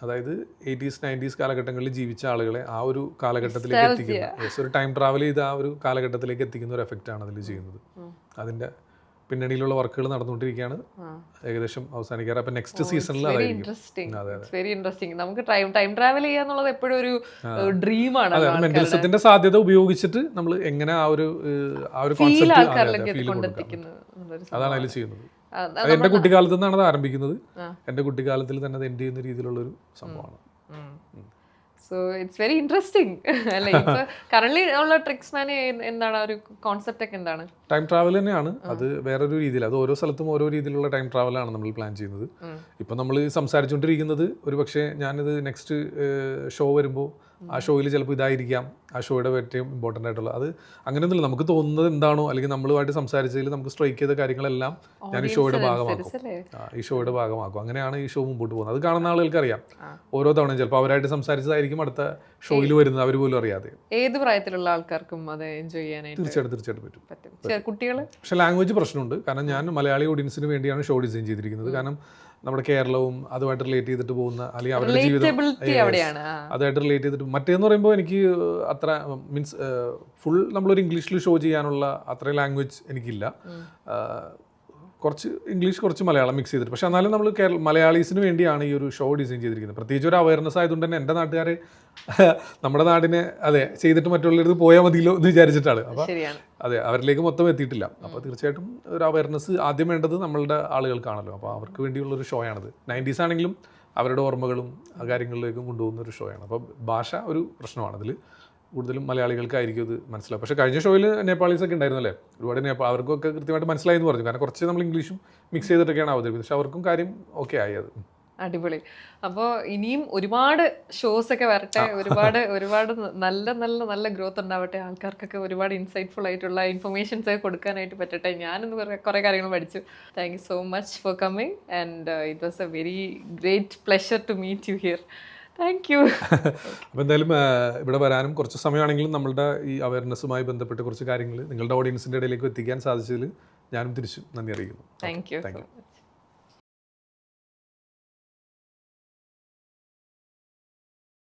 അതായത് 80s 90s കാലഘട്ടങ്ങളിൽ ജീവിച്ച ആളുകളെ ആ ഒരു കാലഘട്ടത്തിലേക്ക് എത്തിക്കുന്ന, ഒരു ടൈം ട്രാവൽ ചെയ്ത് ആ ഒരു കാലഘട്ടത്തിലേക്ക് എത്തിക്കുന്ന ഒരു എഫക്റ്റാണ് അതിൽ ചെയ്യുന്നത്. അതിൻ്റെ പിന്നണിയിലുള്ള വർക്കുകൾ നടന്നുകൊണ്ടിരിക്കുകയാണ്, ഏകദേശം അവസാനിക്കാറ്. അപ്പോൾ നെക്സ്റ്റ് സീസണിൽ നമുക്ക് ടൈം ട്രാവൽ ചെയ്യാന്നുള്ളത് എപ്പോഴും ഒരു ഡ്രീമാണ്. മെന്റലിസത്തിന്റെ സാധ്യത ഉപയോഗിച്ചിട്ട് നമ്മൾ എങ്ങനെ ആ ഒരു കോൺസെപ്റ്റ് അതാണ് അതിൽ ചെയ്യുന്നത്. എന്റെ കുട്ടിക്കാലത്ത് നിന്നാണ് അത് ആരംഭിക്കുന്നത്. എന്റെ കുട്ടിക്കാലത്തിൽ തന്നെ അത് എൻഡ് ചെയ്യുന്ന രീതിയിലുള്ള ഒരു സംഭവമാണ്. സോ ഇറ്റ്സ് വെരി ഇൻട്രസ്റ്റിംഗ് അല്ലേ? ഇപ്പൊ കറന്റ് ഉള്ള ട്രിക്സ് മാൻ എന്താണ് ഒരു കോൺസെപ്റ്റ് ഒക്കെ എന്താണ്? ടൈം ട്രാവൽ തന്നെയാണ്. അത് വേറൊരു രീതിയിൽ, അത് ഓരോ സ്ഥലത്തും ഓരോ രീതിയിലുള്ള ടൈം ട്രാവലാണ് നമ്മൾ പ്ലാൻ ചെയ്യുന്നത്. ഇപ്പം നമ്മൾ സംസാരിച്ചുകൊണ്ടിരിക്കുന്നത് ഒരു പക്ഷേ ഞാനിത് നെക്സ്റ്റ് ഷോ വരുമ്പോൾ ആ ഷോയിൽ ചിലപ്പോൾ ഇതായിരിക്കാം ആ ഷോയുടെ ഏറ്റവും ഇമ്പോർട്ടൻ്റ് ആയിട്ടുള്ള അത്. അങ്ങനെയൊന്നുമില്ല, നമുക്ക് തോന്നുന്നത് എന്താണോ അല്ലെങ്കിൽ നമ്മളുമായിട്ട് സംസാരിച്ചതിൽ നമുക്ക് സ്ട്രൈക്ക് ചെയ്ത കാര്യങ്ങളെല്ലാം ഞാൻ ഈ ഷോയുടെ ഭാഗമാക്കും, ഈ ഷോയുടെ ഭാഗമാക്കും. അങ്ങനെയാണ് ഈ ഷോ മുമ്പോട്ട് പോകുന്നത്. അത് കാണുന്ന ആളുകൾക്ക് അറിയാം. ഓരോ തവണയും ചിലപ്പോൾ അവരായിട്ട് സംസാരിച്ചതായിരിക്കും അടുത്ത ഷോയിൽ വരുന്നത്, അവർ പോലും അറിയാതെ. ഏത് പ്രായത്തിലുള്ള ആൾക്കാർക്കും അത് എൻജോയ് ചെയ്യാനായിട്ട് തീർച്ചയായിട്ടും പറ്റും. കുട്ടികൾ പക്ഷെ ലാംഗ്വേജ് പ്രശ്നമുണ്ട്. കാരണം ഞാൻ മലയാളി ഓഡിയൻസിന് വേണ്ടിയാണ് ഷോ ഡിസൈൻ ചെയ്തിരിക്കുന്നത്. കാരണം നമ്മുടെ കേരളവും അതുമായിട്ട് റിലേറ്റ് ചെയ്തിട്ട് പോകുന്ന അല്ലെങ്കിൽ അവരുടെ ജീവിതം അതുമായിട്ട് റിലേറ്റ് ചെയ്തിട്ട്. മറ്റേന്ന് പറയുമ്പോൾ എനിക്ക് അത്ര മീൻസ് ഫുൾ നമ്മളൊരു ഇംഗ്ലീഷിൽ ഷോ ചെയ്യാനുള്ള അത്രയും ലാംഗ്വേജ് എനിക്കില്ല. കുറച്ച് ഇംഗ്ലീഷ് കുറച്ച് മലയാളം മിക്സ് ചെയ്തിട്ട്. പക്ഷെ എന്നാലും നമ്മൾ മലയാളീസിന് വേണ്ടിയാണ് ഈ ഒരു ഷോ ഡിസൈൻ ചെയ്തിരിക്കുന്നത്. പ്രത്യേകിച്ച് ഒരു അവയർനെസ് ആയതുകൊണ്ട് തന്നെ എൻ്റെ നാട്ടുകാർ നമ്മുടെ നാടിനെ ചെയ്തിട്ട് മറ്റുള്ളവർക്ക് പോയാൽ മതിയല്ലോ എന്ന് വിചാരിച്ചിട്ടാണ്. അപ്പോൾ അവരിലേക്ക് മൊത്തം എത്തിയിട്ടില്ല. അപ്പോൾ തീർച്ചയായിട്ടും ഒരു അവയർനെസ് ആദ്യം വേണ്ടത് നമ്മളുടെ ആളുകൾക്കാണല്ലോ. അപ്പോൾ അവർക്ക് വേണ്ടിയുള്ളൊരു ഷോ ആണത്. 90s ആണെങ്കിലും അവരുടെ ഓർമ്മകളും ആ കാര്യങ്ങളിലേക്കും കൊണ്ടുപോകുന്ന ഒരു ഷോ ആണ്. അപ്പോൾ ഭാഷ ഒരു പ്രശ്നമാണ്. അതിൽ കൂടുതലും മലയാളികൾക്കായിരിക്കും ഇത് മനസ്സിലാവും. പക്ഷേ കഴിഞ്ഞ ഷോയിൽ നേപ്പാളീസ് ഒക്കെ ഉണ്ടായിരുന്നല്ലേ, ഒരുപാട് അവർക്കൊക്കെ കൃത്യമായിട്ട് മനസ്സിലായി എന്ന് പറഞ്ഞു. കാരണം കുറച്ച് നമ്മൾ ഇംഗ്ലീഷും മിക്സ് ചെയ്തിട്ടൊക്കെയാണ് അവതരിപ്പിച്ചത്. പക്ഷെ അവർക്കും കാര്യം ഓക്കെ ആയി. അത് അടിപൊളി. അപ്പോൾ ഇനിയും ഒരുപാട് ഷോസ് ഒക്കെ വരട്ടെ, ഒരുപാട് നല്ല ഗ്രോത്ത് ഉണ്ടാവട്ടെ, ആൾക്കാർക്കൊക്കെ ഒരുപാട് ഇൻസൈറ്റ്ഫുൾ ആയിട്ടുള്ള ഇൻഫർമേഷൻസ് ഒക്കെ കൊടുക്കാനായിട്ട് പറ്റട്ടെ. ഞാനിന്ന് കുറേ കാര്യങ്ങൾ പഠിച്ചു. Thank you so much for coming and it was a very great pleasure to meet you here. Thank you. അപ്പോൾ എന്തായാലും ഇവിടെ വരാനും കുറച്ച് സമയമാണെങ്കിലും നമ്മളുടെ ഈ അവയർനെസ്സുമായി ബന്ധപ്പെട്ട് കുറച്ച് കാര്യങ്ങൾ നിങ്ങളുടെ ഓഡിയൻസിൻ്റെ ഇടയിലേക്ക് എത്തിക്കാൻ സാധിച്ചതിൽ ഞാനും തിരിച്ചു നന്ദി അറിയിക്കുന്നു. Thank you.